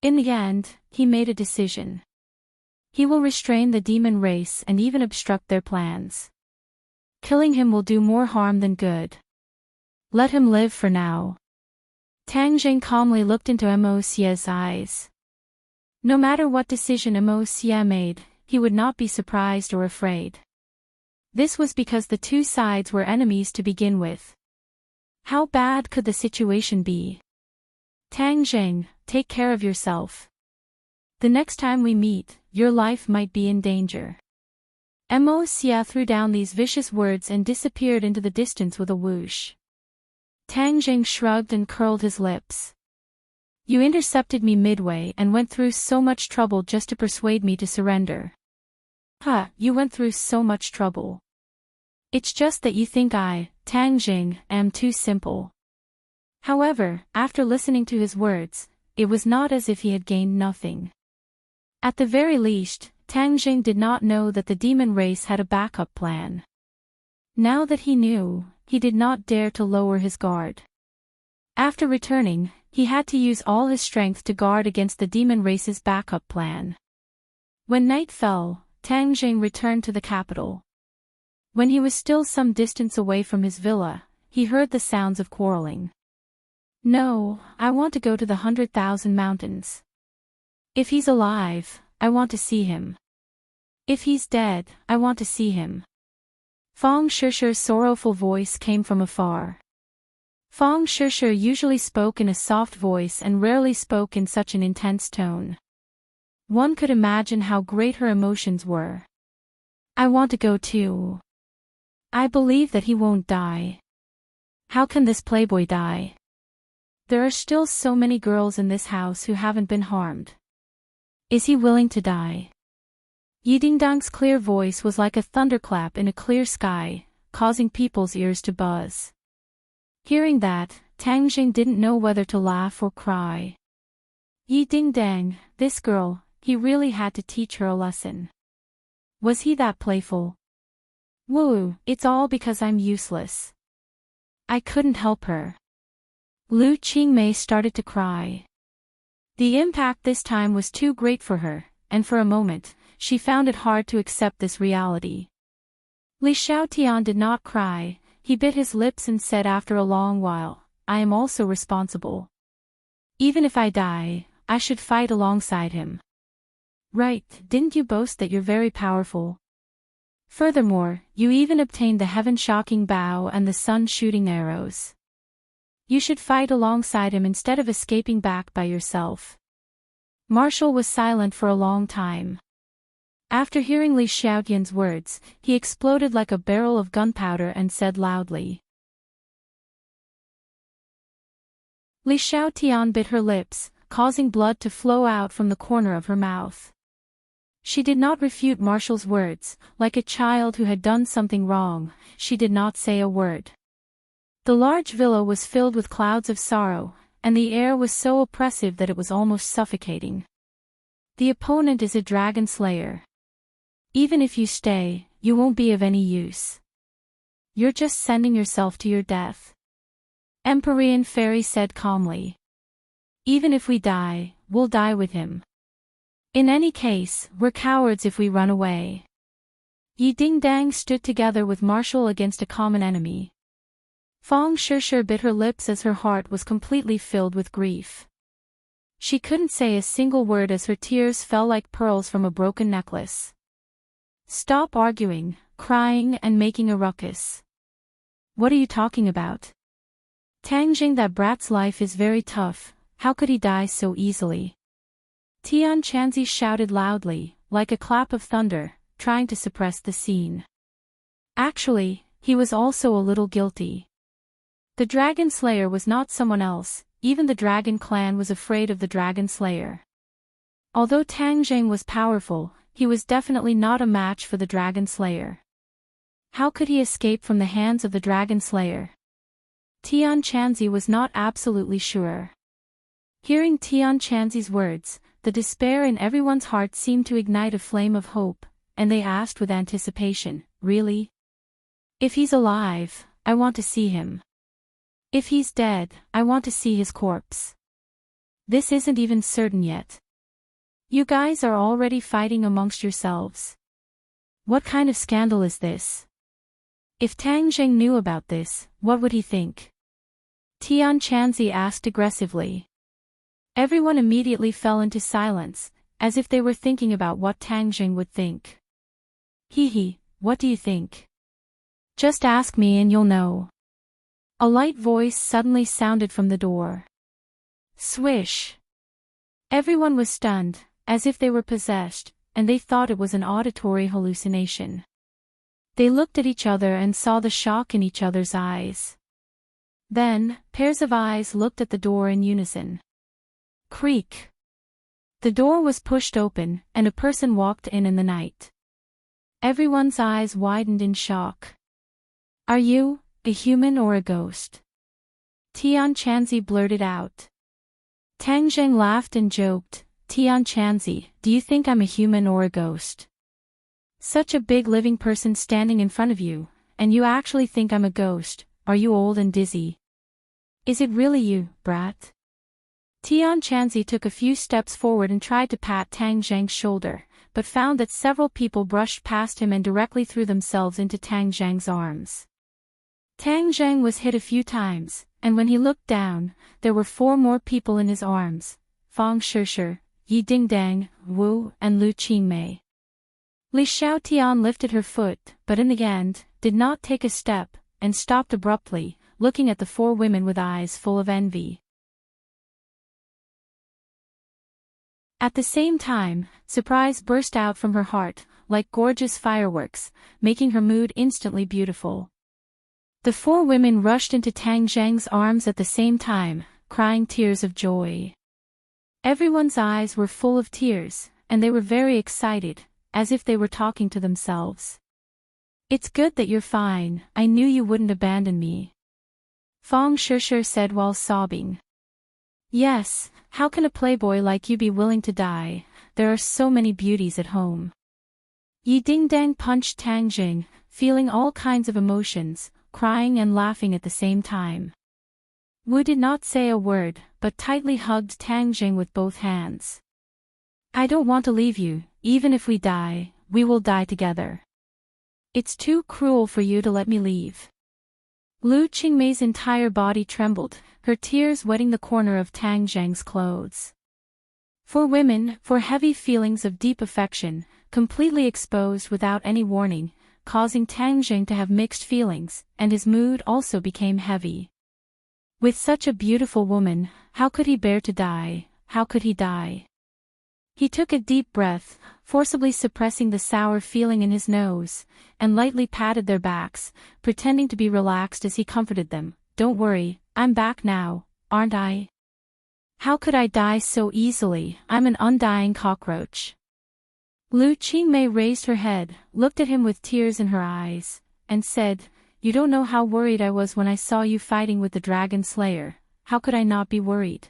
In the end, he made a decision. He will restrain the demon race and even obstruct their plans. Killing him will do more harm than good. Let him live for now. Tang Jing calmly looked into Mosia's eyes. No matter what decision Mosia made, he would not be surprised or afraid. This was because the two sides were enemies to begin with. How bad could the situation be? Tang Jing, take care of yourself. The next time we meet, your life might be in danger. Mosia threw down these vicious words and disappeared into the distance with a whoosh. Tang Jing shrugged and curled his lips. You intercepted me midway and went through so much trouble just to persuade me to surrender. You went through so much trouble. It's just that you think I, Tang Jing, am too simple. However, after listening to his words, it was not as if he had gained nothing. At the very least, Tang Jing did not know that the demon race had a backup plan. Now that he knew, he did not dare to lower his guard. After returning, he had to use all his strength to guard against the demon race's backup plan. When night fell, Tang Jing returned to the capital. When he was still some distance away from his villa, he heard the sounds of quarreling. No, I want to go to the 100,000 mountains. If he's alive, I want to see him. If he's dead, I want to see him. Fang Shishi's sorrowful voice came from afar. Fang Shishi usually spoke in a soft voice and rarely spoke in such an intense tone. One could imagine how great her emotions were. I want to go too. I believe that he won't die. How can this playboy die? There are still so many girls in this house who haven't been harmed. Is he willing to die? Yidingdang's clear voice was like a thunderclap in a clear sky, causing people's ears to buzz. Hearing that, Tang Jing didn't know whether to laugh or cry. Yidingdang, this girl, he really had to teach her a lesson. Was he that playful? Woo, it's all because I'm useless. I couldn't help her. Lu Qingmei started to cry. The impact this time was too great for her, and for a moment, she found it hard to accept this reality. Li Xiaotian did not cry, he bit his lips and said after a long while, I am also responsible. Even if I die, I should fight alongside him. Right, didn't you boast that you're very powerful? Furthermore, you even obtained the heaven-shocking bow and the sun-shooting arrows. You should fight alongside him instead of escaping back by yourself. Marshall was silent for a long time. After hearing Li Xiaotian's words, he exploded like a barrel of gunpowder and said loudly. Li Xiaotian bit her lips, causing blood to flow out from the corner of her mouth. She did not refute Marshall's words, like a child who had done something wrong, she did not say a word. The large villa was filled with clouds of sorrow, and the air was so oppressive that it was almost suffocating. The opponent is a dragon slayer. Even if you stay, you won't be of any use. You're just sending yourself to your death. Empyrean Fairy said calmly. Even if we die, we'll die with him. In any case, we're cowards if we run away. Yi Dingdang stood together with Marshall against a common enemy. Fang Shishi bit her lips as her heart was completely filled with grief. She couldn't say a single word as her tears fell like pearls from a broken necklace. Stop arguing, crying and making a ruckus. What are you talking about? Tang Jing, that brat's life is very tough, how could he die so easily? Tian Chanzi shouted loudly, like a clap of thunder, trying to suppress the scene. Actually, he was also a little guilty. The Dragon Slayer was not someone else, even the Dragon Clan was afraid of the Dragon Slayer. Although Tang Jing was powerful, he was definitely not a match for the Dragon Slayer. How could he escape from the hands of the Dragon Slayer? Tian Chanzi was not absolutely sure. Hearing Tian Chanzi's words, the despair in everyone's heart seemed to ignite a flame of hope, and they asked with anticipation, really? If he's alive, I want to see him. If he's dead, I want to see his corpse. This isn't even certain yet. You guys are already fighting amongst yourselves. What kind of scandal is this? If Tang Jing knew about this, what would he think? Tian Chanzi asked aggressively. Everyone immediately fell into silence, as if they were thinking about what Tang Jing would think. Hee, what do you think? Just ask me and you'll know. A light voice suddenly sounded from the door. Swish. Everyone was stunned, as if they were possessed, and they thought it was an auditory hallucination. They looked at each other and saw the shock in each other's eyes. Then, pairs of eyes looked at the door in unison. Creak. The door was pushed open, and a person walked in the night. Everyone's eyes widened in shock. Are you a human or a ghost? Tian Chanzi blurted out. Tang Jing laughed and joked, Tian Chanzi, do you think I'm a human or a ghost? Such a big living person standing in front of you, and you actually think I'm a ghost, are you old and dizzy? Is it really you, brat? Tian Chanzi took a few steps forward and tried to pat Tang Zhang's shoulder, but found that several people brushed past him and directly threw themselves into Tang Zhang's arms. Tang Zhang was hit a few times, and when he looked down, there were 4 more people in his arms, Fang Shishi, Yi Dingdang, Wu, and Lu Qingmei. Li Xiaotian lifted her foot, but in the end, did not take a step, and stopped abruptly, looking at the four women with eyes full of envy. At the same time, surprise burst out from her heart, like gorgeous fireworks, making her mood instantly beautiful. The four women rushed into Tang Zheng's arms at the same time, crying tears of joy. Everyone's eyes were full of tears, and they were very excited, as if they were talking to themselves. "It's good that you're fine, I knew you wouldn't abandon me," Fang Shishir said while sobbing. "Yes, how can a playboy like you be willing to die? There are so many beauties at home." Yi Dingdang punched Tang Jing, feeling all kinds of emotions, crying and laughing at the same time. Wu did not say a word, but tightly hugged Tang Jing with both hands. "I don't want to leave you, even if we die, we will die together. It's too cruel for you to let me leave." Lu Qingmei's entire body trembled, her tears wetting the corner of Tang Zheng's clothes. For women, for heavy feelings of deep affection, completely exposed without any warning, causing Tang Zheng to have mixed feelings, and his mood also became heavy. With such a beautiful woman, how could he bear to die? How could he die? He took a deep breath, forcibly suppressing the sour feeling in his nose, and lightly patted their backs, pretending to be relaxed as he comforted them. "Don't worry, I'm back now, aren't I? How could I die so easily? I'm an undying cockroach." Lu Qingmei raised her head, looked at him with tears in her eyes, and said, "You don't know how worried I was when I saw you fighting with the Dragon Slayer. How could I not be worried?"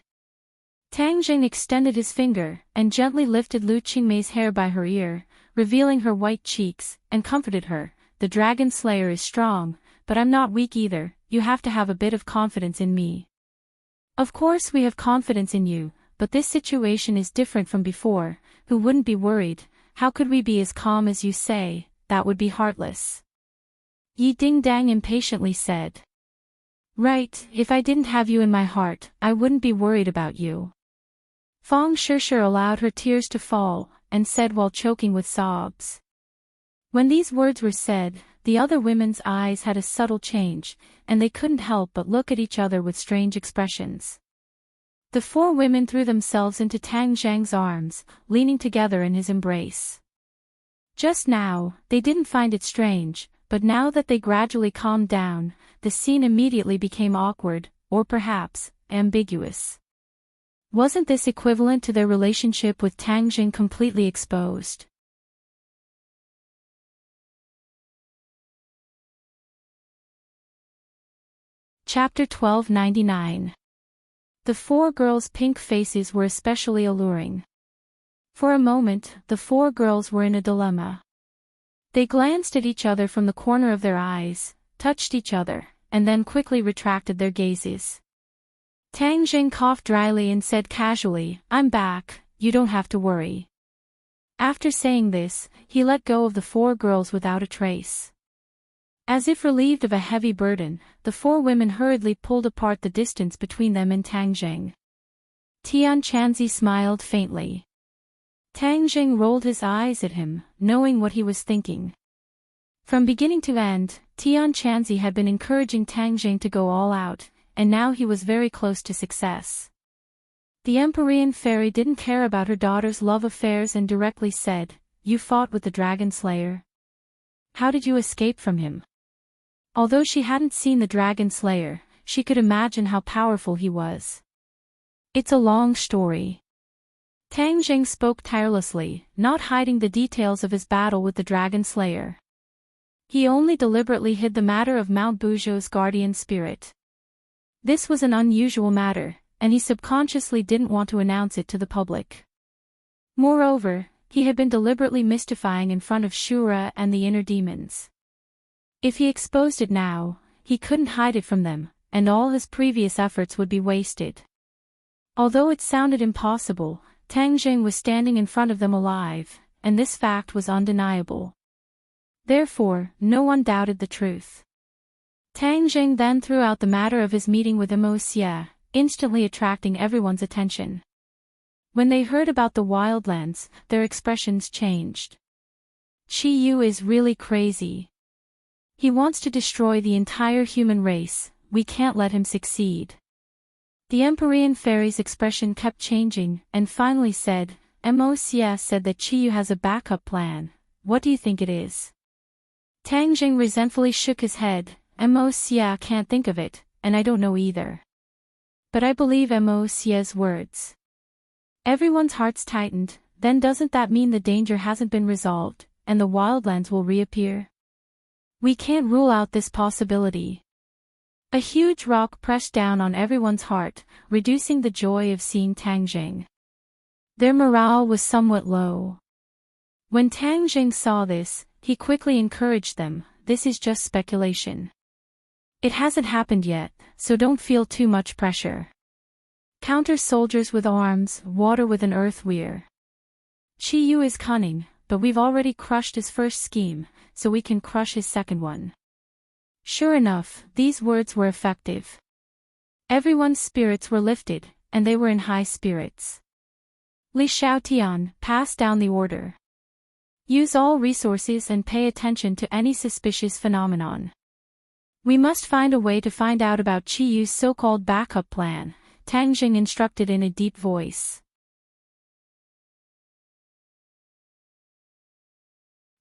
Tang Jing extended his finger, and gently lifted Lu Qingmei's hair by her ear, revealing her white cheeks, and comforted her. "The Dragon Slayer is strong, but I'm not weak either. You have to have a bit of confidence in me." "Of course we have confidence in you, but this situation is different from before. Who wouldn't be worried? How could we be as calm as you say? That would be heartless." Yi Dingdang impatiently said. "Right, if I didn't have you in my heart, I wouldn't be worried about you." Fang Shishir allowed her tears to fall, and said while choking with sobs. When these words were said, the other women's eyes had a subtle change, and they couldn't help but look at each other with strange expressions. The four women threw themselves into Tang Zheng's arms, leaning together in his embrace. Just now, they didn't find it strange, but now that they gradually calmed down, the scene immediately became awkward, or perhaps, ambiguous. Wasn't this equivalent to their relationship with Tang Jing completely exposed? Chapter 1299. The four girls' pink faces were especially alluring. For a moment, the four girls were in a dilemma. They glanced at each other from the corner of their eyes, touched each other, and then quickly retracted their gazes. Tang Jing coughed dryly and said casually, "I'm back, you don't have to worry." After saying this, he let go of the four girls without a trace. As if relieved of a heavy burden, the four women hurriedly pulled apart the distance between them and Tang Jing. Tian Chanzi smiled faintly. Tang Jing rolled his eyes at him, knowing what he was thinking. From beginning to end, Tian Chanzi had been encouraging Tang Jing to go all out, and now he was very close to success. The Empyrean fairy didn't care about her daughter's love affairs and directly said, "You fought with the Dragon Slayer? How did you escape from him?" Although she hadn't seen the Dragon Slayer, she could imagine how powerful he was. "It's a long story." Tang Jing spoke tirelessly, not hiding the details of his battle with the Dragon Slayer. He only deliberately hid the matter of Mount Buzhou's guardian spirit. This was an unusual matter, and he subconsciously didn't want to announce it to the public. Moreover, he had been deliberately mystifying in front of Shura and the inner demons. If he exposed it now, he couldn't hide it from them, and all his previous efforts would be wasted. Although it sounded impossible, Tang Jing was standing in front of them alive, and this fact was undeniable. Therefore, no one doubted the truth. Tang Jing then threw out the matter of his meeting with Immerse, instantly attracting everyone's attention. When they heard about the wildlands, their expressions changed. Qi Yu is really crazy. He wants to destroy the entire human race, we can't let him succeed. The Empyrean fairy's expression kept changing, and finally said, Mo said that Qi Yu has a backup plan. What do you think it is? Tang Jing resentfully shook his head. Mo can't think of it, and I don't know either. But I believe Mo's words. Everyone's hearts tightened. Then doesn't that mean the danger hasn't been resolved, and the wildlands will reappear? We can't rule out this possibility. A huge rock pressed down on everyone's heart, reducing the joy of seeing Tang Jing. Their morale was somewhat low. When Tang Jing saw this, he quickly encouraged them, this is just speculation. It hasn't happened yet, so don't feel too much pressure. Counter soldiers with arms, water with an earth weir. Qi Yu is cunning, but we've already crushed his first scheme, so we can crush his second one. Sure enough, these words were effective. Everyone's spirits were lifted, and they were in high spirits. Li Xiaotian passed down the order. Use all resources and pay attention to any suspicious phenomenon. We must find a way to find out about Qi Yu's so-called backup plan, Tang Jing instructed in a deep voice.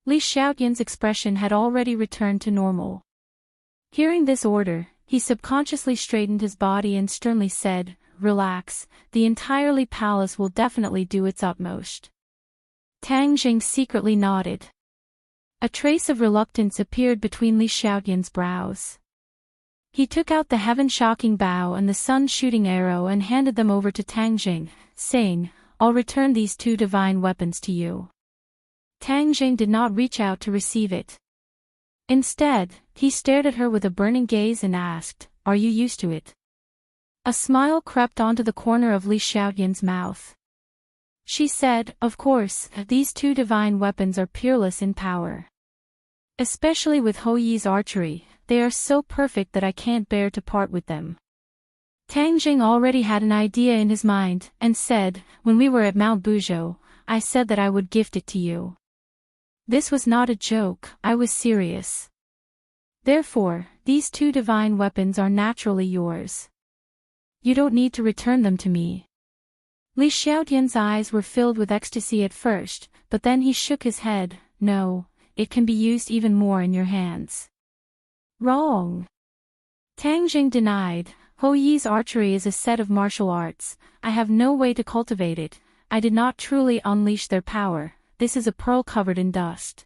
Li Xiaotian's expression had already returned to normal. Hearing this order, he subconsciously straightened his body and sternly said, Relax, the entirely palace will definitely do its utmost. Tang Jing secretly nodded. A trace of reluctance appeared between Li Xiaotian's brows. He took out the heaven-shocking bow and the sun-shooting arrow and handed them over to Tang Jing, saying, I'll return these two divine weapons to you. Tang Jing did not reach out to receive it. Instead, he stared at her with a burning gaze and asked, Are you used to it? A smile crept onto the corner of Li Xiaotian's mouth. She said, Of course, these two divine weapons are peerless in power. Especially with Hou Yi's archery, they are so perfect that I can't bear to part with them. Tang Jing already had an idea in his mind, and said, When we were at Mount Buzhou, I said that I would gift it to you. This was not a joke, I was serious. Therefore, these two divine weapons are naturally yours. You don't need to return them to me. Li Xiaotian's eyes were filled with ecstasy at first, but then he shook his head, No, it can be used even more in your hands. Wrong. Tang Jing denied, Hou Yi's archery is a set of martial arts, I have no way to cultivate it, I did not truly unleash their power, this is a pearl covered in dust.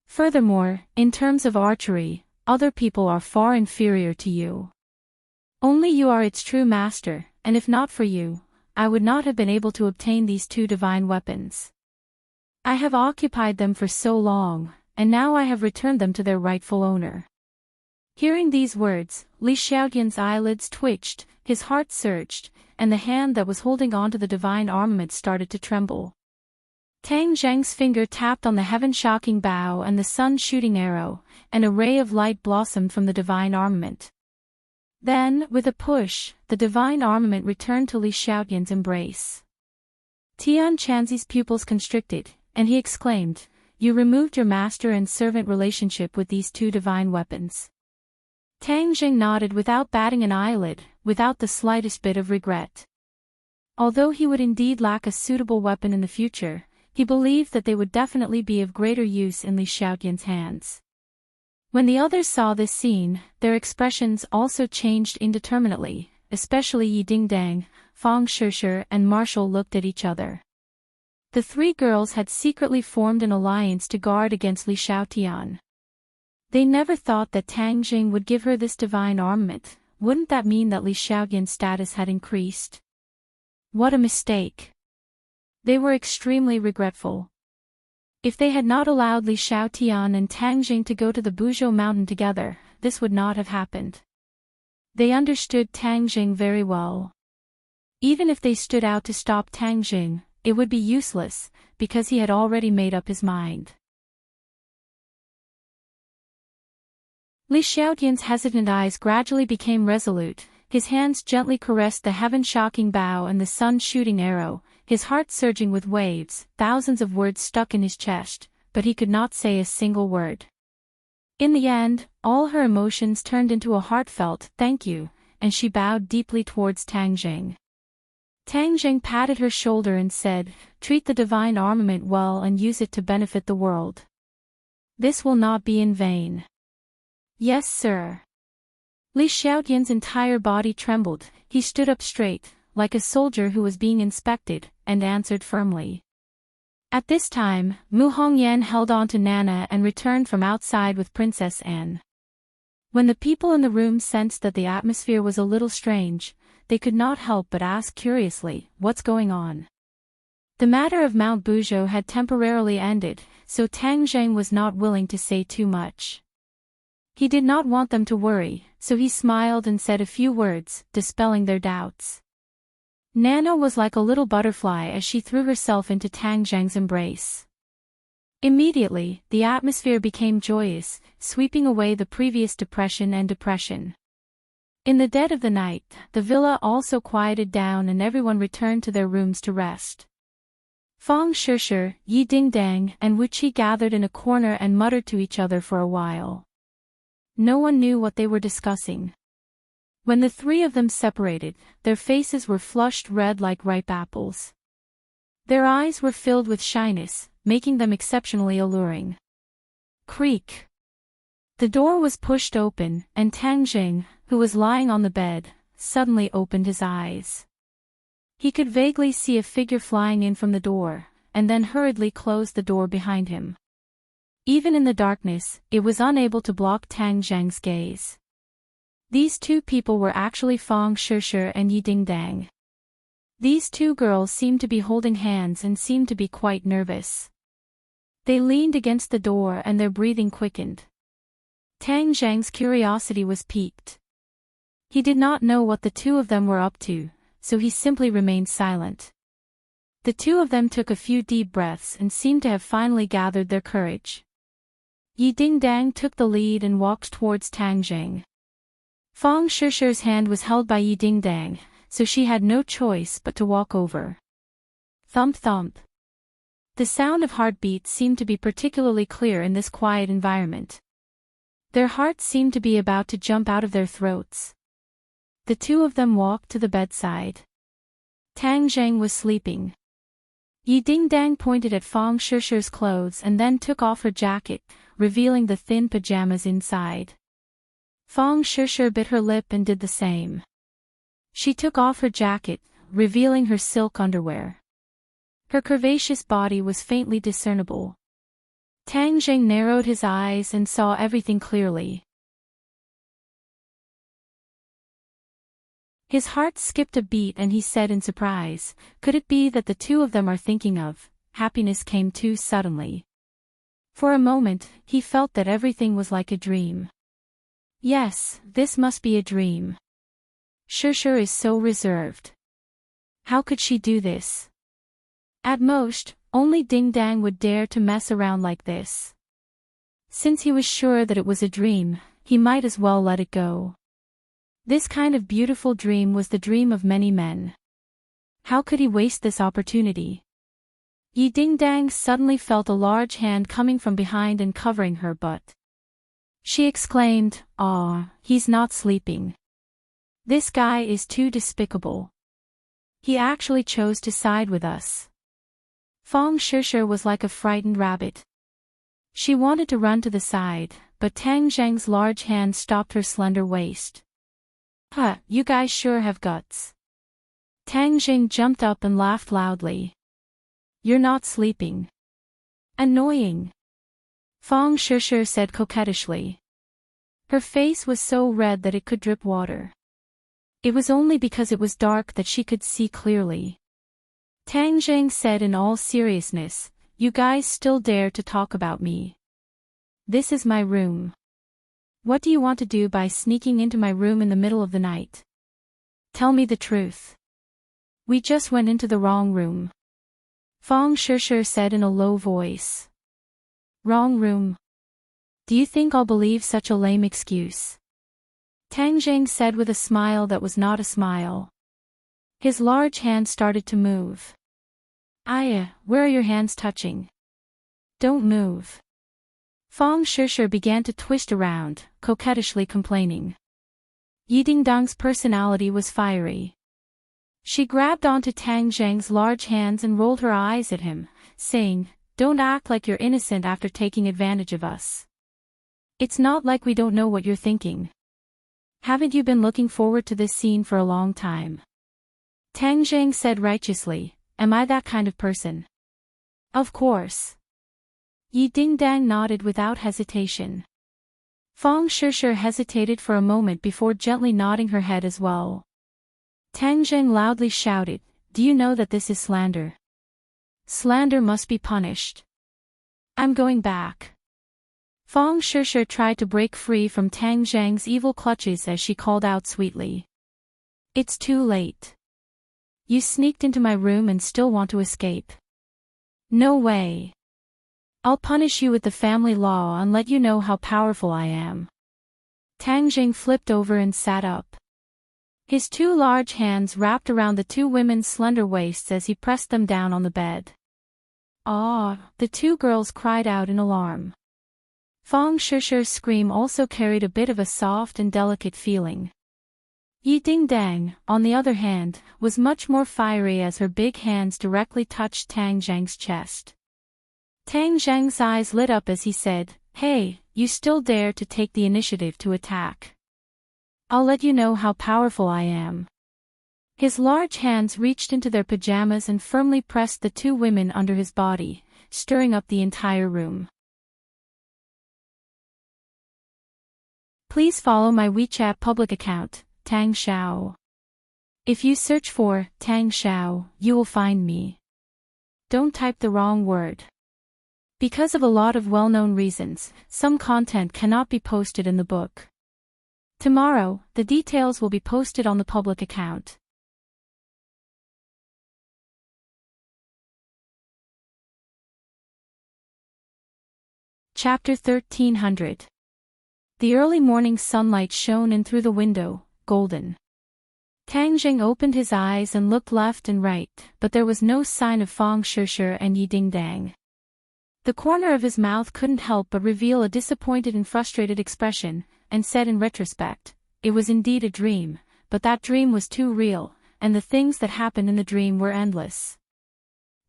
Furthermore, in terms of archery, other people are far inferior to you. Only you are its true master, and if not for you, I would not have been able to obtain these two divine weapons. I have occupied them for so long, and now I have returned them to their rightful owner. Hearing these words, Li Xiaotian's eyelids twitched, his heart surged, and the hand that was holding on to the divine armament started to tremble. Tang Zheng's finger tapped on the heaven-shocking bow and the sun-shooting arrow, and a ray of light blossomed from the divine armament. Then, with a push, the divine armament returned to Li Xiaotian's embrace. Tian Chanzi's pupils constricted, and he exclaimed, You removed your master and servant relationship with these two divine weapons. Tang Jing nodded without batting an eyelid, without the slightest bit of regret. Although he would indeed lack a suitable weapon in the future, he believed that they would definitely be of greater use in Li Xiaotian's hands. When the others saw this scene, their expressions also changed indeterminately, especially Yi Dingdang, Fang Shishir and Marshall looked at each other. The three girls had secretly formed an alliance to guard against Li Xiaotian. They never thought that Tang Jing would give her this divine armament. Wouldn't that mean that Li Xiaotian's status had increased? What a mistake! They were extremely regretful. If they had not allowed Li Xiaotian and Tang Jing to go to the Buzhou mountain together, this would not have happened. They understood Tang Jing very well. Even if they stood out to stop Tang Jing, it would be useless, because he had already made up his mind. Li Xiaotian's hesitant eyes gradually became resolute, his hands gently caressed the heaven-shocking bow and the sun-shooting arrow, his heart surging with waves, thousands of words stuck in his chest, but he could not say a single word. In the end, all her emotions turned into a heartfelt "thank you," and she bowed deeply towards Tang Jing. Tang Jing patted her shoulder and said, "Treat the divine armament well and use it to benefit the world. This will not be in vain." "Yes, sir." Li Xiaotian's entire body trembled. He stood up straight, like a soldier who was being inspected, and answered firmly. At this time, Mu Hongyan held on to Nana and returned from outside with Princess Anne. When the people in the room sensed that the atmosphere was a little strange, they could not help but ask curiously, "What's going on?" The matter of Mount Buzhou had temporarily ended, so Tang Zheng was not willing to say too much. He did not want them to worry, so he smiled and said a few words, dispelling their doubts. Nana was like a little butterfly as she threw herself into Tang Zheng's embrace. Immediately, the atmosphere became joyous, sweeping away the previous depression. In the dead of the night, the villa also quieted down and everyone returned to their rooms to rest. Fang Shishir, Yi Dingdang, and Wu Qi gathered in a corner and muttered to each other for a while. No one knew what they were discussing. When the three of them separated, their faces were flushed red like ripe apples. Their eyes were filled with shyness, making them exceptionally alluring. Creak. The door was pushed open, and Tang Jing, who was lying on the bed, suddenly opened his eyes. He could vaguely see a figure flying in from the door, and then hurriedly closed the door behind him. Even in the darkness, it was unable to block Tang Zheng's gaze. These two people were actually Fang Shishir and Yi Dingdang. These two girls seemed to be holding hands and seemed to be quite nervous. They leaned against the door and their breathing quickened. Tang Zheng's curiosity was piqued. He did not know what the two of them were up to, so he simply remained silent. The two of them took a few deep breaths and seemed to have finally gathered their courage. Yi Dingdang took the lead and walked towards Tang Zheng. Fang Shishir's hand was held by Yi Dingdang, so she had no choice but to walk over. Thump thump. The sound of heartbeats seemed to be particularly clear in this quiet environment. Their hearts seemed to be about to jump out of their throats. The two of them walked to the bedside. Tang Zheng was sleeping. Yi Dingdang pointed at Fang Shishir's clothes and then took off her jacket, revealing the thin pajamas inside. Fang Shishir bit her lip and did the same. She took off her jacket, revealing her silk underwear. Her curvaceous body was faintly discernible. Tang Zheng narrowed his eyes and saw everything clearly. His heart skipped a beat and he said in surprise, "Could it be that the two of them are thinking of happiness came too suddenly?" For a moment, he felt that everything was like a dream. Yes, this must be a dream. Shishir is so reserved. How could she do this? At most, only Dingdang would dare to mess around like this. Since he was sure that it was a dream, he might as well let it go. This kind of beautiful dream was the dream of many men. How could he waste this opportunity? Yi Dingdang suddenly felt a large hand coming from behind and covering her butt. She exclaimed, "Ah, he's not sleeping. This guy is too despicable. He actually chose to side with us." Fang Shishir was like a frightened rabbit. She wanted to run to the side, but Tang Zheng's large hand stopped her slender waist. "Huh, you guys sure have guts." Tang Zheng jumped up and laughed loudly. "You're not sleeping. Annoying," Fang Shishir said coquettishly. Her face was so red that it could drip water. It was only because it was dark that she could see clearly. Tang Zheng said in all seriousness, "You guys still dare to talk about me? This is my room. What do you want to do by sneaking into my room in the middle of the night? Tell me the truth." "We just went into the wrong room," Fang Shishir said in a low voice. "Wrong room? Do you think I'll believe such a lame excuse?" Tang Zheng said with a smile that was not a smile. His large hand started to move. Aya, where are your hands touching? Don't move. Fong Shishir began to twist around, coquettishly complaining. Yi Dingdang's personality was fiery. She grabbed onto Tang Zheng's large hands and rolled her eyes at him, saying, "Don't act like you're innocent after taking advantage of us. It's not like we don't know what you're thinking. Haven't you been looking forward to this scene for a long time?" Tang Zheng said righteously, "Am I that kind of person?" "Of course." Yi Dingdang nodded without hesitation. Fong Shishir hesitated for a moment before gently nodding her head as well. Tang Zheng loudly shouted, "Do you know that this is slander? Slander must be punished. I'm going back." Fong Shishir tried to break free from Tang Zheng's evil clutches as she called out sweetly. "It's too late. You sneaked into my room and still want to escape. No way. I'll punish you with the family law and let you know how powerful I am." Tang Zheng flipped over and sat up. His two large hands wrapped around the two women's slender waists as he pressed them down on the bed. "Ah!" the two girls cried out in alarm. Fong Shishir's scream also carried a bit of a soft and delicate feeling. Yi Dingdang, on the other hand, was much more fiery as her big hands directly touched Tang Zheng's chest. Tang Zheng's eyes lit up as he said, "Hey, you still dare to take the initiative to attack? I'll let you know how powerful I am." His large hands reached into their pajamas and firmly pressed the two women under his body, stirring up the entire room. Please follow my WeChat public account, Tang Xiao. If you search for Tang Xiao, you will find me. Don't type the wrong word. Because of a lot of well-known reasons, some content cannot be posted in the book. Tomorrow, the details will be posted on the public account. Chapter 1300. The early morning sunlight shone in through the window, golden. Tang Zheng opened his eyes and looked left and right, but there was no sign of Fong Shishir and Yi Dingdang. The corner of his mouth couldn't help but reveal a disappointed and frustrated expression, and said in retrospect, "It was indeed a dream, but that dream was too real, and the things that happened in the dream were endless."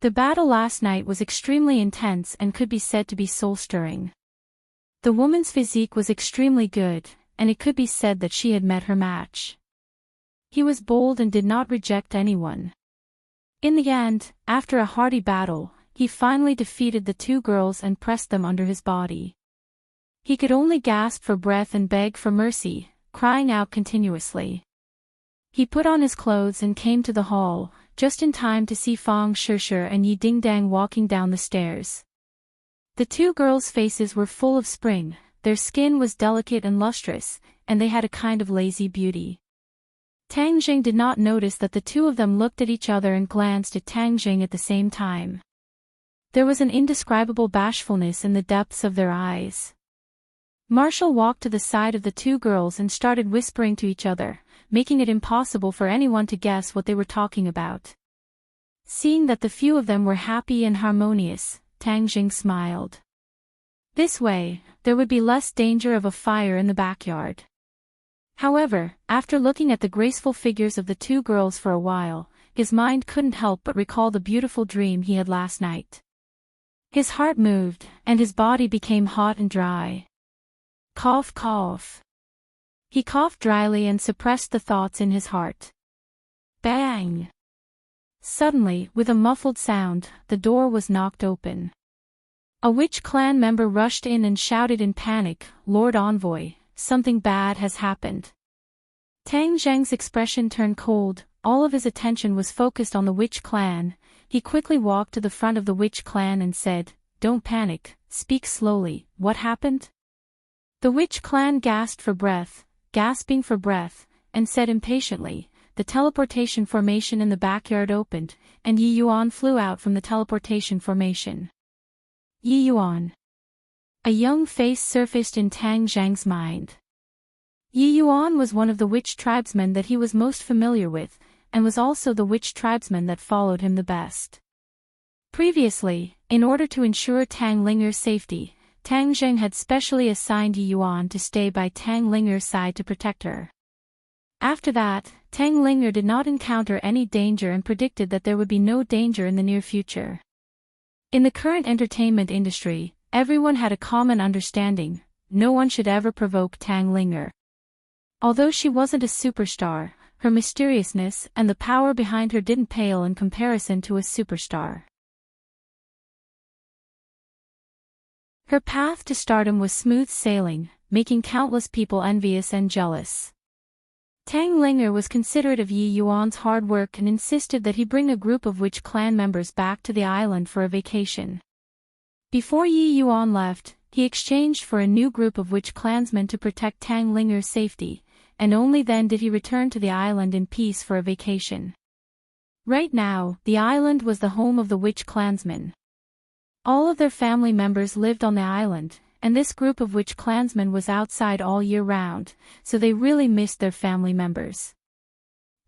The battle last night was extremely intense and could be said to be soul-stirring. The woman's physique was extremely good, and it could be said that she had met her match. He was bold and did not reject anyone. In the end, after a hearty battle, he finally defeated the two girls and pressed them under his body. He could only gasp for breath and beg for mercy, crying out continuously. He put on his clothes and came to the hall, just in time to see Fong Shishir and Yi Dingdang walking down the stairs. The two girls' faces were full of spring, their skin was delicate and lustrous, and they had a kind of lazy beauty. Tang Zheng did not notice that the two of them looked at each other and glanced at Tang Zheng at the same time. There was an indescribable bashfulness in the depths of their eyes. Marshall walked to the side of the two girls and started whispering to each other, making it impossible for anyone to guess what they were talking about. Seeing that the few of them were happy and harmonious, Tang Zheng smiled. This way, there would be less danger of a fire in the backyard. However, after looking at the graceful figures of the two girls for a while, his mind couldn't help but recall the beautiful dream he had last night. His heart moved, and his body became hot and dry. Cough, cough. He coughed dryly and suppressed the thoughts in his heart. Bang! Suddenly, with a muffled sound, the door was knocked open. A witch clan member rushed in and shouted in panic, "Lord Envoy, something bad has happened." Tang Zheng's expression turned cold, all of his attention was focused on the witch clan. He quickly walked to the front of the witch clan and said, "Don't panic, speak slowly, what happened?" The witch clan gasped for breath, gasping for breath, and said impatiently, "The teleportation formation in the backyard opened, and Yi Yuan flew out from the teleportation formation." Yi Yuan. A young face surfaced in Tang Zheng's mind. Yi Yuan was one of the witch tribesmen that he was most familiar with, and was also the witch tribesman that followed him the best. Previously, in order to ensure Tang Linger's safety, Tang Zheng had specially assigned Yi Yuan to stay by Tang Linger's side to protect her. After that, Tang Linger did not encounter any danger and predicted that there would be no danger in the near future. In the current entertainment industry, everyone had a common understanding: no one should ever provoke Tang Linger. Although she wasn't a superstar, her mysteriousness and the power behind her didn't pale in comparison to a superstar. Her path to stardom was smooth sailing, making countless people envious and jealous. Tang Linger was considerate of Yi Yuan's hard work and insisted that he bring a group of witch clan members back to the island for a vacation. Before Yi Yuan left, he exchanged for a new group of witch clansmen to protect Tang Linger's safety, and only then did he return to the island in peace for a vacation. Right now, the island was the home of the witch clansmen. All of their family members lived on the island, and this group of witch clansmen was outside all year round, so they really missed their family members.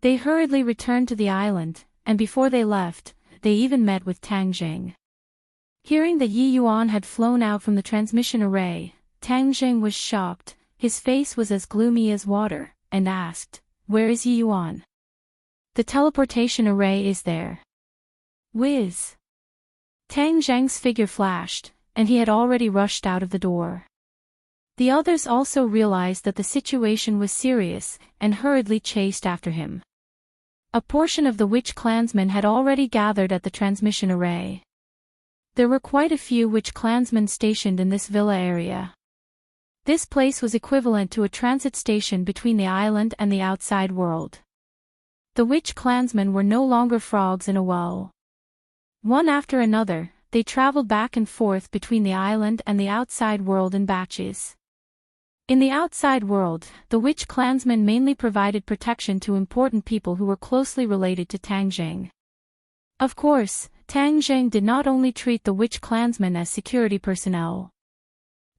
They hurriedly returned to the island, and before they left, they even met with Tang Zheng. Hearing that Yi Yuan had flown out from the transmission array, Tang Zheng was shocked. His face was as gloomy as water, and asked, "Where is Yi Yuan?" "The teleportation array is there." Whiz! Tang Zheng's figure flashed, and he had already rushed out of the door. The others also realized that the situation was serious, and hurriedly chased after him. A portion of the witch clansmen had already gathered at the transmission array. There were quite a few witch clansmen stationed in this villa area. This place was equivalent to a transit station between the island and the outside world. The witch clansmen were no longer frogs in a well. One after another, they traveled back and forth between the island and the outside world in batches. In the outside world, the witch clansmen mainly provided protection to important people who were closely related to Tang Zheng. Of course, Tang Zheng did not only treat the witch clansmen as security personnel.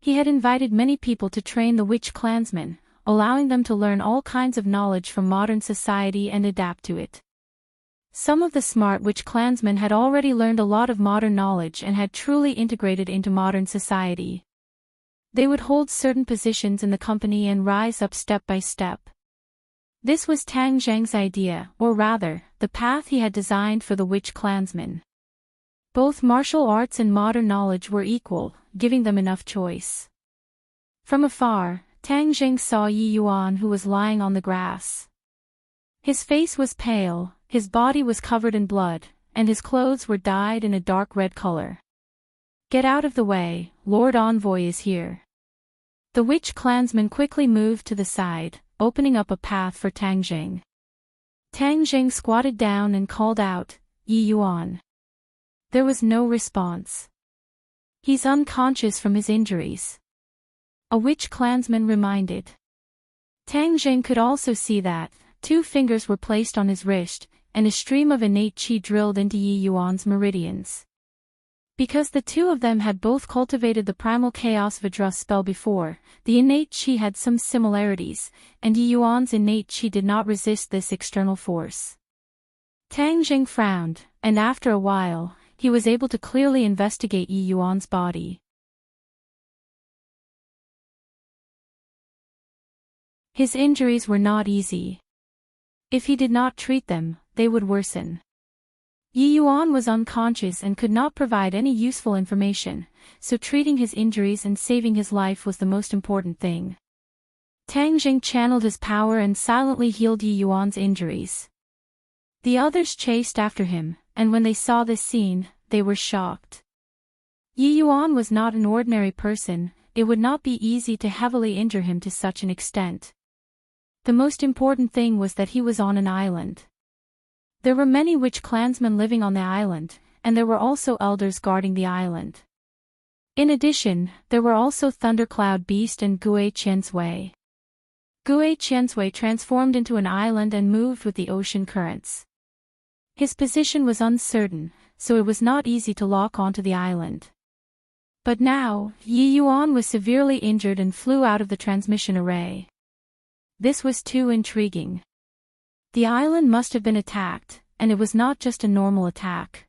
He had invited many people to train the witch clansmen, allowing them to learn all kinds of knowledge from modern society and adapt to it. Some of the smart witch clansmen had already learned a lot of modern knowledge and had truly integrated into modern society. They would hold certain positions in the company and rise up step by step. This was Tang Zheng's idea, or rather, the path he had designed for the witch clansmen. Both martial arts and modern knowledge were equal, giving them enough choice. From afar, Tang Zheng saw Yi Yuan, who was lying on the grass. His face was pale, his body was covered in blood, and his clothes were dyed in a dark red color. "Get out of the way, Lord Envoy is here." The witch clansman quickly moved to the side, opening up a path for Tang Zheng. Tang Zheng squatted down and called out, "Yi Yuan." There was no response. "He's unconscious from his injuries," a witch clansman reminded. Tang Zheng could also see that 2 fingers were placed on his wrist, and a stream of innate qi drilled into Yi Yuan's meridians. Because the 2 of them had both cultivated the primal chaos Vajra spell before, the innate qi had some similarities, and Yi Yuan's innate qi did not resist this external force. Tang Zheng frowned, and after a while, he was able to clearly investigate Yi Yuan's body. His injuries were not easy. If he did not treat them, they would worsen. Yi Yuan was unconscious and could not provide any useful information, so treating his injuries and saving his life was the most important thing. Tang Zheng channeled his power and silently healed Yi Yuan's injuries. The others chased after him, and when they saw this scene, they were shocked. Yi Yuan was not an ordinary person, it would not be easy to heavily injure him to such an extent. The most important thing was that he was on an island. There were many witch clansmen living on the island, and there were also elders guarding the island. In addition, there were also Thundercloud Beast and Gue Qiansui. Gue Qiansui transformed into an island and moved with the ocean currents. His position was uncertain, so it was not easy to lock onto the island. But now, Yi Yuan was severely injured and flew out of the transmission array. This was too intriguing. The island must have been attacked, and it was not just a normal attack.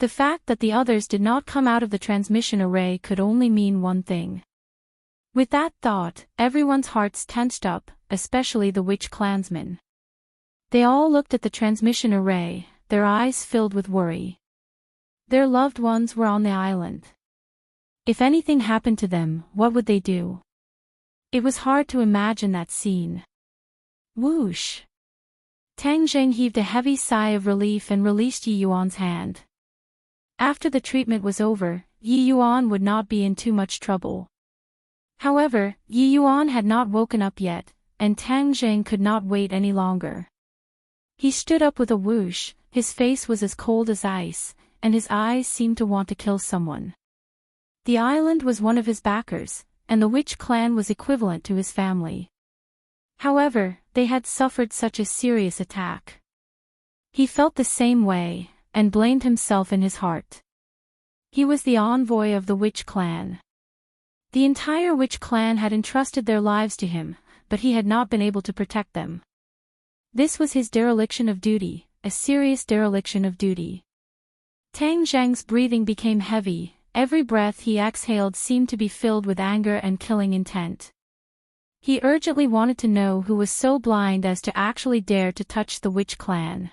The fact that the others did not come out of the transmission array could only mean one thing. With that thought, everyone's hearts tensed up, especially the witch clansmen. They all looked at the transmission array, their eyes filled with worry. Their loved ones were on the island. If anything happened to them, what would they do? It was hard to imagine that scene. Whoosh! Tang Zheng heaved a heavy sigh of relief and released Yi Yuan's hand. After the treatment was over, Yi Yuan would not be in too much trouble. However, Yi Yuan had not woken up yet, and Tang Zheng could not wait any longer. He stood up with a whoosh, his face was as cold as ice, and his eyes seemed to want to kill someone. The island was one of his backers, and the witch clan was equivalent to his family. However, they had suffered such a serious attack. He felt the same way, and blamed himself in his heart. He was the envoy of the witch clan. The entire witch clan had entrusted their lives to him, but he had not been able to protect them. This was his dereliction of duty, a serious dereliction of duty. Tang Zheng's breathing became heavy, every breath he exhaled seemed to be filled with anger and killing intent. He urgently wanted to know who was so blind as to actually dare to touch the witch clan.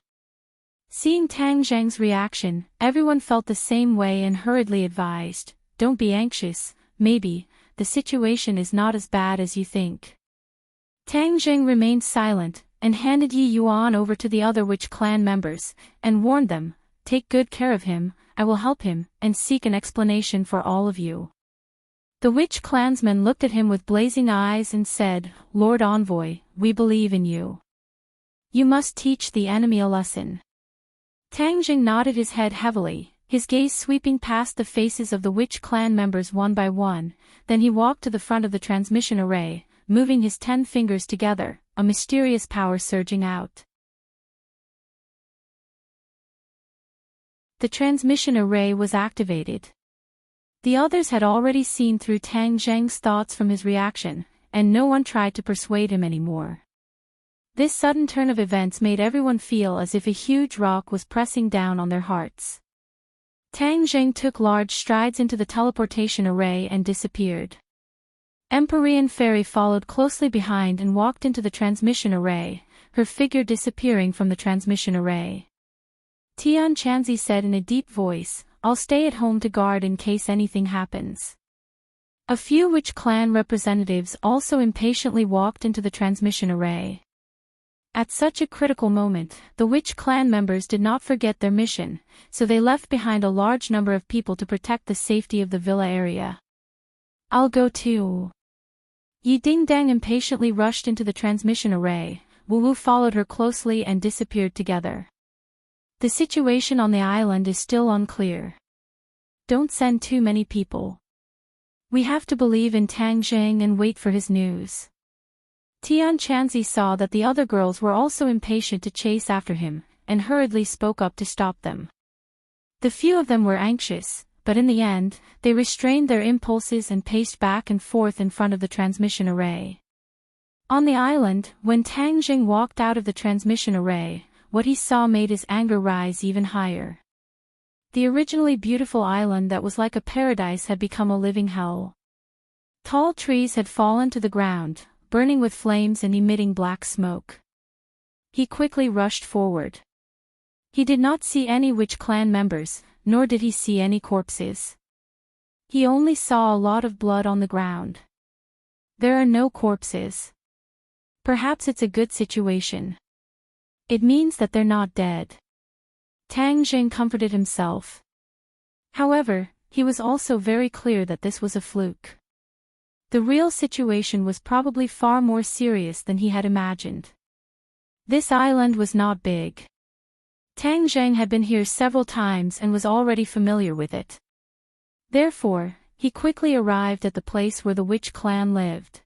Seeing Tang Zheng's reaction, everyone felt the same way and hurriedly advised, "Don't be anxious, maybe, the situation is not as bad as you think." Tang Zheng remained silent, and handed Yi Yuan over to the other witch clan members, and warned them, "Take good care of him, I will help him, and seek an explanation for all of you." The witch clansmen looked at him with blazing eyes and said, "Lord Envoy, we believe in you. You must teach the enemy a lesson." Tang Zheng nodded his head heavily, his gaze sweeping past the faces of the witch clan members one by one, then he walked to the front of the transmission array, moving his 10 fingers together, a mysterious power surging out. The transmission array was activated. The others had already seen through Tang Zheng's thoughts from his reaction, and no one tried to persuade him anymore. This sudden turn of events made everyone feel as if a huge rock was pressing down on their hearts. Tang Zheng took large strides into the teleportation array and disappeared. Empyrean Fairy followed closely behind and walked into the transmission array, her figure disappearing from the transmission array. Tian Chanzi said in a deep voice, "I'll stay at home to guard in case anything happens." A few witch clan representatives also impatiently walked into the transmission array. At such a critical moment, the witch clan members did not forget their mission, so they left behind a large number of people to protect the safety of the villa area. "I'll go too." Yi Dingdang impatiently rushed into the transmission array, Wu Wu followed her closely and disappeared together. The situation on the island is still unclear. Don't send too many people. We have to believe in Tang Zheng and wait for his news. Tian Chanzi saw that the other girls were also impatient to chase after him, and hurriedly spoke up to stop them. The few of them were anxious, but in the end, they restrained their impulses and paced back and forth in front of the transmission array. On the island, when Tang Zheng walked out of the transmission array, what he saw made his anger rise even higher. The originally beautiful island that was like a paradise had become a living hell. Tall trees had fallen to the ground, burning with flames and emitting black smoke. He quickly rushed forward. He did not see any witch clan members, nor did he see any corpses. He only saw a lot of blood on the ground. There are no corpses. Perhaps it's a good situation. It means that they're not dead. Tang Zheng comforted himself. However, he was also very clear that this was a fluke. The real situation was probably far more serious than he had imagined. This island was not big. Tang Zheng had been here several times and was already familiar with it. Therefore, he quickly arrived at the place where the witch clan lived.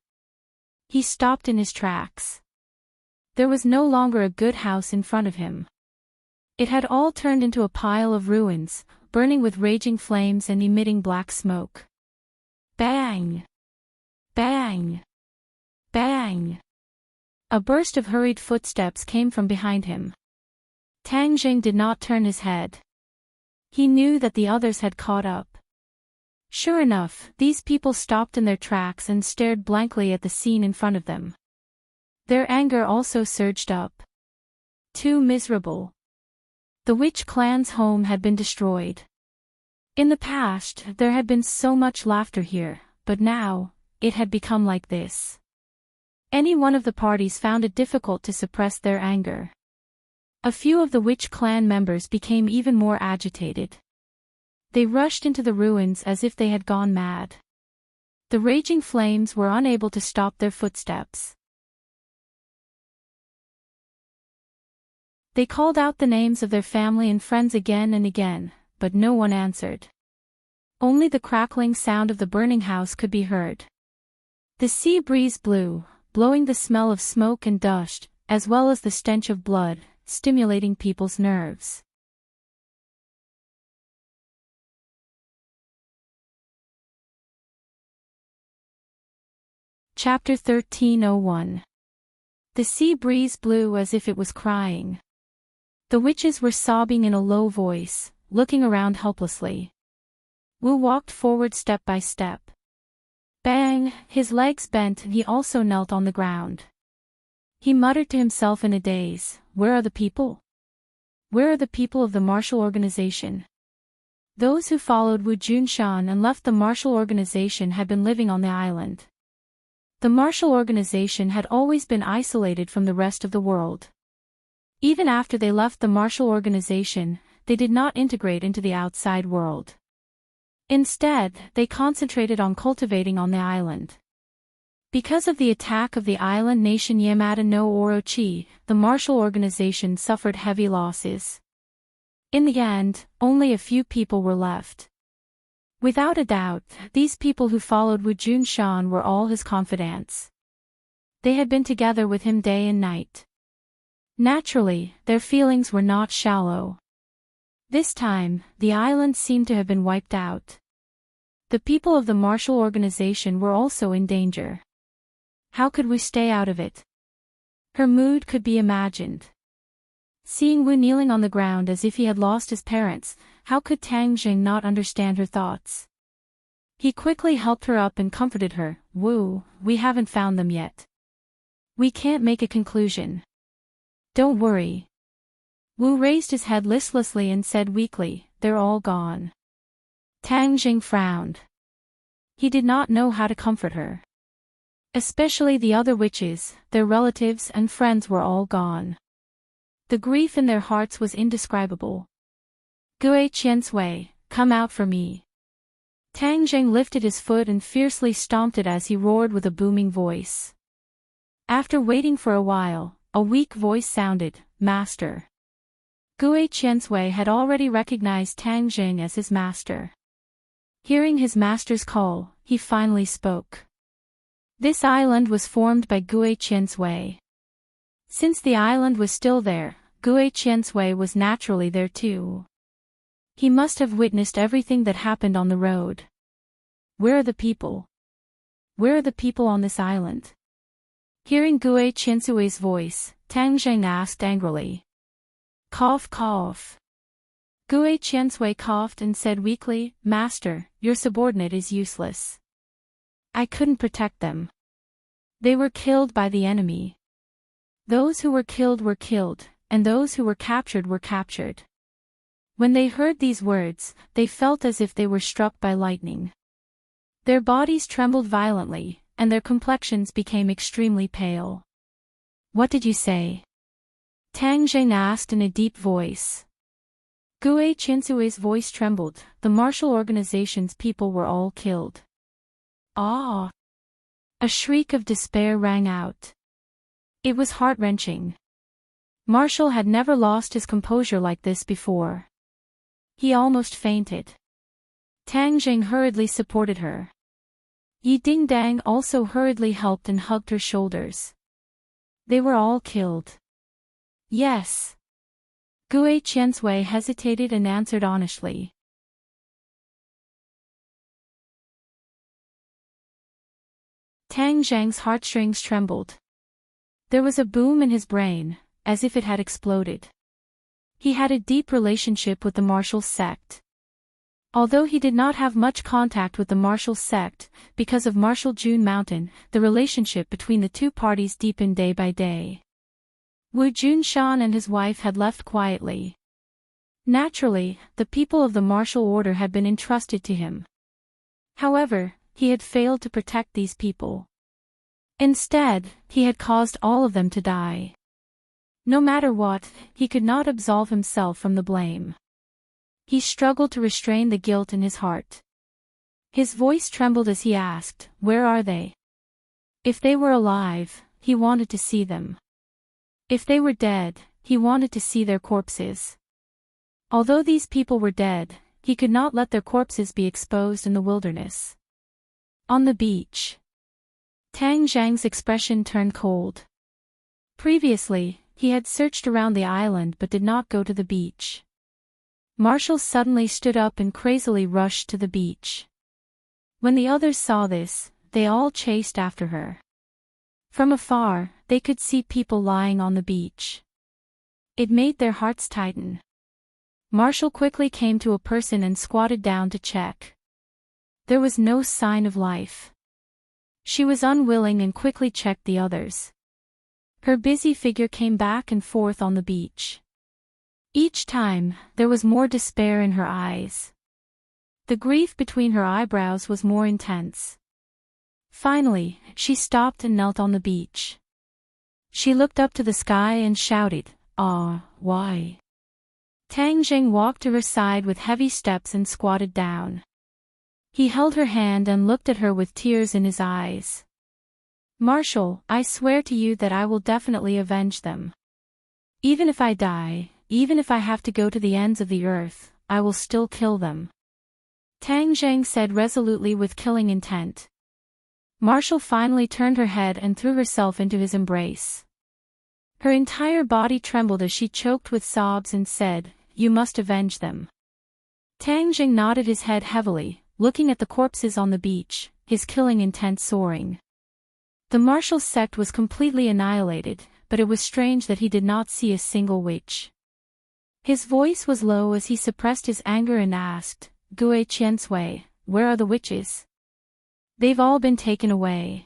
He stopped in his tracks. There was no longer a good house in front of him. It had all turned into a pile of ruins, burning with raging flames and emitting black smoke. Bang! Bang! Bang! A burst of hurried footsteps came from behind him. Tang Zheng did not turn his head. He knew that the others had caught up. Sure enough, these people stopped in their tracks and stared blankly at the scene in front of them. Their anger also surged up. Too miserable. The witch clan's home had been destroyed. In the past, there had been so much laughter here, but now, it had become like this. Any one of the parties found it difficult to suppress their anger. A few of the witch clan members became even more agitated. They rushed into the ruins as if they had gone mad. The raging flames were unable to stop their footsteps. They called out the names of their family and friends again and again, but no one answered. Only the crackling sound of the burning house could be heard. The sea breeze blew, blowing the smell of smoke and dust, as well as the stench of blood, stimulating people's nerves. Chapter 13:01. The sea breeze blew as if it was crying. The witches were sobbing in a low voice, looking around helplessly. Wu walked forward step by step. Bang! His legs bent and he also knelt on the ground. He muttered to himself in a daze, "Where are the people? Where are the people of the martial organization?" Those who followed Wu Junshan and left the martial organization had been living on the island. The martial organization had always been isolated from the rest of the world. Even after they left the martial organization, they did not integrate into the outside world. Instead, they concentrated on cultivating on the island. Because of the attack of the island nation Yamada no Orochi, the martial organization suffered heavy losses. In the end, only a few people were left. Without a doubt, these people who followed Wu Junshan were all his confidants. They had been together with him day and night. Naturally, their feelings were not shallow. This time, the island seemed to have been wiped out. The people of the martial organization were also in danger. How could we stay out of it? Her mood could be imagined. Seeing Wu kneeling on the ground as if he had lost his parents, how could Tang Jing not understand her thoughts? He quickly helped her up and comforted her. "Wu, we haven't found them yet. We can't make a conclusion. Don't worry." Wu raised his head listlessly and said weakly, "They're all gone." Tang Jing frowned. He did not know how to comfort her. Especially the other witches, their relatives and friends were all gone. The grief in their hearts was indescribable. "Gue Qiansui, come out for me." Tang Jing lifted his foot and fiercely stomped it as he roared with a booming voice. After waiting for a while, a weak voice sounded, "Master." Gue Qiansui had already recognized Tang Jing as his master. Hearing his master's call, he finally spoke. This island was formed by Gue Qiansui. Since the island was still there, Gue Qiansui was naturally there too. He must have witnessed everything that happened on the road. "Where are the people? Where are the people on this island?" Hearing Gue Qiansui's voice, Tang Jing asked angrily. Cough cough. Gue Qiansui coughed and said weakly, "Master, your subordinate is useless. I couldn't protect them. They were killed by the enemy. Those who were killed, and those who were captured were captured." When they heard these words, they felt as if they were struck by lightning. Their bodies trembled violently, and their complexions became extremely pale. "What did you say?" Tang Jing asked in a deep voice. Gue Qiansui's voice trembled. "The martial organization's people were all killed." "Ah!" A shriek of despair rang out. It was heart-wrenching. Marshall had never lost his composure like this before. He almost fainted. Tang Jing hurriedly supported her. Yi Dingdang also hurriedly helped and hugged her shoulders. They were all killed. Yes. Gue Qiansui hesitated and answered honestly. Tang Zhang's heartstrings trembled. There was a boom in his brain, as if it had exploded. He had a deep relationship with the martial sect, Although he did not have much contact with the martial sect, because of Marshal June Mountain, the relationship between the two parties deepened day by day. Wu Junshan and his wife had left quietly. Naturally, the people of the martial order had been entrusted to him. However, he had failed to protect these people. Instead, he had caused all of them to die. No matter what, he could not absolve himself from the blame. He struggled to restrain the guilt in his heart. His voice trembled as he asked, "Where are they?" If they were alive, he wanted to see them. If they were dead, he wanted to see their corpses. Although these people were dead, he could not let their corpses be exposed in the wilderness. On the beach. Tang Zhang's expression turned cold. Previously, he had searched around the island but did not go to the beach. Marshall suddenly stood up and crazily rushed to the beach. When the others saw this, they all chased after her. From afar, they could see people lying on the beach. It made their hearts tighten. Marshall quickly came to a person and squatted down to check. There was no sign of life. She was unwilling and quickly checked the others. Her busy figure came back and forth on the beach. Each time, there was more despair in her eyes. The grief between her eyebrows was more intense. Finally, she stopped and knelt on the beach. She looked up to the sky and shouted, "Ah, why?" Tang Jing walked to her side with heavy steps and squatted down. He held her hand and looked at her with tears in his eyes. "Marshall, I swear to you that I will definitely avenge them. Even if I die, even if I have to go to the ends of the earth, I will still kill them." Tang Zhang said resolutely with killing intent. Marshall finally turned her head and threw herself into his embrace. Her entire body trembled as she choked with sobs and said, "You must avenge them." Tang Jing nodded his head heavily, looking at the corpses on the beach, his killing intent soaring. The martial sect was completely annihilated, but it was strange that he did not see a single witch. His voice was low as he suppressed his anger and asked, "Gue Qiansui, where are the witches?" "They've all been taken away."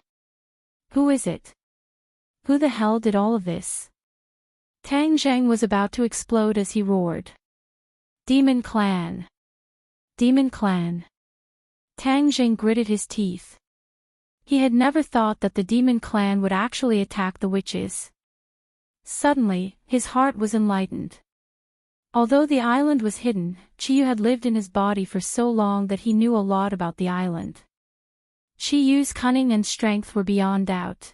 "Who is it? Who the hell did all of this?" Tang Zhang was about to explode as he roared. "Demon Clan! Demon Clan!" Tang Zhang gritted his teeth. He had never thought that the Demon Clan would actually attack the witches. Suddenly, his heart was enlightened. Although the island was hidden, Chiyu had lived in his body for so long that he knew a lot about the island. Chiyu's cunning and strength were beyond doubt.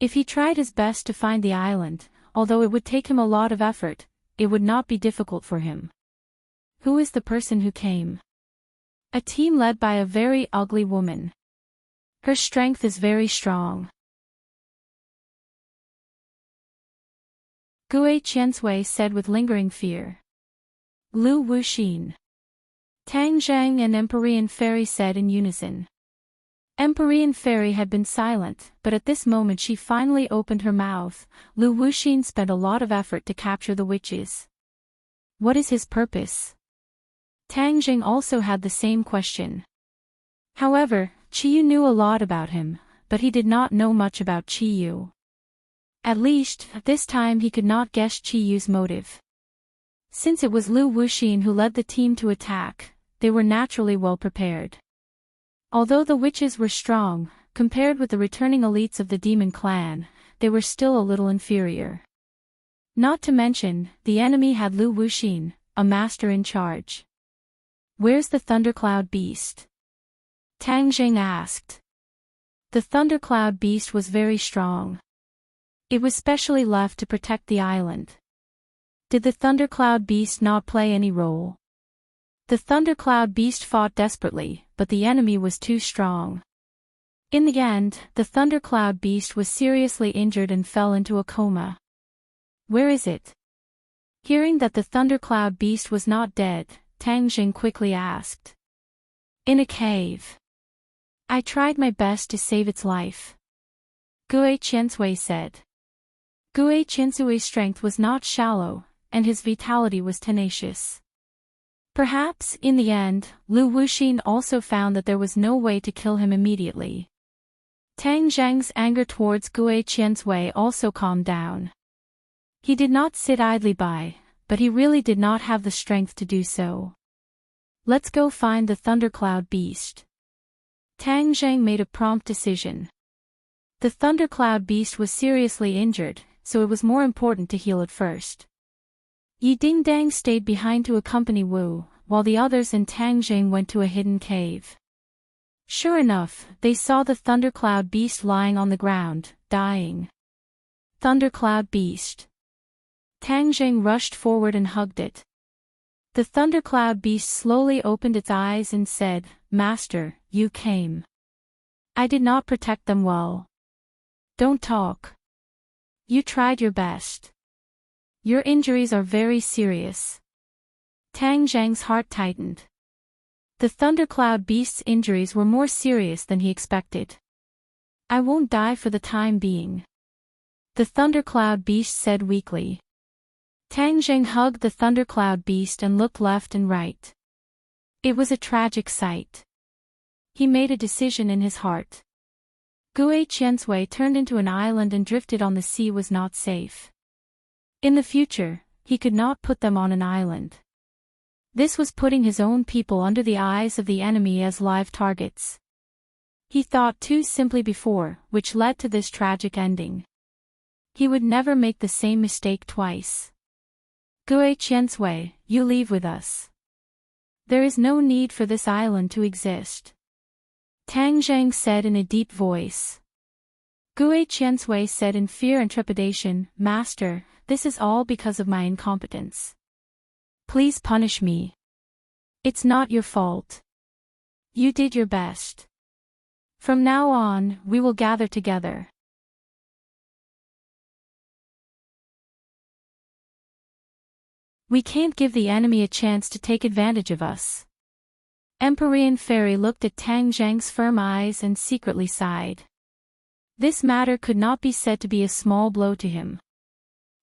If he tried his best to find the island, although it would take him a lot of effort, it would not be difficult for him. Who is the person who came? A team led by a very ugly woman. Her strength is very strong. Gue Qiansui said with lingering fear. Lu Wuxin. Tang Zhang and Empyrean Fairy said in unison. Empyrean Fairy had been silent, but at this moment she finally opened her mouth. Lu Wuxin spent a lot of effort to capture the witches. What is his purpose? Tang Jing also had the same question. However, Chiyu knew a lot about him, but he did not know much about Chiyu. At least, this time he could not guess Chiyu's motive. Since it was Lu Wuxin who led the team to attack, they were naturally well prepared. Although the witches were strong, compared with the returning elites of the Demon Clan, they were still a little inferior. Not to mention, the enemy had Lu Wuxin, a master in charge. Where's the Thundercloud Beast? Tang Jing asked. The Thundercloud Beast was very strong. It was specially left to protect the island. Did the Thundercloud Beast not play any role? The Thundercloud Beast fought desperately, but the enemy was too strong. In the end, the Thundercloud Beast was seriously injured and fell into a coma. Where is it? Hearing that the Thundercloud Beast was not dead, Tang Jing quickly asked. In a cave. I tried my best to save its life. Gue Qiansui said. Gue Qiansui's strength was not shallow, and his vitality was tenacious. Perhaps, in the end, Lu Wuxin also found that there was no way to kill him immediately. Tang Zhang's anger towards Gui Qian's also calmed down. He did not sit idly by, but he really did not have the strength to do so. Let's go find the thundercloud beast. Tang Zhang made a prompt decision. The thundercloud beast was seriously injured, so it was more important to heal it first. Yi Dingdang stayed behind to accompany Wu, while the others and Tang Zhang went to a hidden cave. Sure enough, they saw the thundercloud beast lying on the ground, dying. Thundercloud beast. Tang Zhang rushed forward and hugged it. The thundercloud beast slowly opened its eyes and said, "Master, you came. I did not protect them well. Don't talk. You tried your best. Your injuries are very serious." Tang Zhang's heart tightened. The thundercloud beast's injuries were more serious than he expected. "I won't die for the time being," the thundercloud beast said weakly. Tang Zhang hugged the thundercloud beast and looked left and right. It was a tragic sight. He made a decision in his heart. Gui Qian's turned into an island and drifted on the sea was not safe. In the future, he could not put them on an island. This was putting his own people under the eyes of the enemy as live targets. He thought too simply before, which led to this tragic ending. He would never make the same mistake twice. "Gui Qian's you leave with us. There is no need for this island to exist," Tang Zhang said in a deep voice. Gui Qian's said in fear and trepidation, "Master, this is all because of my incompetence. Please punish me. It's not your fault. You did your best. From now on, we will gather together." "We can't give the enemy a chance to take advantage of us." Empyrean Fairy looked at Tang Zhang's firm eyes and secretly sighed. This matter could not be said to be a small blow to him.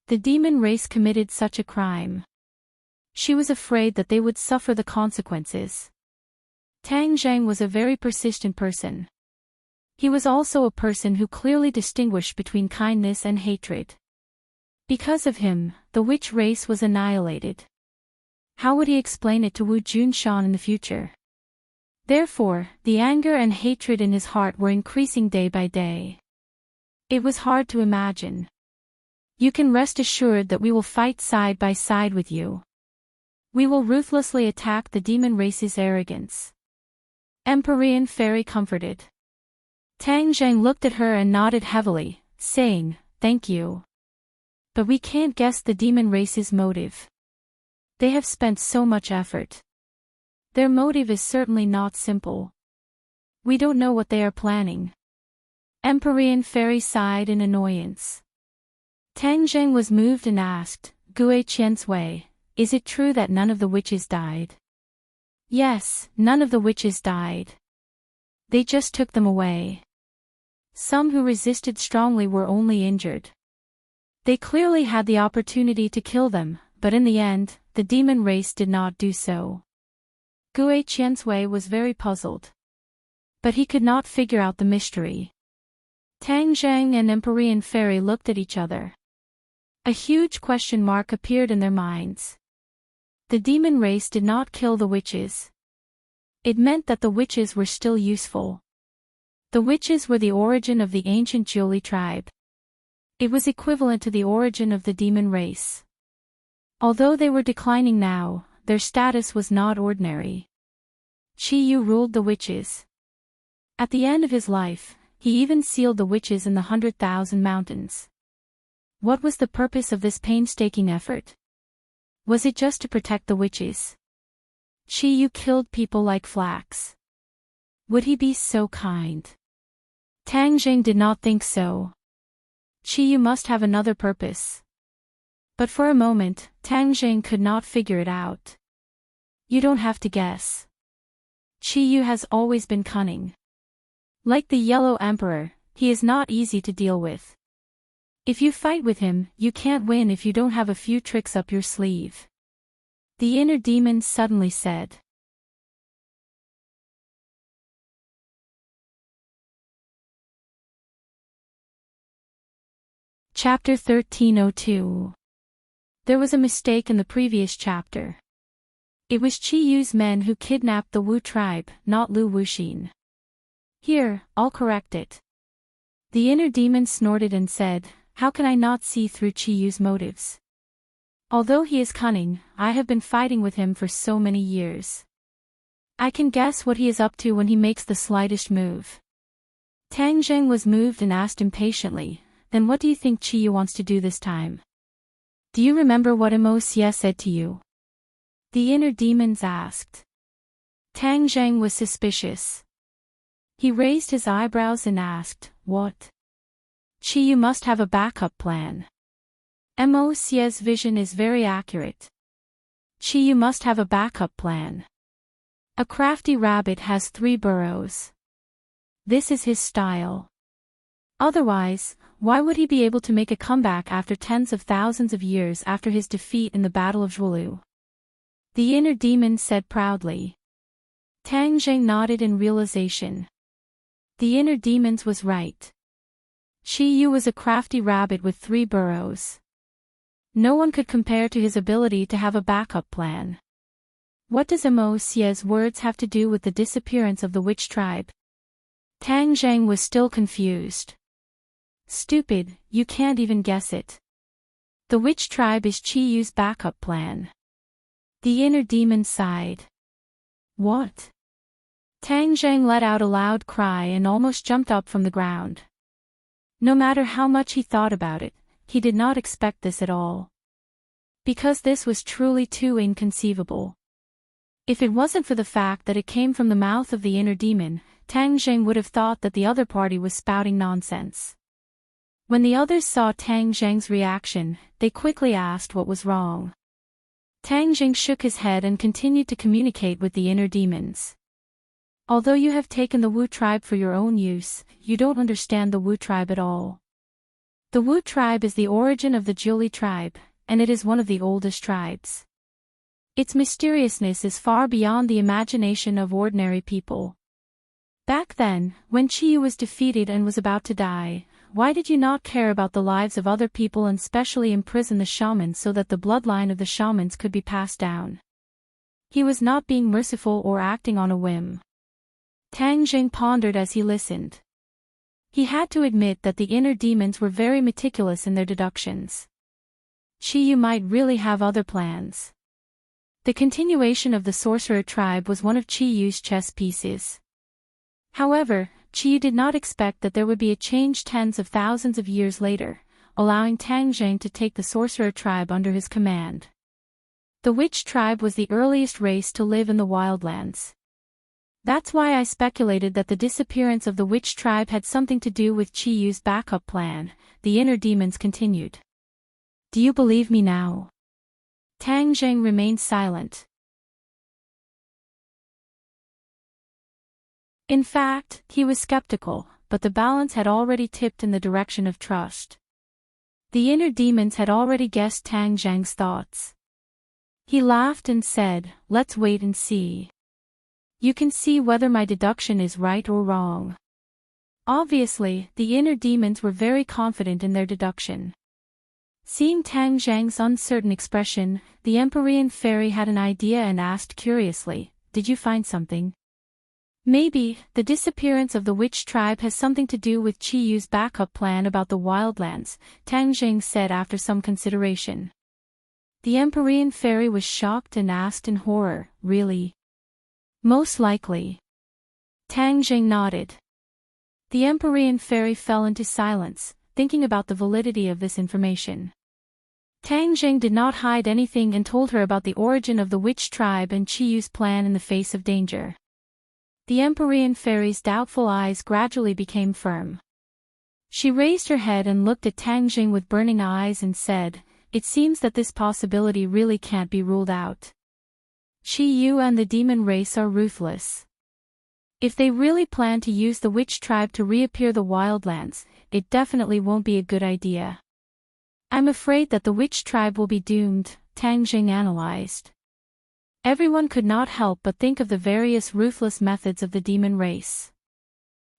The demon race committed such a crime. She was afraid that they would suffer the consequences. Tang Zhang was a very persistent person. He was also a person who clearly distinguished between kindness and hatred. Because of him, the witch race was annihilated. How would he explain it to Wu Junshan in the future? Therefore, the anger and hatred in his heart were increasing day by day. It was hard to imagine. "You can rest assured that we will fight side by side with you. We will ruthlessly attack the demon race's arrogance," Empyrean Fairy comforted. Tang Zhang looked at her and nodded heavily, saying, "Thank you. But we can't guess the demon race's motive. They have spent so much effort. Their motive is certainly not simple. We don't know what they are planning." Empyrean Fairy sighed in annoyance. Tang Zhang was moved and asked, "Gui Qian's is it true that none of the witches died?" "Yes, none of the witches died. They just took them away. Some who resisted strongly were only injured. They clearly had the opportunity to kill them, but in the end, the demon race did not do so." Gui Qian's was very puzzled. But he could not figure out the mystery. Tang Zhang and Empyrean Fairy looked at each other. A huge question mark appeared in their minds. The demon race did not kill the witches. It meant that the witches were still useful. The witches were the origin of the ancient Jiuli tribe. It was equivalent to the origin of the demon race. Although they were declining now, their status was not ordinary. Qi Yu ruled the witches. At the end of his life, he even sealed the witches in the 100,000 mountains. What was the purpose of this painstaking effort? Was it just to protect the witches? Qi Yu killed people like flax. Would he be so kind? Tang Zhang did not think so. Qi Yu must have another purpose. But for a moment, Tang Zhang could not figure it out. You don't have to guess. Qi Yu has always been cunning. Like the Yellow Emperor, he is not easy to deal with. If you fight with him, you can't win if you don't have a few tricks up your sleeve. The inner demon suddenly said. Chapter 1302. There was a mistake in the previous chapter. It was Chi Yu's men who kidnapped the Wu tribe, not Lu Wuxin. Here, I'll correct it. The inner demon snorted and said, how can I not see through Chi Yu's motives? Although he is cunning, I have been fighting with him for so many years. I can guess what he is up to when he makes the slightest move. Tang Zheng was moved and asked impatiently, then what do you think Chi Yu wants to do this time? Do you remember what Immerse said to you? The inner demons asked. Tang Zheng was suspicious. He raised his eyebrows and asked, what? Chi Yu must have a backup plan. Immerse's vision is very accurate. Chi Yu must have a backup plan. A crafty rabbit has 3 burrows. This is his style. Otherwise, why would he be able to make a comeback after tens of thousands of years after his defeat in the Battle of Zhuolu? The inner demon said proudly. Tang Zheng nodded in realization. The inner demons was right. Chi Yu was a crafty rabbit with 3 burrows. No one could compare to his ability to have a backup plan. What does Immerse's words have to do with the disappearance of the witch tribe? Tang Zheng was still confused. Stupid, you can't even guess it. The witch tribe is Chi Yu's backup plan. The inner demon sighed. What? Tang Zheng let out a loud cry and almost jumped up from the ground. No matter how much he thought about it, he did not expect this at all. Because this was truly too inconceivable. If it wasn't for the fact that it came from the mouth of the inner demon, Tang Zheng would have thought that the other party was spouting nonsense. When the others saw Tang Zheng's reaction, they quickly asked what was wrong. Tang Zheng shook his head and continued to communicate with the inner demons. Although you have taken the Wu tribe for your own use, you don't understand the Wu tribe at all. The Wu tribe is the origin of the Zhuoli tribe, and it is one of the oldest tribes. Its mysteriousness is far beyond the imagination of ordinary people. Back then, when Chi Yu was defeated and was about to die, why did you not care about the lives of other people and specially imprison the shamans so that the bloodline of the shamans could be passed down? He was not being merciful or acting on a whim. Tang Zheng pondered as he listened. He had to admit that the inner demons were very meticulous in their deductions. Chi Yu might really have other plans. The continuation of the sorcerer tribe was one of Chi Yu's chess pieces. However, Chi Yu did not expect that there would be a change tens of thousands of years later, allowing Tang Zheng to take the sorcerer tribe under his command. The witch tribe was the earliest race to live in the wildlands. That's why I speculated that the disappearance of the witch tribe had something to do with Chi Yu's backup plan, the inner demons continued. Do you believe me now? Tang Zheng remained silent. In fact, he was skeptical, but the balance had already tipped in the direction of trust. The inner demons had already guessed Tang Zheng's thoughts. He laughed and said, let's wait and see. You can see whether my deduction is right or wrong. Obviously, the inner demons were very confident in their deduction. Seeing Tang Zheng's uncertain expression, the Empyrean fairy had an idea and asked curiously, did you find something? Maybe, the disappearance of the witch tribe has something to do with Chi Yu's backup plan about the wildlands, Tang Zheng said after some consideration. The Empyrean fairy was shocked and asked in horror, really? Most likely. Tang Zheng nodded. The Empyrean fairy fell into silence, thinking about the validity of this information. Tang Zheng did not hide anything and told her about the origin of the witch tribe and Chi Yu's plan in the face of danger. The Empyrean fairy's doubtful eyes gradually became firm. She raised her head and looked at Tang Zheng with burning eyes and said, it seems that this possibility really can't be ruled out. Chi Yu and the demon race are ruthless. If they really plan to use the witch tribe to reappear the wildlands, it definitely won't be a good idea. I'm afraid that the witch tribe will be doomed, Tang Zheng analyzed. Everyone could not help but think of the various ruthless methods of the demon race.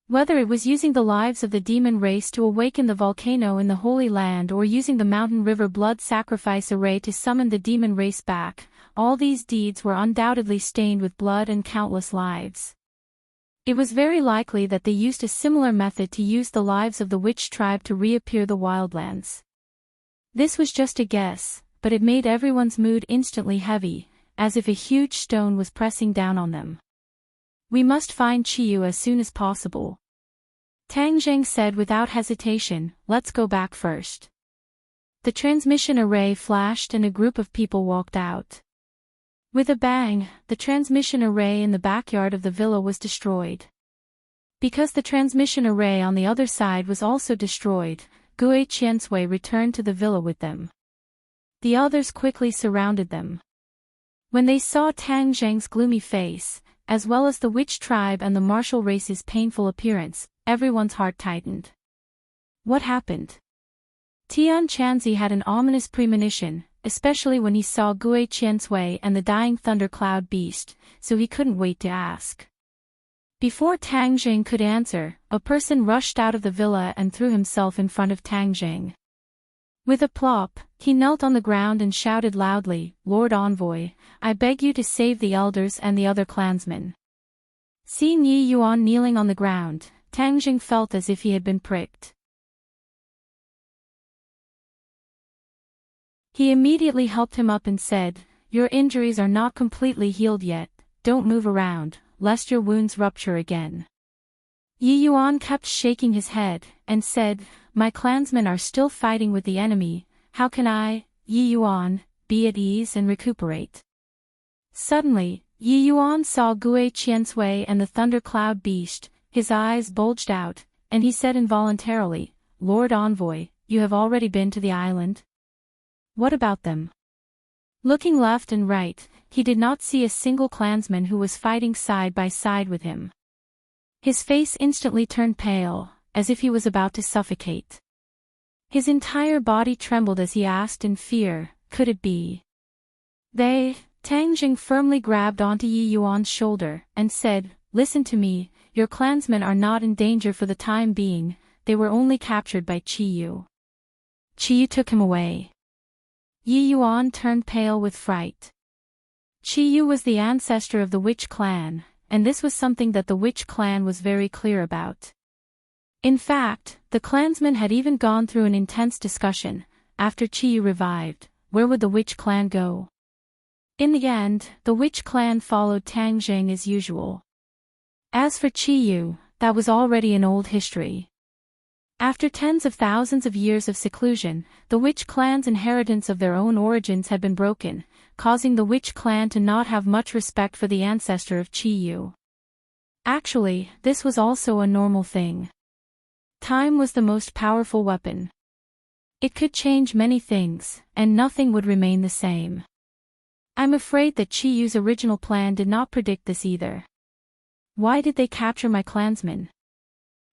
Whether it was using the lives of the demon race to awaken the volcano in the Holy Land or using the mountain river blood sacrifice array to summon the demon race back, all these deeds were undoubtedly stained with blood and countless lives. It was very likely that they used a similar method to use the lives of the witch tribe to reappear the wildlands. This was just a guess, but it made everyone's mood instantly heavy, as if a huge stone was pressing down on them. We must find Chiyu as soon as possible. Tang Zheng said without hesitation, let's go back first. The transmission array flashed and a group of people walked out. With a bang, the transmission array in the backyard of the villa was destroyed. Because the transmission array on the other side was also destroyed, Gue Qiansui returned to the villa with them. The others quickly surrounded them. When they saw Tang Zheng's gloomy face, as well as the witch tribe and the martial race's painful appearance, everyone's heart tightened. What happened? Tian Chanzi had an ominous premonition, especially when he saw Gue Qiansui and the dying thundercloud beast, so he couldn't wait to ask. Before Tang Zheng could answer, a person rushed out of the villa and threw himself in front of Tang Zheng. With a plop, he knelt on the ground and shouted loudly, "Lord Envoy, I beg you to save the elders and the other clansmen." Seeing Yi Yuan kneeling on the ground, Tang Zheng felt as if he had been pricked. He immediately helped him up and said, "Your injuries are not completely healed yet, don't move around, lest your wounds rupture again." Yi Yuan kept shaking his head, and said, "My clansmen are still fighting with the enemy, how can I, Yi Yuan, be at ease and recuperate?" Suddenly, Yi Yuan saw Gue Qiansui and the thundercloud beast, his eyes bulged out, and he said involuntarily, "Lord Envoy, you have already been to the island? What about them?" Looking left and right, he did not see a single clansman who was fighting side by side with him. His face instantly turned pale, as if he was about to suffocate. His entire body trembled as he asked in fear, "Could it be they?" Tang Zheng firmly grabbed onto Yi Yuan's shoulder, and said, "Listen to me, your clansmen are not in danger for the time being, they were only captured by Chiyu. Chiyu took him away." Yi Yuan turned pale with fright. Chiyu was the ancestor of the witch clan, and this was something that the witch clan was very clear about. In fact, the clansmen had even gone through an intense discussion. After Chiyu revived, where would the witch clan go? In the end, the witch clan followed Tang Zheng as usual. As for Chiyu, that was already an old history. After tens of thousands of years of seclusion, the witch clan's inheritance of their own origins had been broken, causing the witch clan to not have much respect for the ancestor of Chiyu. Actually, this was also a normal thing. Time was the most powerful weapon. It could change many things, and nothing would remain the same. I'm afraid that Chiyu's original plan did not predict this either. Why did they capture my clansmen?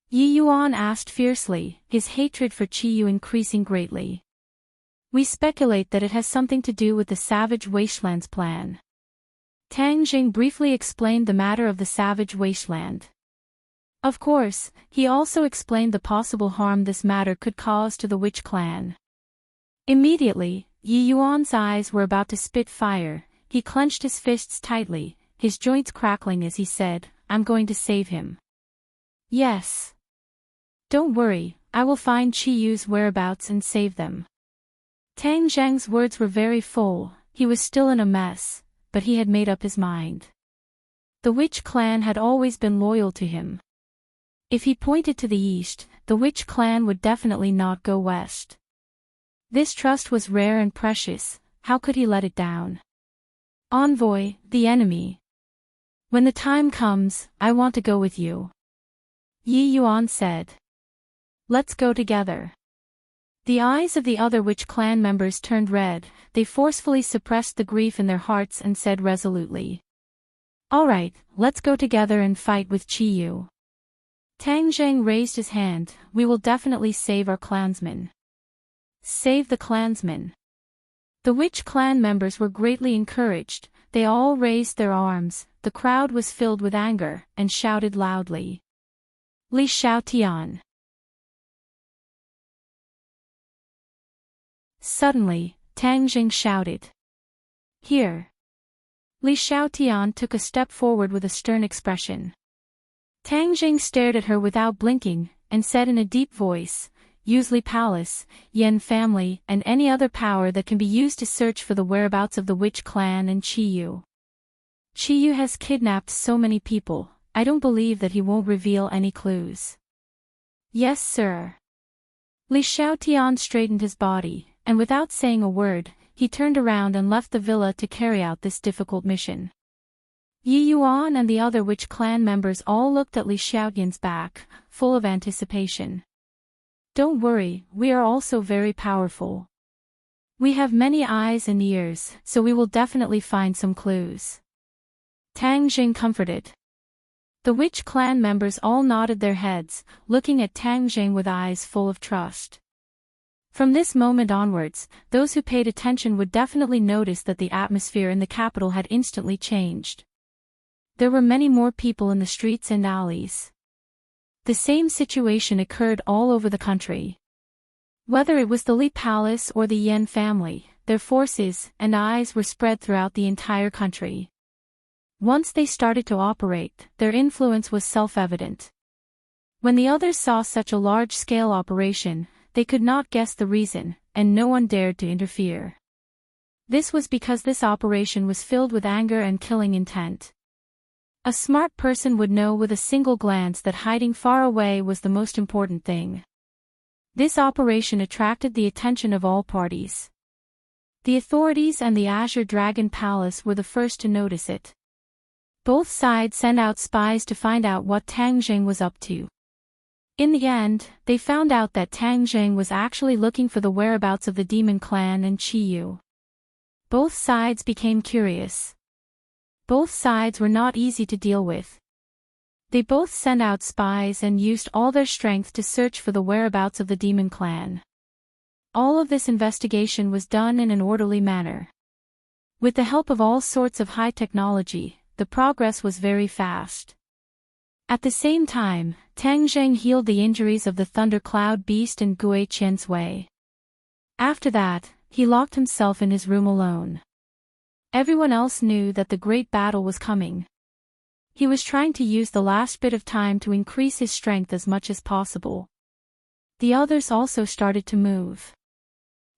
Yi Yuan asked fiercely, his hatred for Chiyu increasing greatly. We speculate that it has something to do with the Savage Wastelands plan. Tang Zheng briefly explained the matter of the Savage Wasteland. Of course, he also explained the possible harm this matter could cause to the witch clan. Immediately, Yi Yuan's eyes were about to spit fire. He clenched his fists tightly, his joints crackling as he said, "I'm going to save him." Yes. Don't worry, I will find Chiyu's whereabouts and save them. Tang Zheng's words were very full, he was still in a mess, but he had made up his mind. The witch clan had always been loyal to him. If he pointed to the east, the witch clan would definitely not go west. This trust was rare and precious, how could he let it down? Envoy, the enemy. When the time comes, I want to go with you. Yi Yuan said. Let's go together. The eyes of the other witch clan members turned red, they forcefully suppressed the grief in their hearts and said resolutely. Alright, let's go together and fight with Chiyu. Tang Zheng raised his hand, we will definitely save our clansmen. Save the clansmen. The witch clan members were greatly encouraged, They all raised their arms, the crowd was filled with anger, and shouted loudly. Li Xiaotian. Suddenly, Tang Jing shouted. Here. Li Xiaotian took a step forward with a stern expression. Tang Jing stared at her without blinking, and said in a deep voice, Use Li Palace, Yan family, and any other power that can be used to search for the whereabouts of the witch clan and Qiyu. Qiyu has kidnapped so many people, I don't believe that he won't reveal any clues. Yes, sir. Li Xiaotian straightened his body, and without saying a word, he turned around and left the villa to carry out this difficult mission. Yi Yuan and the other witch clan members all looked at Li Xiaotian's back, full of anticipation. Don't worry, we are also very powerful. We have many eyes and ears, so we will definitely find some clues. Tang Jing comforted. The witch clan members all nodded their heads, looking at Tang Jing with eyes full of trust. From this moment onwards, those who paid attention would definitely notice that the atmosphere in the capital had instantly changed. There were many more people in the streets and alleys. The same situation occurred all over the country. Whether it was the Li Palace or the Yan family, their forces and eyes were spread throughout the entire country. Once they started to operate, their influence was self-evident. When the others saw such a large-scale operation, they could not guess the reason, and no one dared to interfere. This was because this operation was filled with anger and killing intent. A smart person would know with a single glance that hiding far away was the most important thing. This operation attracted the attention of all parties. The authorities and the Azure Dragon Palace were the first to notice it. Both sides sent out spies to find out what Tang Jing was up to. In the end, they found out that Tang Jing was actually looking for the whereabouts of the demon clan and Qiyu. Both sides became curious. Both sides were not easy to deal with. They both sent out spies and used all their strength to search for the whereabouts of the demon clan. All of this investigation was done in an orderly manner. With the help of all sorts of high technology, the progress was very fast. At the same time, Tang Jing healed the injuries of the thundercloud beast and Gui Qian's Wei. After that, he locked himself in his room alone. Everyone else knew that the great battle was coming. He was trying to use the last bit of time to increase his strength as much as possible. The others also started to move.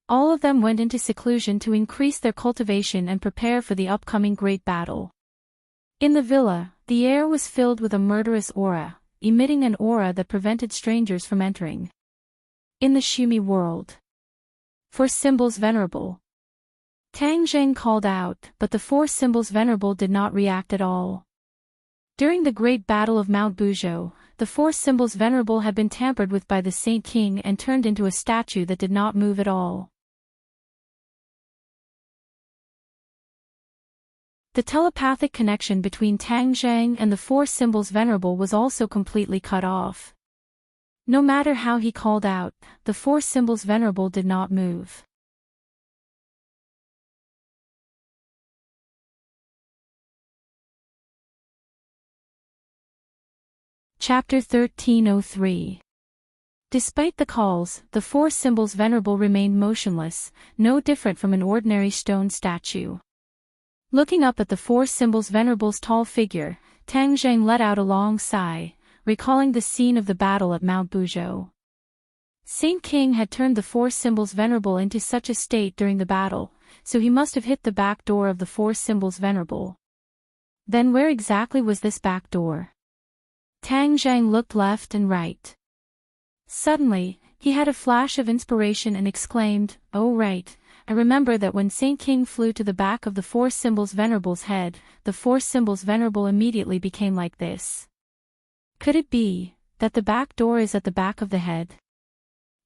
All of them went into seclusion to increase their cultivation and prepare for the upcoming great battle. In the villa, the air was filled with a murderous aura, emitting an aura that prevented strangers from entering. In the Shumi world. For symbols venerable. Tang Jing called out, but the four symbols venerable did not react at all. During the great battle of Mount Buzhou, the four symbols venerable had been tampered with by the Saint King and turned into a statue that did not move at all. The telepathic connection between Tang Jing and the four symbols venerable was also completely cut off. No matter how he called out, the four symbols venerable did not move. Chapter 1303. Despite the calls, the four symbols venerable remained motionless, no different from an ordinary stone statue. Looking up at the four symbols venerable's tall figure, Tang Jing let out a long sigh, recalling the scene of the battle at Mount Buzhou. Saint King had turned the four symbols venerable into such a state during the battle, so he must have hit the back door of the four symbols venerable. Then where exactly was this back door? Tang Jing looked left and right. Suddenly, he had a flash of inspiration and exclaimed, "Oh right, I remember that when Saint King flew to the back of the four symbols venerable's head, the four symbols venerable immediately became like this. Could it be that the back door is at the back of the head?"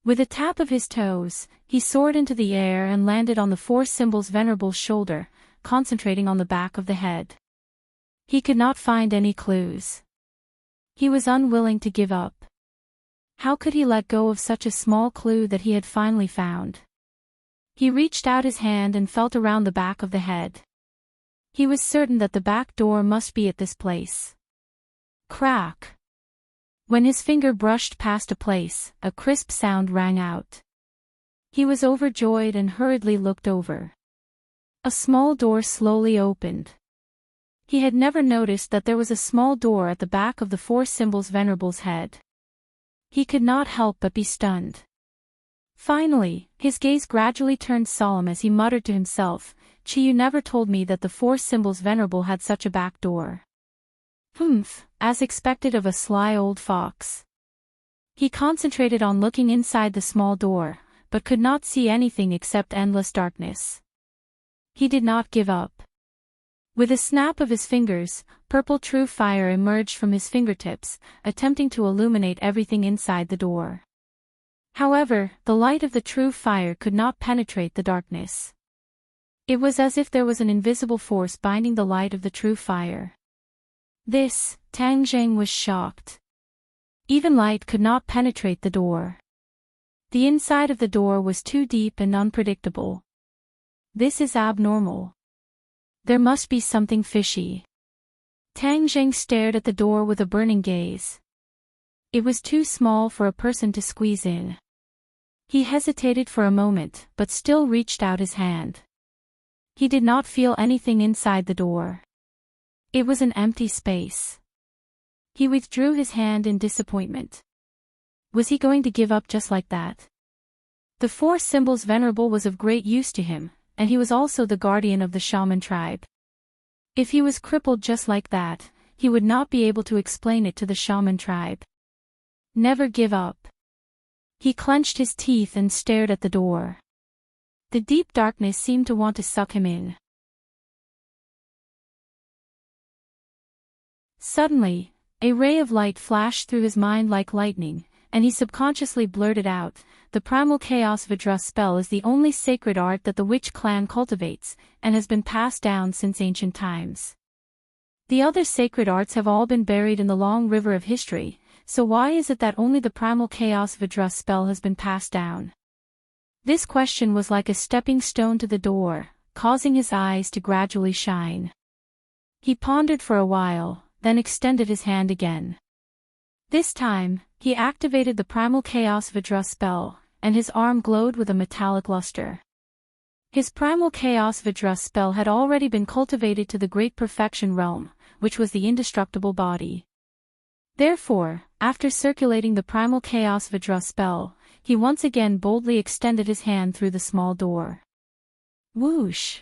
With a tap of his toes, he soared into the air and landed on the four symbols venerable's shoulder, concentrating on the back of the head. He could not find any clues. He was unwilling to give up. How could he let go of such a small clue that he had finally found? He reached out his hand and felt around the back of the head. He was certain that the back door must be at this place. Crack! When his finger brushed past a place, a crisp sound rang out. He was overjoyed and hurriedly looked over. A small door slowly opened. He had never noticed that there was a small door at the back of the Four Symbols Venerable's head. He could not help but be stunned. Finally, his gaze gradually turned solemn as he muttered to himself, "You never told me that the Four Symbols Venerable had such a back door." Humph, as expected of a sly old fox. He concentrated on looking inside the small door, but could not see anything except endless darkness. He did not give up. With a snap of his fingers, purple true fire emerged from his fingertips, attempting to illuminate everything inside the door. However, the light of the true fire could not penetrate the darkness. It was as if there was an invisible force binding the light of the true fire. This, Tang Zheng was shocked. Even light could not penetrate the door. The inside of the door was too deep and unpredictable. This is abnormal. There must be something fishy. Tang Zheng stared at the door with a burning gaze. It was too small for a person to squeeze in. He hesitated for a moment, but still reached out his hand. He did not feel anything inside the door. It was an empty space. He withdrew his hand in disappointment. Was he going to give up just like that? The Four Symbols Venerable was of great use to him, and he was also the guardian of the shaman tribe. If he was crippled just like that, he would not be able to explain it to the shaman tribe. Never give up. He clenched his teeth and stared at the door. The deep darkness seemed to want to suck him in. Suddenly, a ray of light flashed through his mind like lightning, and he subconsciously blurted out, "The Primal Chaos Vidra spell is the only sacred art that the witch clan cultivates, and has been passed down since ancient times. The other sacred arts have all been buried in the long river of history, so why is it that only the Primal Chaos Vidra spell has been passed down?" This question was like a stepping stone to the door, causing his eyes to gradually shine. He pondered for a while, then extended his hand again. This time, he activated the Primal Chaos Vidra spell, and his arm glowed with a metallic luster. His Primal Chaos Vidra spell had already been cultivated to the Great Perfection realm, which was the indestructible body. Therefore, after circulating the Primal Chaos Vidra spell, he once again boldly extended his hand through the small door. Whoosh!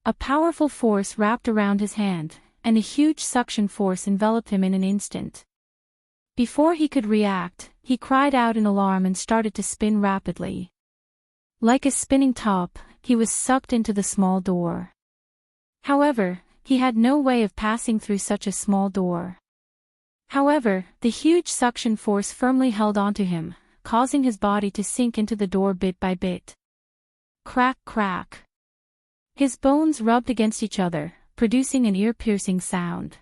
A powerful force wrapped around his hand, and a huge suction force enveloped him in an instant. Before he could react, he cried out in alarm and started to spin rapidly. Like a spinning top, he was sucked into the small door. However, he had no way of passing through such a small door. However, the huge suction force firmly held onto him, causing his body to sink into the door bit by bit. Crack, crack. His bones rubbed against each other, producing an ear-piercing sound.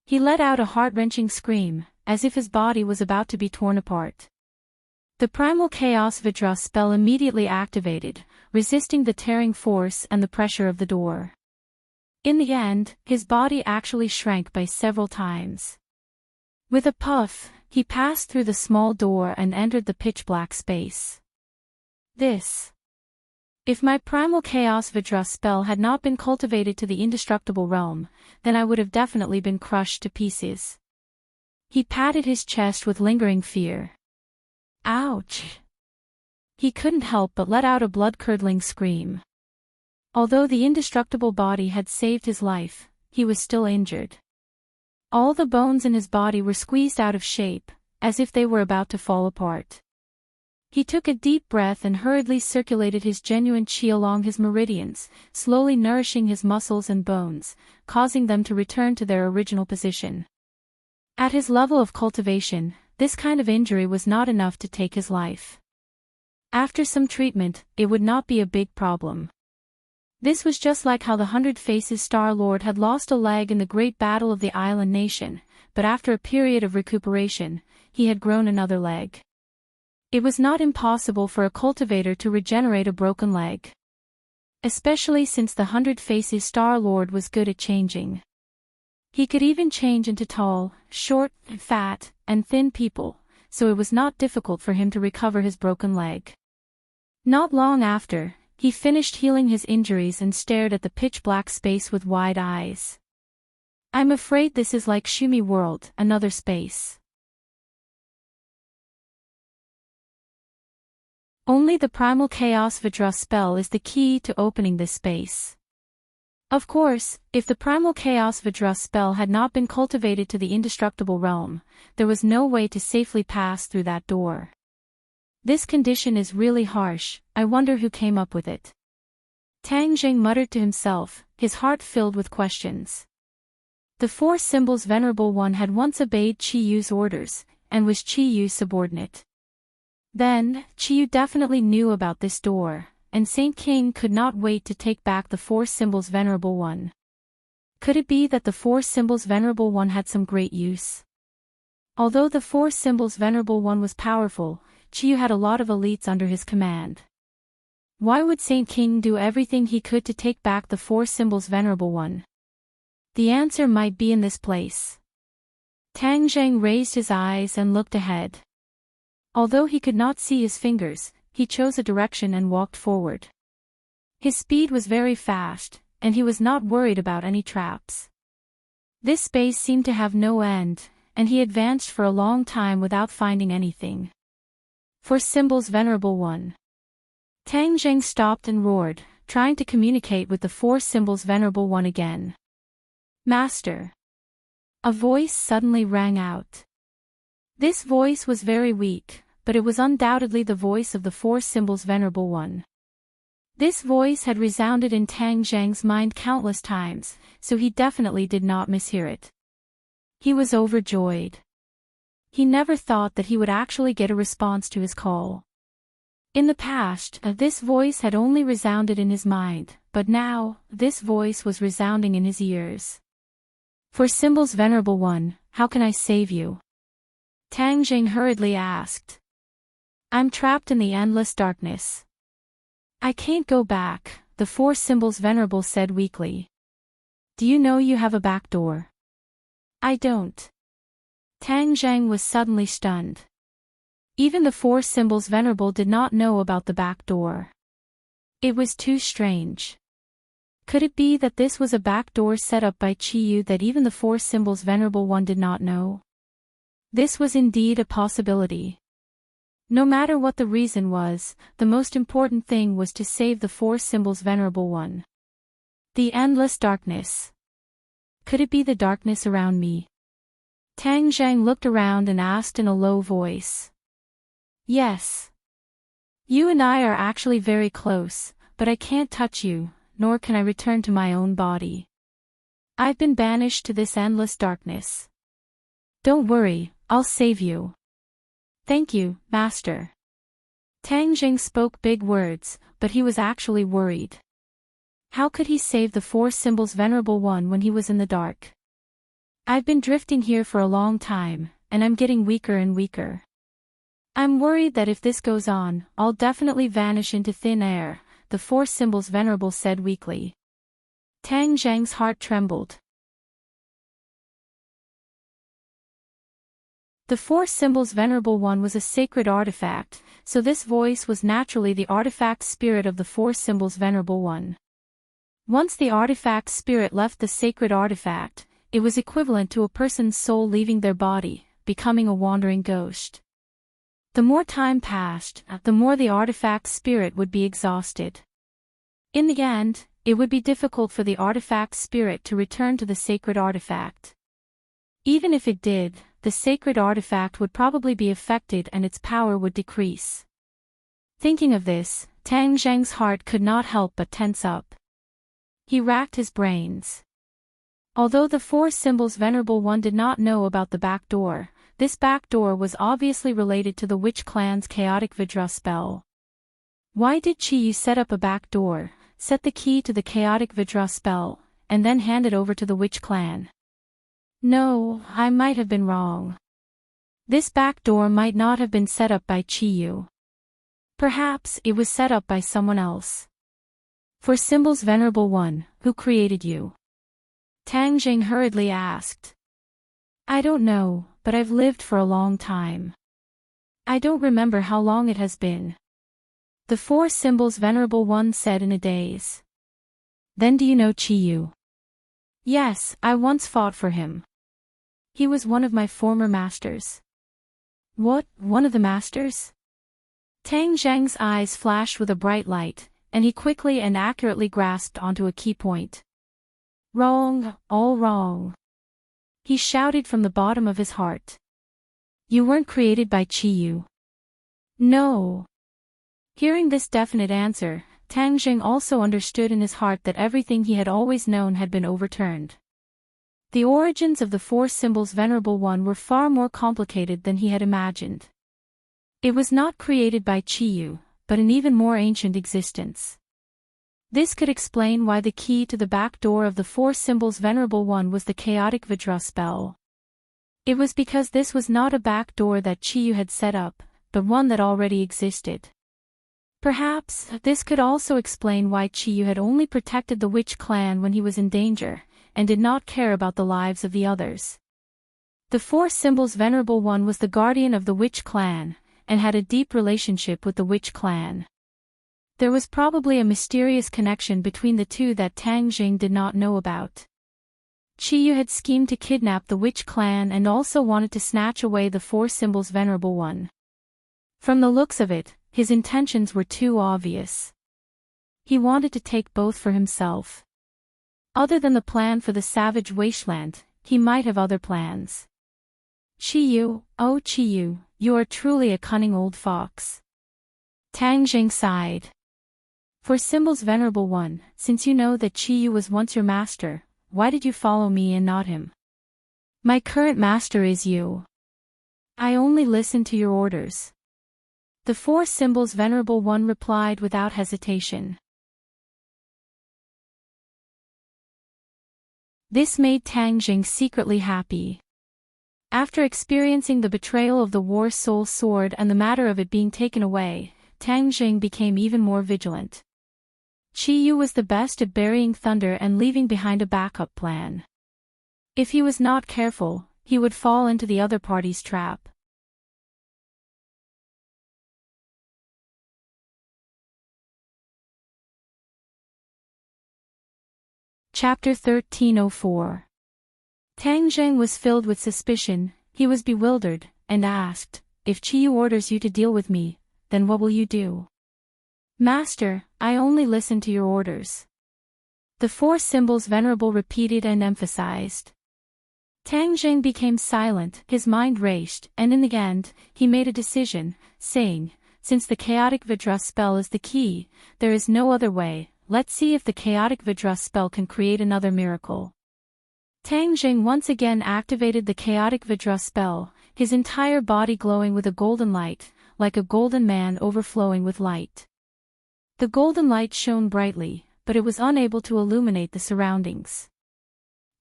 He let out a heart-wrenching scream, as if his body was about to be torn apart. The Primal Chaos Vidra spell immediately activated, resisting the tearing force and the pressure of the door. In the end, his body actually shrank by several times. With a puff, he passed through the small door and entered the pitch-black space. If my Primal Chaos Vidra spell had not been cultivated to the indestructible realm, then I would have definitely been crushed to pieces. He patted his chest with lingering fear. Ouch! He couldn't help but let out a blood-curdling scream. Although the indestructible body had saved his life, he was still injured. All the bones in his body were squeezed out of shape, as if they were about to fall apart. He took a deep breath and hurriedly circulated his genuine qi along his meridians, slowly nourishing his muscles and bones, causing them to return to their original position. At his level of cultivation, this kind of injury was not enough to take his life. After some treatment, it would not be a big problem. This was just like how the 100 Faces Star Lord had lost a leg in the great battle of the island nation, but after a period of recuperation, he had grown another leg. It was not impossible for a cultivator to regenerate a broken leg. Especially since the 100 Faces Star-Lord was good at changing. He could even change into tall, short, fat, and thin people, so it was not difficult for him to recover his broken leg. Not long after, he finished healing his injuries and stared at the pitch-black space with wide eyes. I'm afraid this is like Shumi World, another space. Only the Primal Chaos Vidra spell is the key to opening this space. Of course, if the Primal Chaos Vidra spell had not been cultivated to the indestructible realm, there was no way to safely pass through that door. This condition is really harsh, I wonder who came up with it. Tang Zheng muttered to himself, his heart filled with questions. The Four Symbols Venerable One had once obeyed Qi Yu's orders, and was Qi Yu's subordinate. Then, Qi Yu definitely knew about this door, and Saint King could not wait to take back the Four Symbols Venerable One. Could it be that the Four Symbols Venerable One had some great use? Although the Four Symbols Venerable One was powerful, Qi Yu had a lot of elites under his command. Why would Saint King do everything he could to take back the Four Symbols Venerable One? The answer might be in this place. Tang Zheng raised his eyes and looked ahead. Although he could not see his fingers, he chose a direction and walked forward. His speed was very fast, and he was not worried about any traps. This space seemed to have no end, and he advanced for a long time without finding anything. Four Symbols Venerable One. Tang Zheng stopped and roared, trying to communicate with the Four Symbols Venerable One again. Master. A voice suddenly rang out. This voice was very weak, but it was undoubtedly the voice of the Four Symbols Venerable One. This voice had resounded in Tang Zheng's mind countless times, so he definitely did not mishear it. He was overjoyed. He never thought that he would actually get a response to his call. In the past, this voice had only resounded in his mind, but now, this voice was resounding in his ears. Four Symbols Venerable One, how can I save you? Tang Zheng hurriedly asked. I'm trapped in the endless darkness. I can't go back, the Four Symbols Venerable said weakly. Do you know you have a back door? I don't. Tang Zheng was suddenly stunned. Even the Four Symbols Venerable did not know about the back door. It was too strange. Could it be that this was a back door set up by Qi Yu that even the Four Symbols Venerable One did not know? This was indeed a possibility. No matter what the reason was, the most important thing was to save the Four Symbols Venerable One. The endless darkness. Could it be the darkness around me? Tang Zheng looked around and asked in a low voice. Yes. You and I are actually very close, but I can't touch you, nor can I return to my own body. I've been banished to this endless darkness. Don't worry, I'll save you. Thank you, Master. Tang Zheng spoke big words, but he was actually worried. How could he save the Four Symbols Venerable One when he was in the dark? I've been drifting here for a long time, and I'm getting weaker and weaker. I'm worried that if this goes on, I'll definitely vanish into thin air, the Four Symbols Venerable said weakly. Tang Zheng's heart trembled. The Four Symbols Venerable One was a sacred artifact, so this voice was naturally the artifact spirit of the Four Symbols Venerable One. Once the artifact spirit left the sacred artifact, it was equivalent to a person's soul leaving their body, becoming a wandering ghost. The more time passed, the more the artifact spirit would be exhausted. In the end, it would be difficult for the artifact spirit to return to the sacred artifact. Even if it did, the sacred artifact would probably be affected and its power would decrease. Thinking of this, Tang Zheng's heart could not help but tense up. He racked his brains. Although the Four Symbols Venerable One did not know about the back door, this back door was obviously related to the Witch Clan's Chaotic Vidra spell. Why did Qi Yu set up a back door, set the key to the Chaotic Vidra spell, and then hand it over to the Witch Clan? No, I might have been wrong. This back door might not have been set up by Qi Yu. Perhaps it was set up by someone else. For Symbol's Venerable One, who created you? Tang Jing hurriedly asked. I don't know, but I've lived for a long time. I don't remember how long it has been. The Four Symbol's Venerable One said in a daze. Then do you know Chi-Yu? Yes, I once fought for him. He was one of my former masters. What, one of the masters? Tang Zheng's eyes flashed with a bright light, and he quickly and accurately grasped onto a key point. Wrong, all wrong. He shouted from the bottom of his heart. You weren't created by Chi-Yu. No. Hearing this definite answer, Tang Jing also understood in his heart that everything he had always known had been overturned. The origins of the Four Symbols Venerable One were far more complicated than he had imagined. It was not created by Chi-Yu, but an even more ancient existence. This could explain why the key to the back door of the Four Symbols Venerable One was the chaotic Vajra spell. It was because this was not a back door that Chi-Yu had set up, but one that already existed. Perhaps, this could also explain why Chi-Yu had only protected the witch clan when he was in danger, and did not care about the lives of the others. The Four Symbols Venerable One was the guardian of the witch clan, and had a deep relationship with the witch clan. There was probably a mysterious connection between the two that Tang Jing did not know about. Chi-Yu had schemed to kidnap the witch clan and also wanted to snatch away the Four Symbols Venerable One. From the looks of it, his intentions were too obvious. He wanted to take both for himself. Other than the plan for the savage wasteland, he might have other plans. Chi-Yu, oh Chi-Yu, you are truly a cunning old fox. Tang Jing sighed. For Symbol's Venerable One, since you know that Chi-Yu was once your master, why did you follow me and not him? My current master is you. I only listen to your orders. The Four Symbols Venerable One replied without hesitation. This made Tang Jing secretly happy. After experiencing the betrayal of the War Soul Sword and the matter of it being taken away, Tang Jing became even more vigilant. Chi-Yu was the best at burying thunder and leaving behind a backup plan. If he was not careful, he would fall into the other party's trap. Chapter 1304. Tang Jing was filled with suspicion, he was bewildered, and asked, if Chi-Yu orders you to deal with me, then what will you do? Master, I only listen to your orders. The Four Symbols Venerable repeated and emphasized. Tang Jing became silent, his mind raced, and in the end, he made a decision, saying, since the chaotic Vajra spell is the key, there is no other way. Let's see if the chaotic Vajra spell can create another miracle. Tang Jing once again activated the chaotic Vajra spell, his entire body glowing with a golden light, like a golden man overflowing with light. The golden light shone brightly, but it was unable to illuminate the surroundings.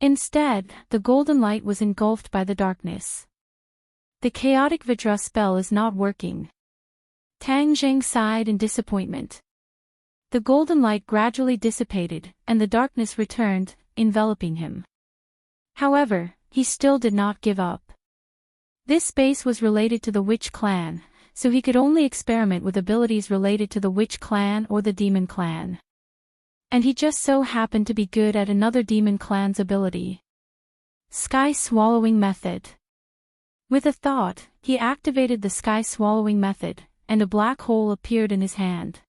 Instead, the golden light was engulfed by the darkness. The chaotic Vajra spell is not working. Tang Jing sighed in disappointment. The golden light gradually dissipated, and the darkness returned, enveloping him. However, he still did not give up. This space was related to the witch clan, so he could only experiment with abilities related to the witch clan or the demon clan. And he just so happened to be good at another demon clan's ability. Sky Swallowing Method. With a thought, he activated the Sky Swallowing Method, and a black hole appeared in his hand.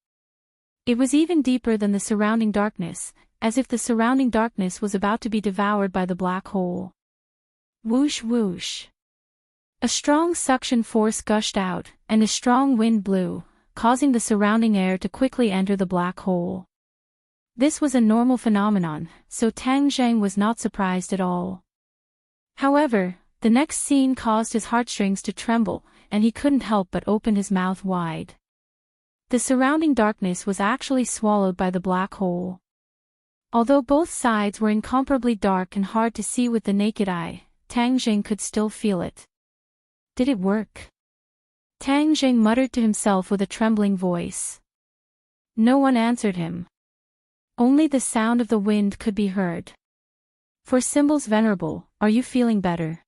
It was even deeper than the surrounding darkness, as if the surrounding darkness was about to be devoured by the black hole. Whoosh whoosh. A strong suction force gushed out, and a strong wind blew, causing the surrounding air to quickly enter the black hole. This was a normal phenomenon, so Tang Jing was not surprised at all. However, the next scene caused his heartstrings to tremble, and he couldn't help but open his mouth wide. The surrounding darkness was actually swallowed by the black hole. Although both sides were incomparably dark and hard to see with the naked eye, Tang Jing could still feel it. Did it work? Tang Jing muttered to himself with a trembling voice. No one answered him. Only the sound of the wind could be heard. "For Symbols Venerable, are you feeling better?"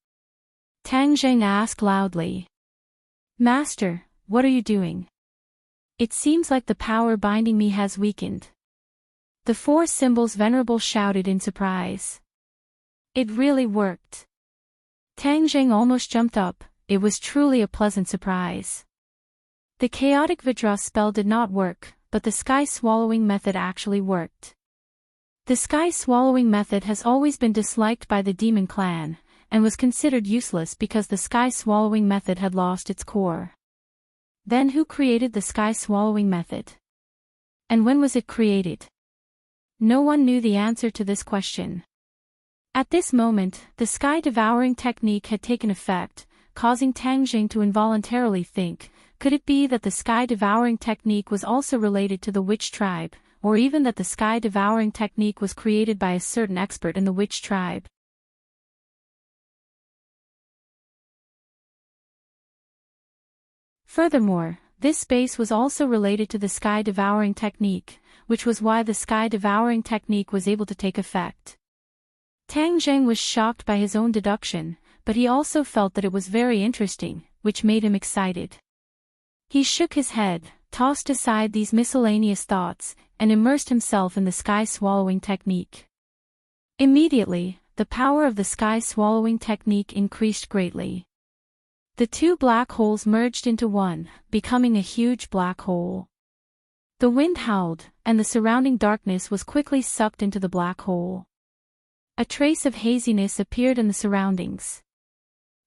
Tang Zheng asked loudly. "Master, what are you doing? It seems like the power binding me has weakened." The 4 Symbols Venerable shouted in surprise. It really worked. Tang Zheng almost jumped up. It was truly a pleasant surprise. The chaotic Vidra spell did not work, but the sky swallowing method actually worked. The sky swallowing method has always been disliked by the demon clan, and was considered useless because the sky swallowing method had lost its core. Then who created the sky swallowing method? And when was it created? No one knew the answer to this question. At this moment, the sky devouring technique had taken effect, causing Tang Jing to involuntarily think, could it be that the sky devouring technique was also related to the witch tribe, or even that the sky devouring technique was created by a certain expert in the witch tribe? Furthermore, this space was also related to the sky devouring technique, which was why the sky devouring technique was able to take effect. Tang Zheng was shocked by his own deduction, but he also felt that it was very interesting, which made him excited. He shook his head, tossed aside these miscellaneous thoughts, and immersed himself in the sky swallowing technique. Immediately, the power of the sky swallowing technique increased greatly. The 2 black holes merged into one, becoming a huge black hole. The wind howled, and the surrounding darkness was quickly sucked into the black hole. A trace of haziness appeared in the surroundings.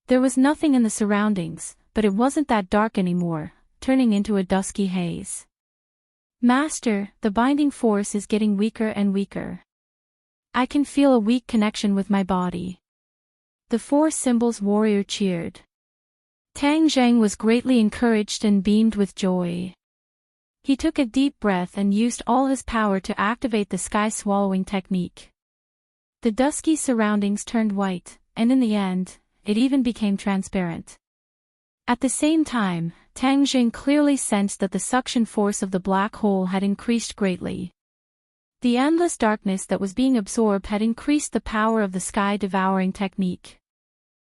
There was nothing in the surroundings, but it wasn't that dark anymore, turning into a dusky haze. "Master, the binding force is getting weaker and weaker. I can feel a weak connection with my body." The 4 Symbols warrior cheered. Tang Zheng was greatly encouraged and beamed with joy. He took a deep breath and used all his power to activate the sky swallowing technique. The dusky surroundings turned white, and in the end, it even became transparent. At the same time, Tang Jing clearly sensed that the suction force of the black hole had increased greatly. The endless darkness that was being absorbed had increased the power of the sky devouring technique.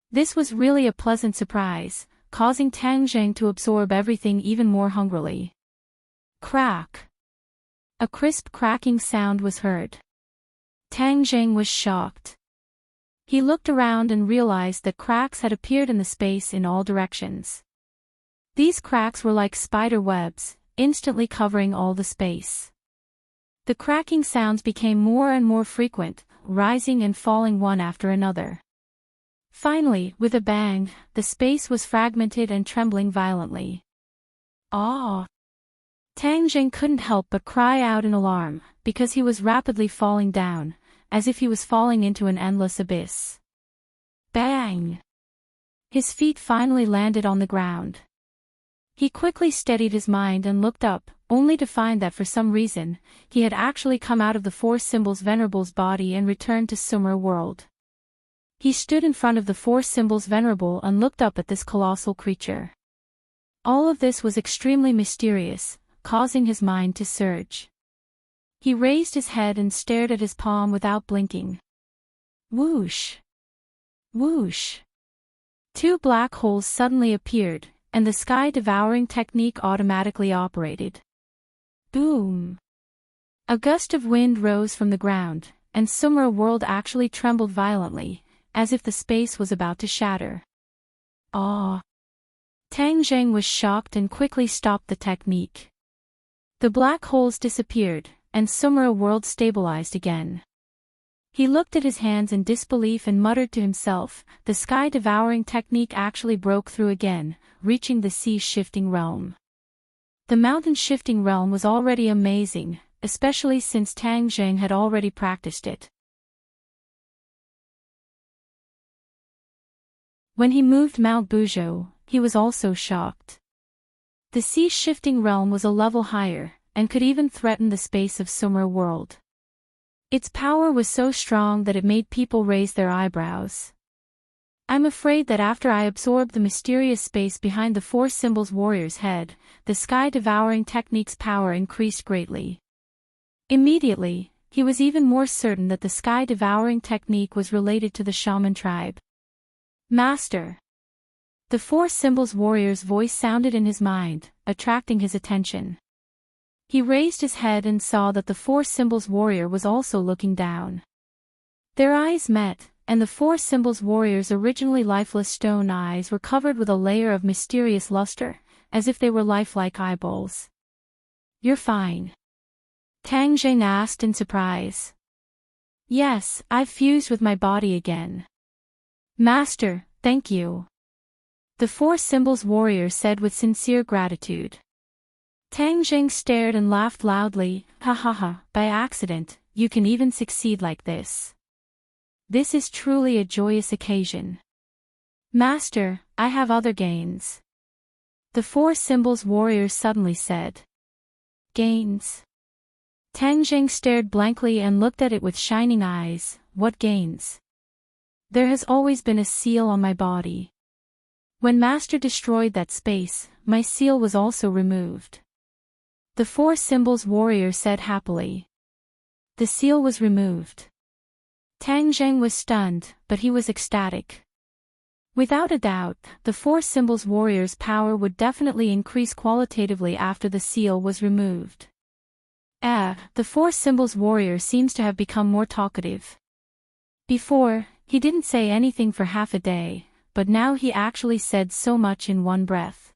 This was really a pleasant surprise, causing Tang Jing to absorb everything even more hungrily. Crack! A crisp cracking sound was heard. Tang Jing was shocked. He looked around and realized that cracks had appeared in the space in all directions. These cracks were like spider webs, instantly covering all the space. The cracking sounds became more and more frequent, rising and falling one after another. Finally, with a bang, the space was fragmented and trembling violently. "Ah!" Tang Jing couldn't help but cry out in alarm, because he was rapidly falling down, as if he was falling into an endless abyss. Bang! His feet finally landed on the ground. He quickly steadied his mind and looked up, only to find that for some reason, he had actually come out of the 4 Symbols Venerable's body and returned to Sumer world. He stood in front of the 4 Symbols Venerable and looked up at this colossal creature. All of this was extremely mysterious, causing his mind to surge. He raised his head and stared at his palm without blinking. Whoosh! Whoosh! 2 black holes suddenly appeared, and the sky-devouring technique automatically operated. Boom! A gust of wind rose from the ground, and Sumer world actually trembled violently, as if the space was about to shatter. Ah! Tang Zheng was shocked and quickly stopped the technique. The black holes disappeared, and Sumer world stabilized again. He looked at his hands in disbelief and muttered to himself, the sky-devouring technique actually broke through again, reaching the sea-shifting realm. The mountain-shifting realm was already amazing, especially since Tang Zheng had already practiced it. When he moved Mount Buzhou, he was also shocked. The sea-shifting realm was a level higher, and could even threaten the space of Sumer world. Its power was so strong that it made people raise their eyebrows. I'm afraid that after I absorbed the mysterious space behind the 4 Symbols warrior's head, the sky-devouring technique's power increased greatly. Immediately, he was even more certain that the sky-devouring technique was related to the shaman tribe. Master! The four symbols warrior's voice sounded in his mind, attracting his attention. He raised his head and saw that the four symbols warrior was also looking down. Their eyes met, and the four symbols warrior's originally lifeless stone eyes were covered with a layer of mysterious luster, as if they were lifelike eyeballs. You're fine? Tang Jing asked in surprise. Yes, I've fused with my body again. Master, thank you. The four symbols warrior said with sincere gratitude. Tang Jing stared and laughed loudly. Ha ha ha, by accident, you can even succeed like this. This is truly a joyous occasion. Master, I have other gains. The four symbols warrior suddenly said. Gains? Tang Jing stared blankly and looked at it with shining eyes. What gains? There has always been a seal on my body. When Master destroyed that space, my seal was also removed. The four symbols warrior said happily. The seal was removed. Tang Jing was stunned, but he was ecstatic. Without a doubt, the four symbols warrior's power would definitely increase qualitatively after the seal was removed. The four symbols warrior seems to have become more talkative. Before, he didn't say anything for half a day, but now he actually said so much in one breath.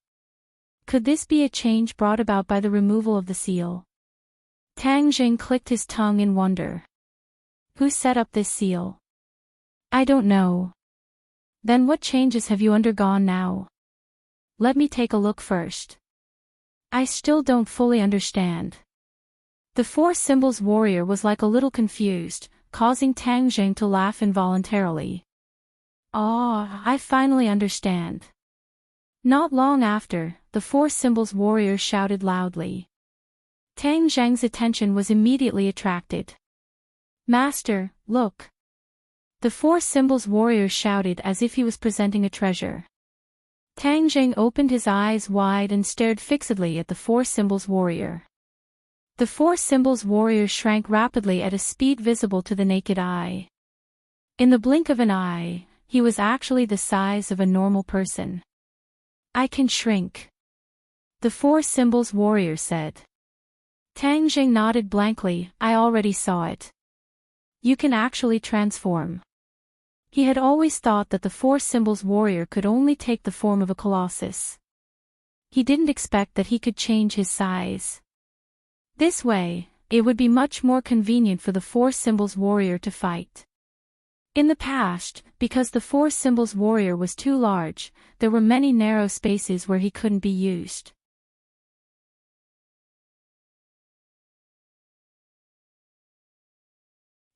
Could this be a change brought about by the removal of the seal? Tang Jing clicked his tongue in wonder. Who set up this seal? I don't know. Then what changes have you undergone now? Let me take a look first. I still don't fully understand. The four symbols warrior was like a little confused, causing Tang Jing to laugh involuntarily. I finally understand. Not long after, the four symbols warrior shouted loudly. Tang Jing's attention was immediately attracted. Master, look! The four symbols warrior shouted as if he was presenting a treasure. Tang Jing opened his eyes wide and stared fixedly at the four symbols warrior. The four symbols warrior shrank rapidly at a speed visible to the naked eye. In the blink of an eye, he was actually the size of a normal person. I can shrink. The four symbols warrior said. Tang Jing nodded blankly. I already saw it. You can actually transform. He had always thought that the four symbols warrior could only take the form of a colossus. He didn't expect that he could change his size. This way, it would be much more convenient for the four symbols warrior to fight. In the past, because the four symbols warrior was too large, there were many narrow spaces where he couldn't be used.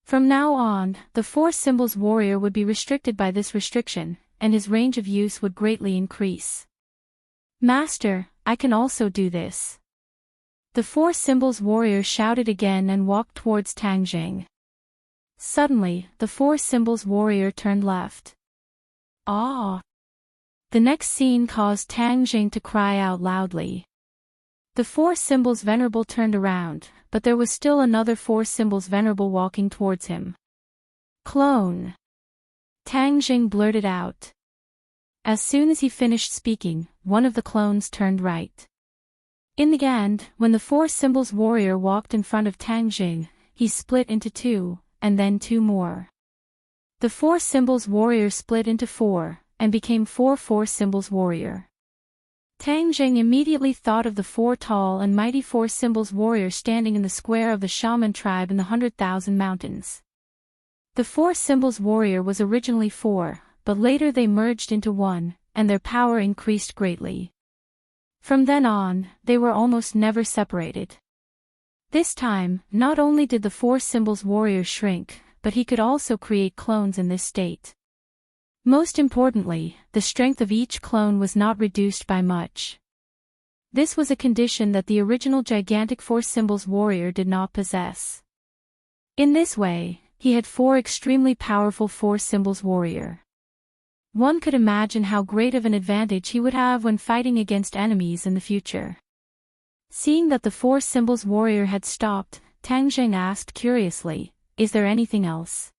From now on, the four symbols warrior would be restricted by this restriction, and his range of use would greatly increase. Master, I can also do this. The four symbols warrior shouted again and walked towards Tang Jing. Suddenly, the four symbols warrior turned left. The next scene caused Tang Jing to cry out loudly. The four symbols venerable turned around, but there was still another four symbols venerable walking towards him. Clone! Tang Jing blurted out. As soon as he finished speaking, one of the clones turned right. In the end, when the four symbols warrior walked in front of Tang Jing, he split into two, and then two more. The four symbols warrior split into four, and became four symbols warrior. Tang Jing immediately thought of the four tall and mighty four symbols warrior standing in the square of the shaman tribe in the 100,000 mountains. The four symbols warrior was originally four, but later they merged into one, and their power increased greatly. From then on, they were almost never separated. This time, not only did the four symbols warrior shrink, but he could also create clones in this state. Most importantly, the strength of each clone was not reduced by much. This was a condition that the original gigantic four symbols warrior did not possess. In this way, he had four extremely powerful four symbols warrior. One could imagine how great of an advantage he would have when fighting against enemies in the future. Seeing that the four symbols warrior had stopped, Tang Zheng asked curiously, is there anything else?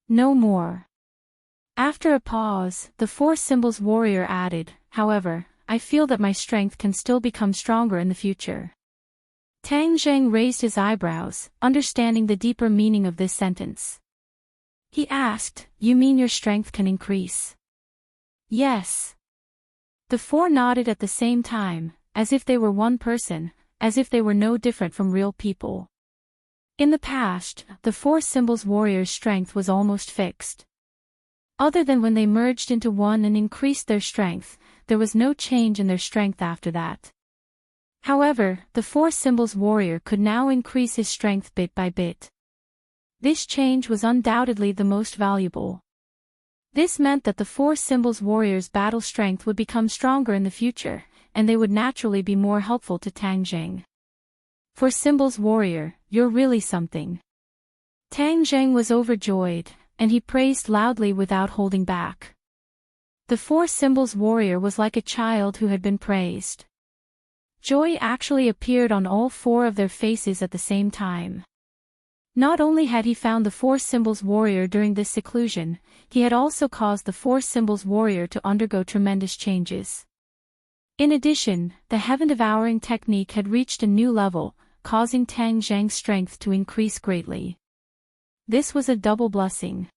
No more. After a pause, the Four Symbols warrior added, however, I feel that my strength can still become stronger in the future. Tang Zheng raised his eyebrows, understanding the deeper meaning of this sentence. He asked, you mean your strength can increase? Yes. The four nodded at the same time, as if they were one person, as if they were no different from real people. In the past, the Four Symbols warrior's strength was almost fixed. Other than when they merged into one and increased their strength, there was no change in their strength after that. However, the Four Symbols warrior could now increase his strength bit by bit. This change was undoubtedly the most valuable. This meant that the Four Symbols warrior's battle strength would become stronger in the future, and they would naturally be more helpful to Tang Zheng. Four Symbols warrior, you're really something. Tang Zheng was overjoyed, and he praised loudly without holding back. The Four Symbols warrior was like a child who had been praised. Joy actually appeared on all four of their faces at the same time. Not only had he found the Four Symbols warrior during this seclusion, he had also caused the Four Symbols warrior to undergo tremendous changes. In addition, the Heaven Devouring technique had reached a new level, causing Tang Zheng's strength to increase greatly. This was a double blessing.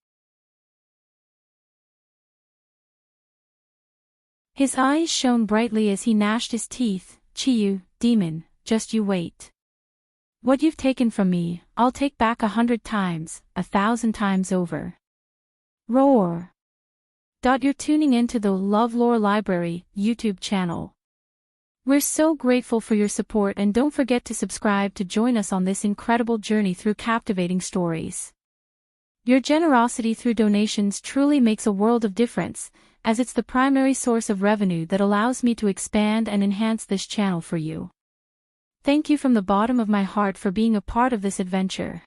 His eyes shone brightly as he gnashed his teeth. Chiyu, demon, just you wait. What you've taken from me, I'll take back 100 times, 1,000 times over. Roar. You're tuning into the LoveLore Library YouTube channel. We're so grateful for your support, and don't forget to subscribe to join us on this incredible journey through captivating stories. Your generosity through donations truly makes a world of difference, as it's the primary source of revenue that allows me to expand and enhance this channel for you. Thank you from the bottom of my heart for being a part of this adventure.